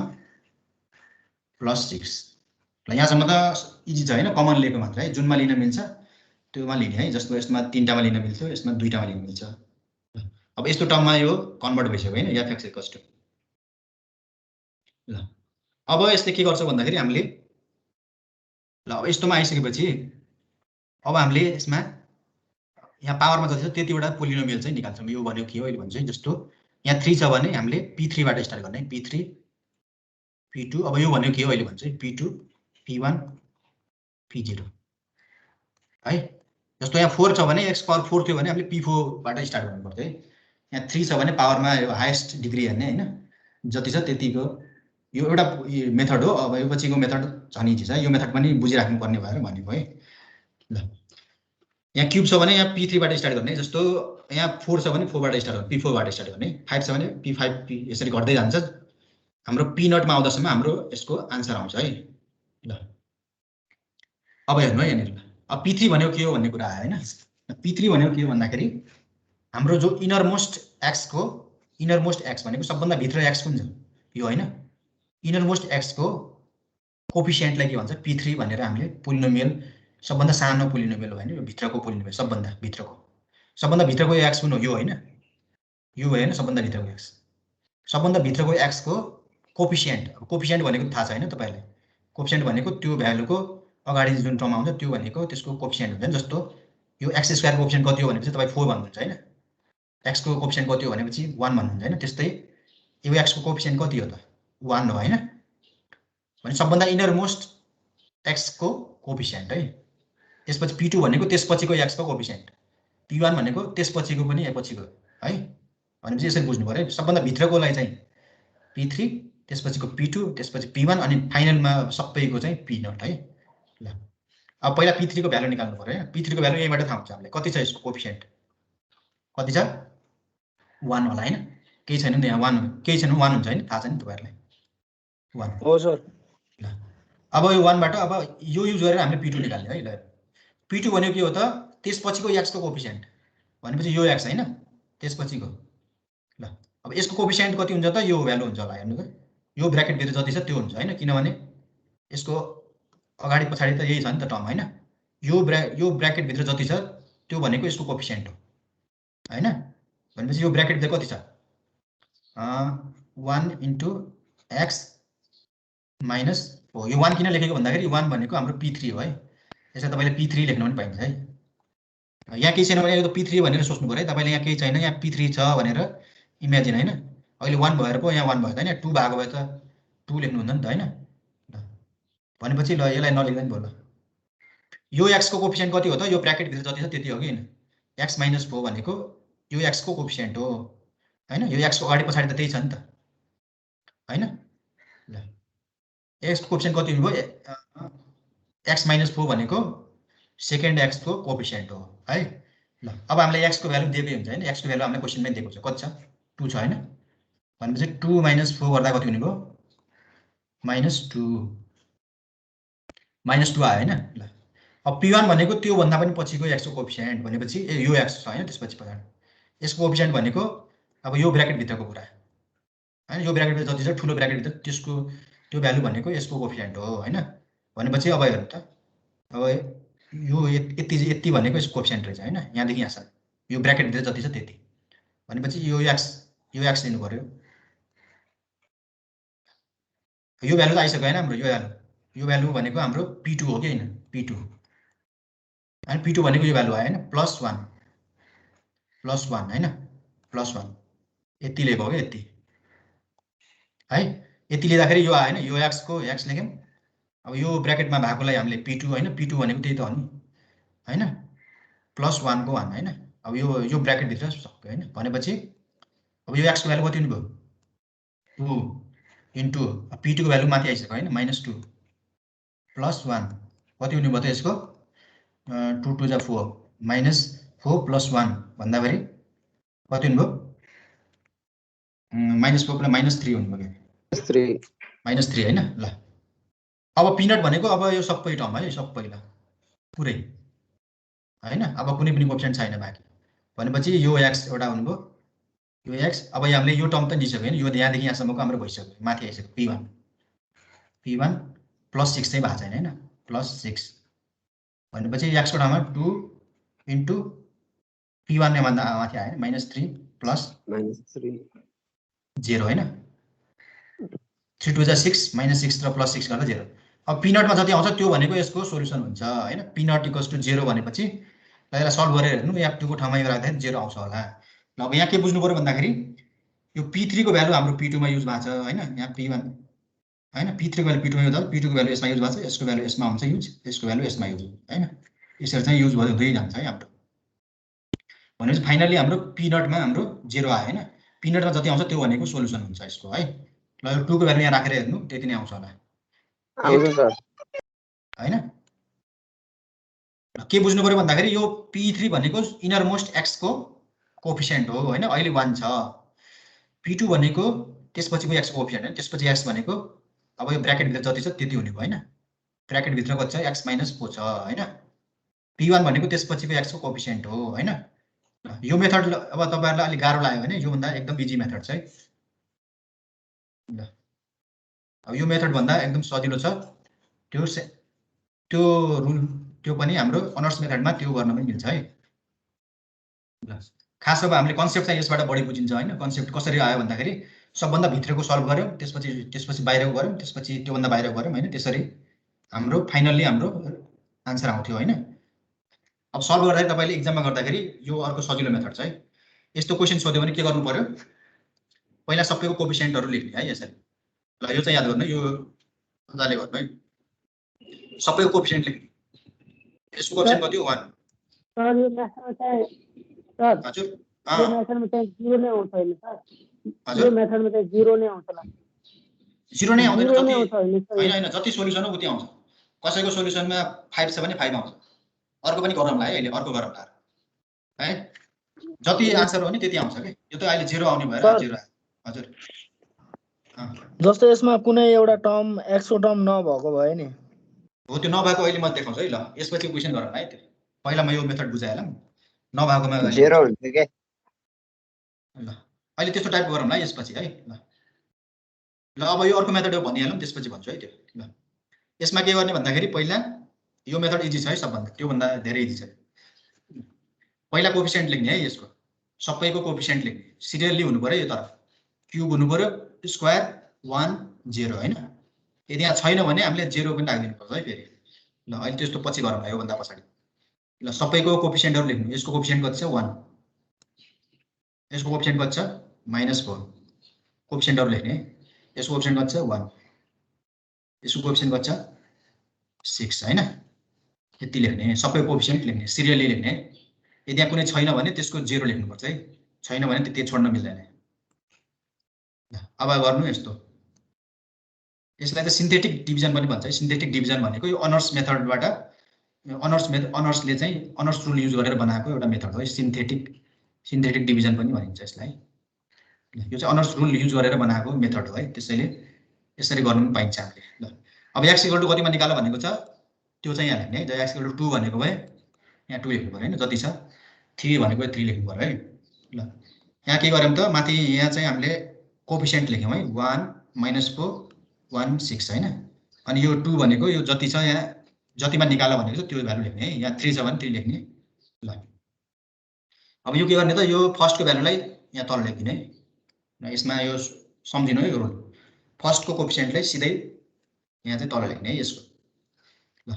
+6 ल यहाँसम्म त इजी छ हैन, कमन लिएको मात्र है। जुनमा लिन मिल्छ त्योमा लिने है। जस्तो यसमा 3टामा लिन मिल्थ्यो, यसमा 2टामा लिन मिल्छ। अब यस्तो टर्ममा यो कन्भर्ट भइसक्यो हैन f(x) = ल अब यसले के गर्छ भन्दाखेरि हामीले ल अब यस्तोमा आइसकेपछि अब हामीले यसमा यहाँ पावरमा जति छ त्यतिवटा पोलिनोमियल चाहिँ निकाल्छौँ। यो भनेको के हो अहिले भन्छ है। जस्तो यहाँ 3 छ भने हामीले p3 बाट स्टार्ट गर्ने है। p3 p2 अब यो भनेको के हो अहिले भन्छ है। p2 p1 p0 है। जस्तो यहाँ 4 छ भने x पावर 4 थियो भने हामीले p4 बाट स्टार्ट गर्नु पर्छ है। यहाँ 3 छ भने पावरमा यो हाईएस्ट डिग्री हेर्ने हैन, जति छ त्यतिको यो एउटा मेथड हो। अब यो पछिको मेथड झन् इजी छ। यो मेथड पनि बुझिराख्नु पर्ने भएर भनेको है। ल यहाँ क्यूब छ भने यहाँ p3 बाट स्टार्ट गर्ने। जस्तो यहाँ 4 छ भने 4 बाट स्टार्ट गर्ने, p4 बाट स्टार्ट गर्ने। 5 छ भने p5 p यसरी घट्दै जान्छ। हाम्रो p0 मा आउँदासम्म हाम्रो यसको आन्सर आउँछ है। ल अब हेर्नु है यहाँनिर। अब p3 भनेको के हो भन्ने कुरा आयो हैन। p3 भनेको के हो भन्दाखेरि हाम्रो जो इनरमोस्ट x को इनरमोस्ट x भनेको सबभन्दा भित्र x कुन छ यो हैन। इनरमोस्ट x को कोफिसिएन्टलाई के भन्छ p3 भनेर हामीले पोलिनोमियल सबभन्दा सानो पोलिनोमियल हो हैन। यो भित्रको पोलिनोमियल सबभन्दा भित्रको यो x कुन हो यो हैन। यो हैन सबभन्दा भित्रको x। सबभन्दा भित्रको x को कोफिसिएन्ट। अब कोफिसिएन्ट भनेको थाहा छ हैन तपाईहरुलाई। कोफिसिएन्ट भनेको त्यो भ्यालुको अगाडि जुन टर्म आउँछ त्यो भनेको त्यसको कोफिसिएन्ट हुन्छ। जस्तो यो x² को कोफिसिएन्ट कति हो भनेपछि तपाई 4 भन्नुहुन्छ हैन। x को कोफिसिएन्ट कति हो भनेपछि 1 भन्नुहुन्छ हैन। त्यस्तै यो x को कोफिसिएन्ट कति हो त 1 हो हैन। भने सबभन्दा इनरमोस्ट x को कोफिसिएन्ट है। त्यसपछि p2 भनेको त्यसपछिको x को कोफिसिएन्ट, p1 भनेको त्यसपछिको पनि पछिको है। भनेपछि यसरी बुझ्नु पर्यो। सबभन्दा भित्रकोलाई चाहिँ p3, त्यसपछिको p2, त्यसपछि p1 अनि फाइनलमा सबैको चाहिँ p0 है। ल अब पहिला p3 को भ्यालु निकाल्नु पर्यो हैन। p3 को भ्यालु यहीबाट थाहा हुन्छ हामीले कति छ यसको कोफिसिएन्ट कति छ 1 होला हैन। केही छैन नि यहाँ 1 केही छैन 1 हुन्छ हैन, थाहा छ नि तपाईहरुलाई 1
हो सर।
ल अब यो 1 बाट अब यो युज गरेर हामीले p2 निकाल्ने है। ल p2 भनेको के हो त त्यसपछिको x को कोफिसिएन्ट भनेपछि यो x हैन त्यसपछिको। ल अब यसको कोफिसिएन्ट कति हुन्छ त यो भ्यालु हुन्छ होला हेर्नु त। यो ब्र्याकेट भित्र जति छ त्यो हुन्छ हैन, किनभने यसको अगाडि पछाडी त यही छ नि त टर्म हैन। यो ब्र्याकेट भित्र जति छ त्यो भनेको यसको कोफिसिएन्ट हो हैन। भनेपछि यो ब्र्याकेट भित्र कति छ 1 * x - 4। यो 1 किन लेखेको भन्दाखेरि 1 भनेको हाम्रो p3 हो है। यसलाई तपाईले p3 लेख्न पनि पाइन्छ है। यहाँ केही छैन भने यो त p3 भनेर सोच्नु पर्यो है। तपाईले यहाँ केही छैन यहाँ p3 छ भनेर इमेजिन हैन। अहिले 1 भएर पो यहाँ 1 भयो त हैन। 2 भएको भए त 2 लेख्नु हुँदैन नि त हैन। भनेपछि ल यसलाई नलेख्दा नि भयो। ल यो x को कोफिसिएन्ट कति हो त यो ब्र्याकेट भित्र जति छ त्यति हो कि हैन। x - 4 भनेको यो x को कोफिसिएन्ट हो हैन। यो x को अगाडि पछाडी त त्यही छ नि त हैन। ल x को कोफिसिएन्ट कति हुने भयो x - 4 भनेको सेकेन्ड x को कोफिसिएन्ट हो है। ल अब हामीले x को भ्यालु दिएकै हुन्छ हैन। x को भ्यालु हामीले क्वेशनमै दिएको छ कति छ 2 छ हैन। भनेपछि 2 - 4 गर्दा कति हुने भयो -2 आयो हैन। ल अब p1 भनेको त्यो भन्दा पनि पछिको x को कोफिसिएन्ट भनेपछि यो x छ हैन। त्यसपछि पछाडी यसको कोफिसिएन्ट भनेको अब यो ब्र्याकेट भित्रको कुरा हैन। यो ब्र्याकेट भित्र जति छ ठुलो ब्र्याकेट भित्र त्यसको त्यो भ्यालु भनेको यसको कोफिसिएन्ट हो हैन। भनेपछि अब हेर्नु त अब यो यति भनेको यसको कोफिसिएन्ट रहेछ हैन। यहाँदेखि यहाँसम्म यो ब्र्याकेट भित्र जति छ त्यति भनेपछि यो x लिनु पर्यो। यो भ्यालु त आइसक्यो हैन हाम्रो। यो भ्यालु भनेको हाम्रो p2 हो कि हैन p2 अनि p2 भनेको यो भ्यालु आयो हैन +1 हैन +1 यति लेखो हो कि यति है। यति लिँदाखेरि यो आयो हैन। यो x को x लेख्यौं। अब यो ब्र्याकेटमा भएकोलाई हामीले p2 हैन। p2 भनेको त्यही त हो नि हैन +1 को 1 हैन। अब यो ब्र्याकेट भित्र सक्यो हैन। भनेपछि अब यो x को भ्यालु कति हुने भयो 2 इन्टु p2 को भ्यालु माथि आइसक्यो हैन -2 +1 कति हुने भयो त यसको 2 * 2 = 4 -4 + 1 भन्दाखेरि कति हुने भयो -4 + -3 हुने भयो -3 हैन। ल अब p0 भनेको अब यो सबै टर्म है सबै ल पुरै हैन। अब कुनै पनि कोएफिसिएन्ट छैन बाँकी भनेपछि यो x एउटा हुनुभयो, यो x। अब हामीले यो टर्म त लिइसक्यो हैन, यो यहाँदेखि यहाँसम्मको हाम्रो भइसक्यो, माथि आइसक्यो p1 प्लस 6 चाहिँ भएको छैन हैन, प्लस 6 भनेपछि x को ठाउँमा 2 इन्टु p1 ने भन्दा माथि आयो हैन, -3 प्लस
-3
0 हैन, 3 2 6 -6 र प्लस 6 गर्दा 0। अब p0 मा जति आउँछ त्यो भनेको यसको सोलुसन हुन्छ हैन। p0 = 0 भनेपछि यसलाई सल्भ गरेर हेर्नु, f2 को ठाउँमा यो राख्दाखेरि 0 आउँछ होला। ल अब यहाँ के बुझ्नु पर्यो भन्दाखेरि यो p3 को भ्यालु हाम्रो p2 मा युज भएको छ हैन, यहाँ p1 हैन, p3 को भ्यालु p2 मा युज भयो, p2 को भ्यालु यसमा युज भएको छ, यसको भ्यालु यसमा हुन्छ युज, यसको भ्यालु यसमा युज हैन। यसरी चाहिँ युज हुँदै जान्छ है हाम्रो। भनेपछि फाइनली हाम्रो p0 मा हाम्रो 0 आयो हैन। p0 मा जति आउँछ त्यो भनेको सोलुसन हुन्छ यसको है। ल यो 2 को भ्यालु यहाँ राखेर हेर्नु, त्यति नै आउँछ होला
आउँछ सर
हैन। के बुझ्नु पर्यो भन्दाखेरि यो p3 भनेको इनर मोस्ट x को कोएफिसिएन्ट हो हैन, अहिले 1 छ। p2 भनेको त्यसपछिको x को कोएफिसिएन्ट हैन, त्यसपछि x भनेको अब यो ब्र्याकेट भित्र जति छ त्यति हुने भयो हैन, ब्र्याकेट भित्र कति छ x - 4 छ हैन। p1 भनेको त्यसपछिको x को कोएफिसिएन्ट हो हैन। यो मेथड अब तपाईहरुलाई अलि गाह्रो लाग्यो भने यो भन्दा एकदम इजी मेथड छ है। ल अब यो मेथड भन्दा एकदम सजिलो छ, त्यो रुल त्यो पनि हाम्रो अनर्स मेथडमा त्यो गर्न पनि मिल्छ है। ल खास अब हामीले कन्सेप्ट चाहिँ यसबाट बढी बुझिन्छ हैन। कन्सेप्ट कसरी आयो भन्दाखेरि सबभन्दा भित्रको सल्भ गर्यौं, त्यसपछि बाहिरको गर्यौं, त्यसपछि त्यो भन्दा बाहिरको गर्यौं हैन, त्यसरी हाम्रो फाइनली हाम्रो आन्सर आउँथ्यो हैन। अब सल्भ गर्दाखेरि तपाईले एक्जाममा गर्दाखेरि यो अर्को सजिलो मेथड छ है। यस्तो क्वेशन सोध्यो भने के गर्नु पर्यो, पहिला सबैको कोएफिसिएन्टहरु लेख्ने है यसरी। ल यो चाहिँ याद गर्नु, यो मजाले गर्नु है, सबैको कोएफिसिएन्ट लेख्ने। यसको कोएफिसिएन्ट कति हो 1
सर। यो मेथडमा चाहिँ सर
हजुर
यो मेथडमा चाहिँ 0 नै आउँछ हैन सर,
हजुर
यो मेथडमा चाहिँ 0 नै आउँछ ल।
0 नै आउँदैन,
zero नै
जति
आउँछ हैन सर।
हैन जति सोलुसन हो उति आउँछ। कसैको सोलुसनमा 5 छ भने 5 आउँछ। अर्को पनि गरौँला है, अहिले अर्को गरौँला है। जति आन्सर हो नि त्यति आउँछ के। यो त अहिले 0 आउने भएर 0 आयो। हजुर
जस्तो यसमा कुनै एउटा टर्म x को टर्म नभएको भयो नि,
हो त्यो नभएको अहिले म देखाउँछु है। ल यसपछि क्वेशन गरौँ है। त्यो पहिला म यो मेथड बुझाएला नभएकोमा
0 हुन्छ के।
ल अहिले त्यस्तो टाइप गरौँ है यसपछि है। ल अब यो अर्को मेथड हो भनिहालौँ, त्यसपछि भन्छु है त्यो। ल यसमा के गर्ने भन्दाखेरि पहिला यो मेथड इजी छ है सबभन्दा, त्यो भन्दा धेरै इजी छ। पहिला कोएफिसिएन्ट लेख्ने है, यसको सबैको कोएफिसिएन्ट लेख्ने, सिरियली हुनु पर्यो। यो तरफ क्यूब हुनु पर्यो, स्क्वायर 1 0 हैन। यदि यहाँ छैन भने हामीले 0 पनि राखिदिनु पर्छ है फेरि। ल अहिले त्यस्तो पछि गरौँ यो भन्दा पछाडि। ल सबैको कोएफिसिएन्टहरु लेख्नु। यसको कोएफिसिएन्ट कति छ 1, यसको कोएफिसिएन्ट कति छ -4, कोएफिसिएन्टहरु लेख्ने। यसको कोएफिसिएन्ट कति छ 1, यसको कोएफिसिएन्ट कति छ 6 हैन। यति लेख्ने, सबै कोएफिसिएन्ट लेख्ने, सिरियली लेख्ने। यदि यहाँ कुनै छैन भने त्यसको 0 लेख्नुपर्छ है, छैन भने त्यति छोड्न मिल्दैन। अब गर्नु यस्तो, यसलाई त सिन्थेटिक डिभिजन पनि भन्छ है। सिन्थेटिक डिभिजन भनेको यो अनर्स मेथडबाट अनर्सले चाहिँ अनर्स रुल युज गरेर बनाएको एउटा मेथड हो। सिन्थेटिक डिभिजन पनि भनिन्छ यसलाई। यो चाहिँ अनर्स रुल युज गरेर बनाएको मेथड हो है, त्यसैले यसरी गर्नु पनि पाइन्छ हामीले। ल अब x = कतिमा निकाल भनेको छ त्यो चाहिँ यहाँ लेख्ने है। x = 2 भनेको भए यहाँ 2 लेख्नु पर्यो हैन, जति छ 3 भनेको 3 लेख्नु पर्यो है। ल यहाँ के गर्यौं त, माथि यहाँ चाहिँ हामीले कोएफिसिएन्ट लेख्यौं है, 1 -4 1 6 हैन। अनि यो 2 भनेको यो जति छ यहाँ जतिमा निकाल भनेको छ त्यो भ्यालु लेख्ने है। यहाँ 3 छ भने 3 लेख्ने। ल अब यो के गर्ने त, यो फर्स्टको भ्यालुलाई यहाँ तल लेखिदिने है। र यसमा यो सम्झिनु है, यो रुल फर्स्टको कोएफिसिएन्टलाई सिधै यहाँ चाहिँ तल लेख्ने है यसको। ल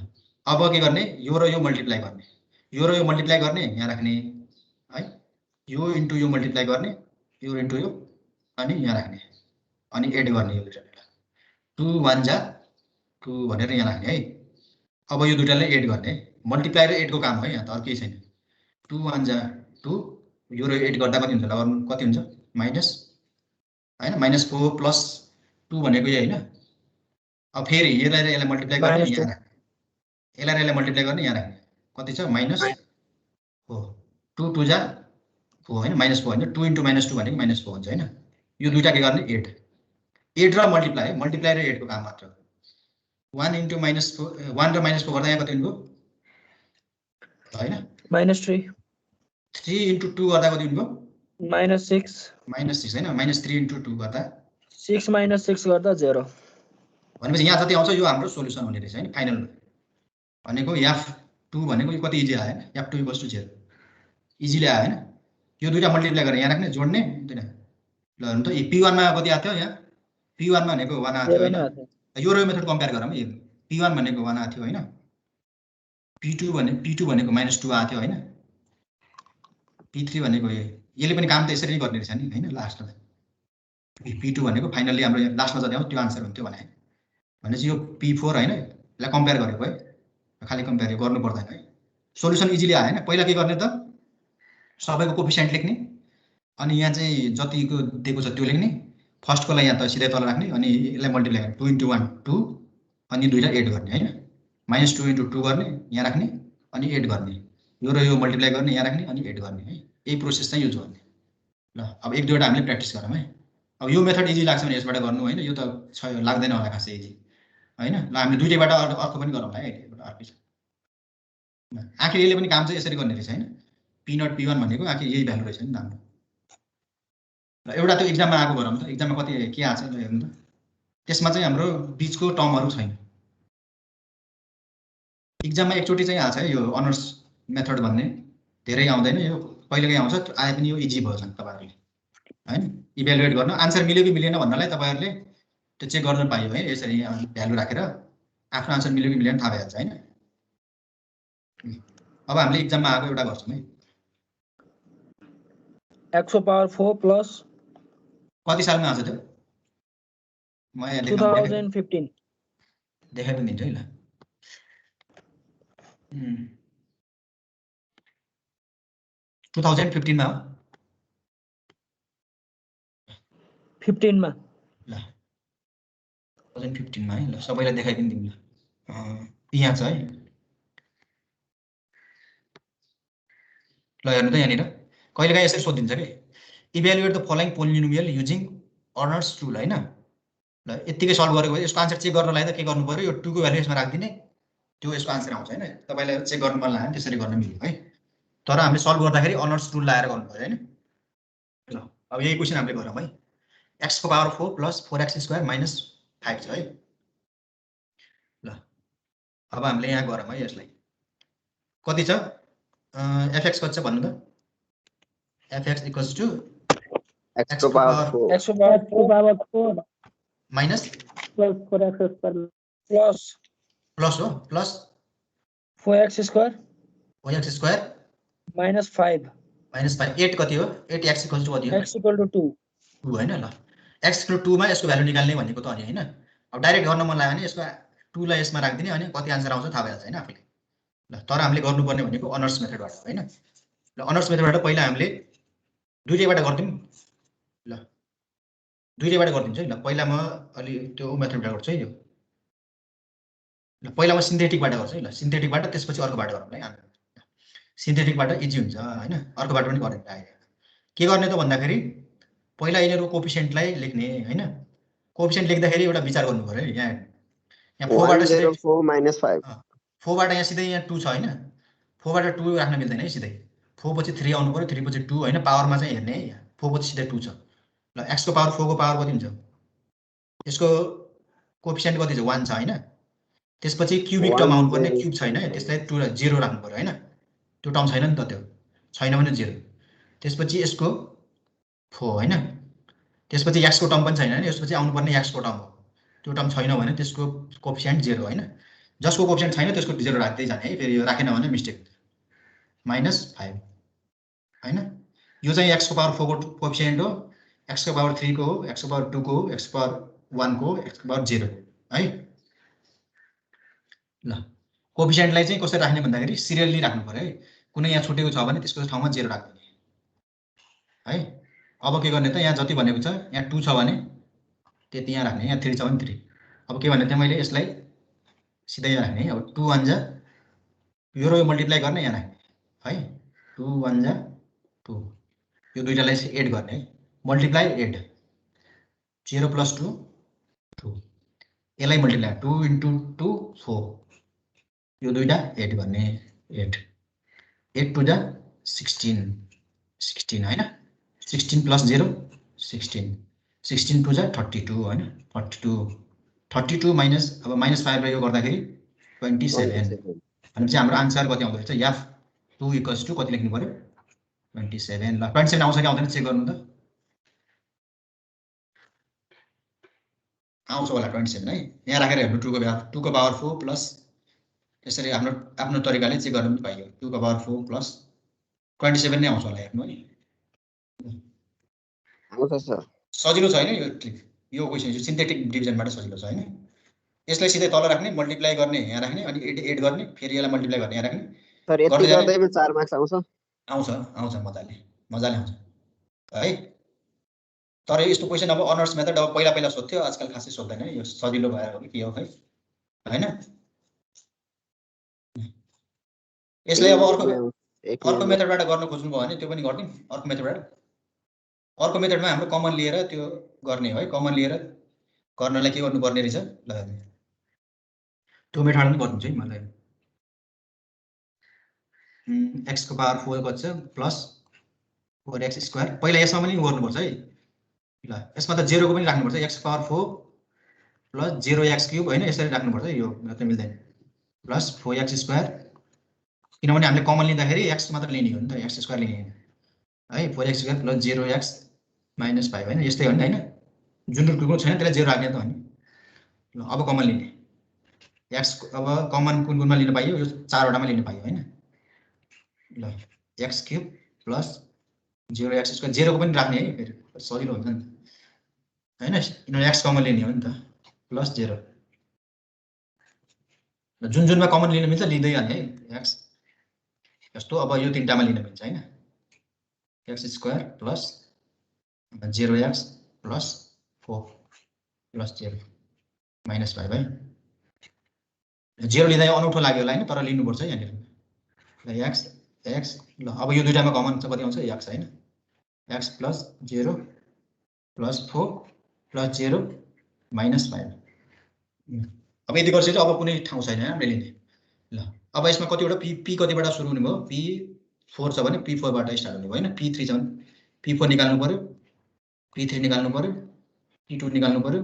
अब के गर्ने, यो र यो मल्टिप्लाई गर्ने, यो र यो मल्टिप्लाई गर्ने, यहाँ राख्ने है। यो इन्टु यो मल्टिप्लाई गर्ने, यो इन्टु यो, अनि यहाँ राख्ने, अनि एड गर्ने यो दुईटालाई। 2 1 जा 2 भनेर यहाँ राख्ने है। अब यो दुईटालाई एड गर्ने, मल्टिप्लाई र एडको काम हो है, यहाँ त अरु केही छैन। 2 1 जा 2, यो र एड गर्दा कति हुन्छ ल, कति हुन्छ माइनस हैन, -4 प्लस 2 भनेको यही हैन। अब फेरि यसलाई र यसलाई मल्टिप्लाई गर्ने, यहाँ राख्ने, यसलाई र यसलाई मल्टिप्लाई गर्ने, यहाँ राख्ने, कति छ -4 2 2 जा 4 हैन, -4 हैन, 2 * -2 भनेको -4 हुन्छ हैन। यो दुईटा के गर्ने एड र मल्टिप्लाई र एडको काम मात्र। 1 * -4 1 र -4 गर्दा यहाँ कति हुने भयो हैन,
-3
3 × 2 गर्दा कति हुने भयो?
-6
-6 हैन, -3 × 2 गर्दा
6 - 6 गर्दा 0।
भनेपछि यहाँ जति आउँछ यो हाम्रो सोलुसन हुने रहेछ हैन फाइनल भनेको f2 भनेको यो कति इजी आयो हैन f2 = 0 इजिली आयो हैन यो दुईटा मल्टिप्लाई गरेर यहाँ राख्ने जोड्ने दुईटा ल हेर्नु त p1 मा कति आथ्यो यहाँ p1 मा भनेको 1 आथ्यो हैन यो र यो मेथड कम्पेयर गरौँ है p1 भनेको 1 आथ्यो हैन p2 भनेको -2 आथ्यो हैन p3 भनेको यसले पनि काम त यसरी नै गर्ने रहेछ नि हैन लास्टमा p2 भनेको फाइनली हाम्रो लास्टमा जति आउँछ त्यो आन्सर हुन्थ्यो भनेपछि यो p4 हैन यसलाई कम्पेयर गरेको है खाली कम्पेयर गर्नु पर्दैन है सोलुसन इजिली आयो हैन पहिला के गर्ने त सबैको कोफिसिएन्ट लेख्ने अनि यहाँ चाहिँ जतिको दिएको छ त्यो लेख्ने फर्स्टकोलाई यहाँ त सिधै तल राख्ने अनि यसलाई मल्टिप्लाई गर्ने 2 × 1 2 अनि दुईटा एड गर्ने हैन -2 × 2 गर्ने यहाँ राख्ने अनि एड गर्ने यो र यो मल्टिप्लाई गर्ने यहाँ राख्ने अनि एड गर्ने है यही प्रोसेस चाहिँ युज गर्ने ल अब एक दुईवटा हामीले प्र्याक्टिस गरौँ है अब यो मेथड इजी लाग्छ भने यसबाट गर्नु हैन यो त लाग्दैन होला खासै इजी हैन ल हामीले दुईटैबाट अर्को पनि गरौँ है अर्को आखिर यसले पनि काम चाहिँ यसरी गर्ने रहेछ हैन p0 p1 भनेको आखिर यही भ्यालु रहेछ नि हाम्रो र एउटा त्यो एक्जाममा आएको गरौँ त एक्जाममा कति के आछ ल हेर्नु त त्यसमा चाहिँ हाम्रो बीचको टर्महरु छैन एक्जाममा एकचोटी चाहिँ आछ है यो अनर्स मेथड भन्ने धेरै आउँदैन यो कहिलेकाहीँ आउँछ आए पनि यो इजी भर्जन तपाईहरुले हैन इभ्यालुएट गर्न आन्सर मिल्यो कि मिलेन भन्नलाई तपाईहरुले त्यो चेक गर्न पाइयो है यसरी भ्यालु राखेर आफ्नो आन्सर मिल्यो कि मिलेन थाहा भइहाल्छ हैन अब हामीले एक्जाममा आएको एउटा गर्छौं है
x⁴ प्लस
कति सालमा आछ त्यो म यहाँ
2015
देखाइ पनि दिन्छु है ल 2015 मा
15 मा
ल 2015 मा है ल सबैलाई देखाइ पनि दिउँ ल यहाँ छ है ल हेर्नु त यहाँनिर कहिलेकाहीँ यसरी सोधिन्छ के evaluate the following polynomial using earners rule हैन ल यतिकै सल्भ गरेको भए यसको आन्सर चेक गर्नलाई त के गर्नु पर्यो यो 2 को भ्यालु यसमा राख्दिने त्यो यसको आन्सर आउँछ हैन तपाईलाई चेक गर्नु मन लाग्यो त्यसरी गर्न मिल्यो है तर हामीले सल्भ गर्दाखेरि अर्नर्स रुल लाएर गर्नु पर्यो हैन ल अब यही क्वेशन हामीले गरौँ है x⁴ प्लस 4x² माइनस 5 छ है ल अब हामीले यहाँ गरौँ है यसलाई कति छ fx कति छ भन्नु त fx =
x⁴
minus
plus 4x² plus
हो प्लस
4x²
माइनस
5
8 कति हो 8x = कति हो
x = 2
2 हैन ल x = 2 मा यसको भ्यालु निकाल्ने भनेको त अनि हैन अब डाइरेक्ट गर्न मन लाग्यो भने यसको 2 लाई यसमा राख्दिने अनि कति आन्सर आउँछ थाहा भइहाल्छ हैन आफैले ल तर हामीले गर्नुपर्ने भनेको अनर्स मेथडबाट हैन ल अनर्स मेथडबाट पहिला हामीले दुईटैबाट गर्दियौं ल दुईटैबाट गर्दिन्छु है ल पहिला म अलि त्यो मेथडबाट गर्छु है यो ल पहिला म सिन्थेटिकबाट गर्छु है ल सिन्थेटिकबाट त्यसपछि अर्कोबाट गरौँ है सिन्थेटिकबाट इजी हुन्छ हैन अर्कोबाट पनि गर्ने आयो के गर्ने त भन्दाखेरि पहिला यिनीहरुको कोएफिसिएन्टलाई लेख्ने हैन कोएफिसिएन्ट लेख्दाखेरि एउटा विचार गर्नु पर्यो है यहाँ 4 बाट सिधै
4 - 5
4 बाट यहाँ सिधै यहाँ 2 छ हैन 4 बाट 2 राख्न मिल्दैन है सिधै 4 पछि 3 आउनु पर्यो 3 पछि 2 हैन पावरमा चाहिँ हेर्ने है 4 पछि सिधै 2 छ ल x को पावर 4 को पावर कति हुन्छ यसको कोएफिसिएन्ट कति छ 1 छ हैन त्यसपछि क्युबिक टर्म आउनु पर्ने क्युब छैन त्यसलाई 0 राख्नु पर्यो हैन त्यो टर्म छैन नि त त्यो छैन भने 0 त्यसपछि यसको 4 हैन त्यसपछि x को टर्म पनि छैन हैन यसपछि आउनु पर्ने x को टर्म हो त्यो टर्म छैन भने त्यसको कोएफिसिएन्ट 0 हैन जसको कोएफिसिएन्ट छैन त्यसको 0 राख्दै जाने है फेरि यो राखेन भने मिस्टेक -5 हैन यो चाहिँ x को पावर 4 को कोएफिसिएन्ट हो x को पावर 3 को हो x को पावर 2 को हो x को पावर 1 को x को पावर 0 है ल कोएफिसिएन्टलाई चाहिँ कसरी राख्ने भन्दाखेरि सिरियली राख्नु पर्यो है कुनै यहाँ छुटेको छ भने त्यसको ठाउँमा 0 राख्दिने है अब के गर्ने त यहाँ जति भनेको छ यहाँ 2 छ भने त्यति यहाँ राख्ने यहाँ 3 छ भने 3 अब के भने त मैले यसलाई सिधै यहाँ राख्ने अब 2 1 जा यो र यो मल्टिप्लाई गर्ने यहाँ राख्ने है 2 1 जा 2 यो दुईटालाई एड गर्ने है मल्टिप्लाई एड 0 + 2 2 यसलाई मल्टिप्लाई 2 × 2 4 यो दुईटा एड गर्ने 8 8 टू जा 16 होइन 16 प्लस 0 16 टू जा 32 होइन 32 माइनस अब -5 यो गर्दाखेरि 27 भनेपछि हाम्रो आन्सर कति आउँदो रहेछ याफ 2 इक्वल्स टु कति लेख्नु पर्यो 27 ल 27 आउँछ कि आउँदैन चेक गर्नु त आउँछ होला 27 है यहाँ राखेर हेर्नु 2 को पावर 4 प्लस यसरी आफ्नो तरिकाले चेक गर्नु पनि पाइयो 2 को पावर 4 प्लस 27 नै आउँछ होला हेर्नु है
आउँछ सर
सजिलो छ हैन यो ट्रिक यो क्वेशन चाहिँ सिन्थेटिक डिभिजनबाट सजिलो छ हैन यसलाई सिधै तल राख्ने मल्टिप्लाई गर्ने यहाँ राख्ने अनि एड गर्ने फेरि यसलाई मल्टिप्लाई गर्ने यहाँ राख्ने
सर यति गर्दै पनि 4 मार्क्स आउँछ
आउँछ मजाले आउँछ है तर यस्तो क्वेशन अब अनर्स मेथड अब पहिला सोध्थ्यो आजकल खासै सोध्दैन यो सजिलो भएर हो कि के हो खै हैन यसलाई अब अर्को मेथडबाट गर्न खोज्नु भयो भने त्यो पनि गर्ने अर्को मेथडमा हाम्रो कमन लिएर त्यो गर्ने है कमन लिएर गर्नलाई के गर्नुपर्ने रहेछ ल त्यो मेथड पनि गर्नुहुन्छ है मलाई x को पावर 4 कति छ प्लस 4x स्क्वायर पहिला यसमा पनि गर्नुपर्छ है ल यसमा त 0 को पनि राख्नुपर्छ x power 4 plus 0x cube हैन यसरी राख्नुपर्छ यो मात्र मिल्दैन प्लस 4x स्क्वायर किनभने हामीले कमन लिँदाखेरि x मात्र लिने हो नि त x स्क्वायर लिने है 4x square plus 0x minus 5 हैन यस्तै हो नि हैन जुन रुटको छैन त्यसलाई 0 राख्ने त हो नि ल अब कमन लिने x अब कमन कुनमा लिन पाइयो यो 4 वटामा लिन पाइयो हैन ल x cube plus 0x square 0 को पनि राख्ने है फेरि सजिलो हुन्छ नि हैन किनभने x कमन लिने हो नि त प्लस 0 ल जुनमा कमन लिन मिल्छ लिँदै हाल्ने है x जस्तो अब यो तीनटामा लिन मिल्छ हैन x square plus 0x plus 4 plus 0 minus 5 है 0 लिँदा अनौठो लाग्यो होला हैन तर लिनुपर्छ यहाँनिर ल x ल अब यो दुईटामा कमन छ कति आउँछ x हैन x plus 0 plus 4 plus 0 minus 5 अब यति गर्छ अब कुनै ठाउँ छैन हामीले लिने ल अब यसमा कतिवटा p कतिबाट सुरु हुने भयो p4 छ भने p4 बाट स्टार्ट हुने भयो हैन p3 छ भने p4 निकाल्नु पर्यो p3 निकाल्नु पर्यो p2 निकाल्नु पर्यो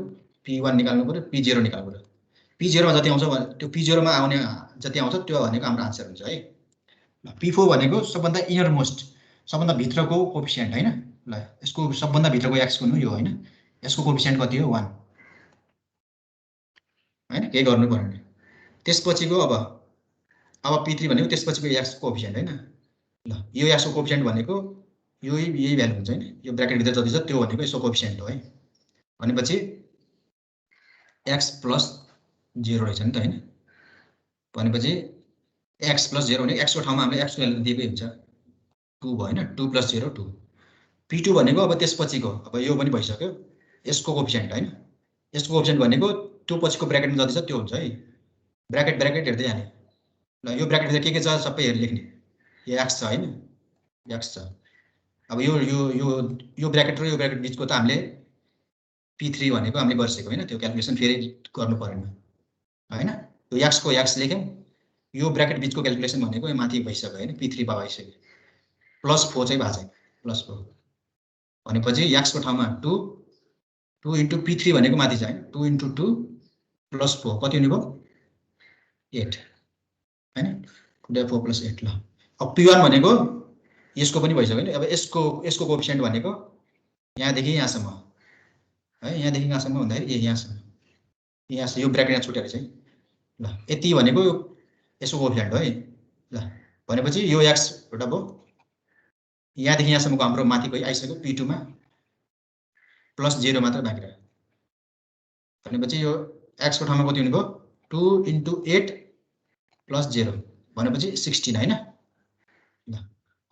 p1 निकाल्नु पर्यो p0 निकाल्नु पर्यो p0 मा जति आउँछ त्यो p0 मा आउने जति आउँछ त्यो भनेको हाम्रो आन्सर हुन्छ है ल p4 भनेको सबभन्दा इनर मोस्ट सबभन्दा भित्रको कोएफिसिएन्ट हैन ल यसको सबभन्दा भित्रको x कुन हो यो हैन यसको कोएफिसिएन्ट कति हो 1 हैन के गर्नु पर्ने त्यसपछिको अब p3 भनेको त्यसपछिको x कोएफिसिएन्ट हैन ल यो x को कोएफिसिएन्ट भनेको यही भ्यालु हुन्छ हैन यो ब्र्याकेट भित्र जति छ त्यो भनेको यसको कोएफिसिएन्ट हो है भनेपछि x प्लस 0 रहेछ नि त हैन भनेपछि x प्लस 0 भने x को ठाउँमा हामीले x को भ्यालु दिएकै हुन्छ 2 भयो हैन 2 प्लस 0 2 p2 भनेको अब त्यसपछिको अब यो पनि भइसक्यो यसको कोएफिसिएन्ट हैन यसको कोएफिसिएन्ट भनेको त्यो पछिको ब्र्याकेटमा जति छ त्यो हुन्छ है ब्र्याकेट हेर्दै जाने ल यो ब्र्याकेट भित्र के छ सबै हेर लेख्ने यो x छ हैन x छ अब यो ब्र्याकेट र यो ब्र्याकेट बीचको त हामीले p3 भनेको हामीले गरिसक्यो हैन त्यो क्याल्कुलेसन फेरि गर्नु पर्दैन हैन यो x को x लेख्यौं यो ब्र्याकेट बीचको क्याल्कुलेसन भनेको यो माथि भइसक्यो हैन p3 भइसक्यो प्लस 4 चाहिँ भएको छैन प्लस 4 भनेपछि x को ठाउँमा 2 इन्टु p3 भनेको माथि छ हैन 2 इन्टु 2 प्लस 4 कति हुने भयो 8 हैन 2 4 प्लस 8 ल अब p1 भनेको यसको पनि भइसक्यो नि अब यसको कोएफिसिएन्ट भनेको यहाँदेखि यहाँसम्म है यहाँदेखि यहाँसम्म भन्दाखेरि यहाँसम्म यो ब्र्याकेट यहाँ छुटेर चाहिँ ल यति भनेको यसको कोएफिसिएन्ट हो है ल भनेपछि यो x एउटा भयो यहाँदेखि यहाँसम्मको हाम्रो माथिको आइसक्यो p2 मा प्लस 0 मात्र बाँकी रह्यो भनेपछि यो x को ठाउँमा कति हुने भयो 2 इन्टु 8 प्लस 0 भनेपछि 16 हैन ल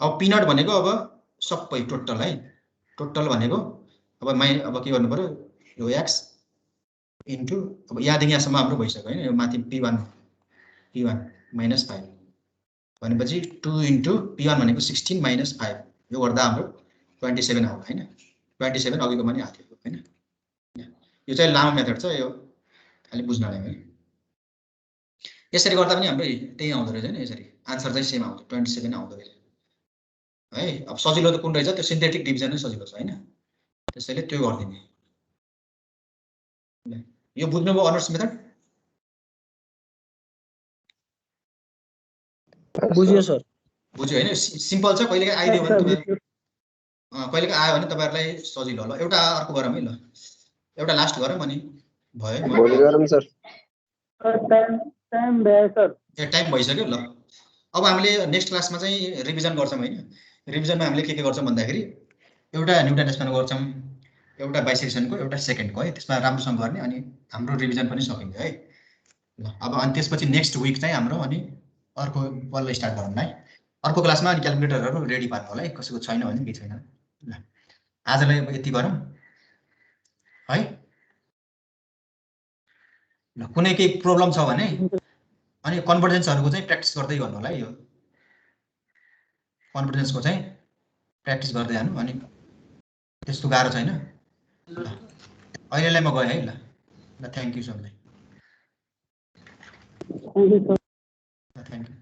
अब p0 भनेको अब सबै टोटल है टोटल भनेको अब के गर्नु पर्यो यो x इन्टु अब यहाँदेखि यहाँसम्म हाम्रो भइसक्यो हैन यो माथि p1 माइनस 5 भनेपछि 2 इन्टु p1 भनेको 16 माइनस 5 यो गर्दा हाम्रो 27 आउँछ हैन 27 अघिको पनि आथ्यो हैन यो चाहिँ लामो मेथड छ यो खाली बुझ्नलाई है यसरी गर्दा पनि हाम्रो त्यही आउँदो रहेछ नि, यसरी आन्सर चाहिँ सेम आउँछ, 27 आउँदो रहेछ है। अब सजिलो त कुन रहेछ, त्यो सिन्थेटिक डिभिजन नै सजिलो छ हैन, त्यसैले त्यो गरिदिने। यो बुझ्नुभयो अनर्स मेथड?
बुझ्यो सर।
बुझ्यो हैन, सिम्पल छ। कहिलेकाहीँ आइदियो भने तपाईहरु कहिलेकाहीँ आयो भने तपाईहरुलाई सजिलो होला। एउटा अर्को गरौँ है ल, एउटा लास्ट गरौँ अनि भयो।
भोलि गरौँ सर।
टाइम भयो सर।
ए टाइम भइसक्यो ल। अब हामीले नेक्स्ट क्लासमा चाहिँ रिभिजन गर्छौँ हैन। रिभिजनमा हामीले के गर्छौँ भन्दाखेरि एउटा न्युटन एक्सपेन्ड गर्छौँ, एउटा बाइसेक्सनको, एउटा सेकेन्डको है, त्यसमा राम्रोसँग गर्ने अनि हाम्रो रिभिजन पनि सकिन्छ है ल। अब अनि त्यसपछि नेक्स्ट विक चाहिँ हाम्रो अनि अर्को बल्ल स्टार्ट गरौँ है। अर्को क्लासमा अनि क्याल्कुलेटरहरू रेडी पार्नु होला है, कसैको छैन भने केही छैन ल। आजलाई अब यति गरौँ है ल। कुनै केही प्रब्लम छ भने अनि कन्भर्जेन्सहरूको चाहिँ प्र्याक्टिस गर्दै गर्नु होला है। यो कन्भर्जेन्सको चाहिँ प्र्याक्टिस गर्दै जानु, अनि त्यस्तो गाह्रो छैन ल। अहिलेलाई म गएँ है ल। ल थ्याङ्क यू सबलाई। Thank you.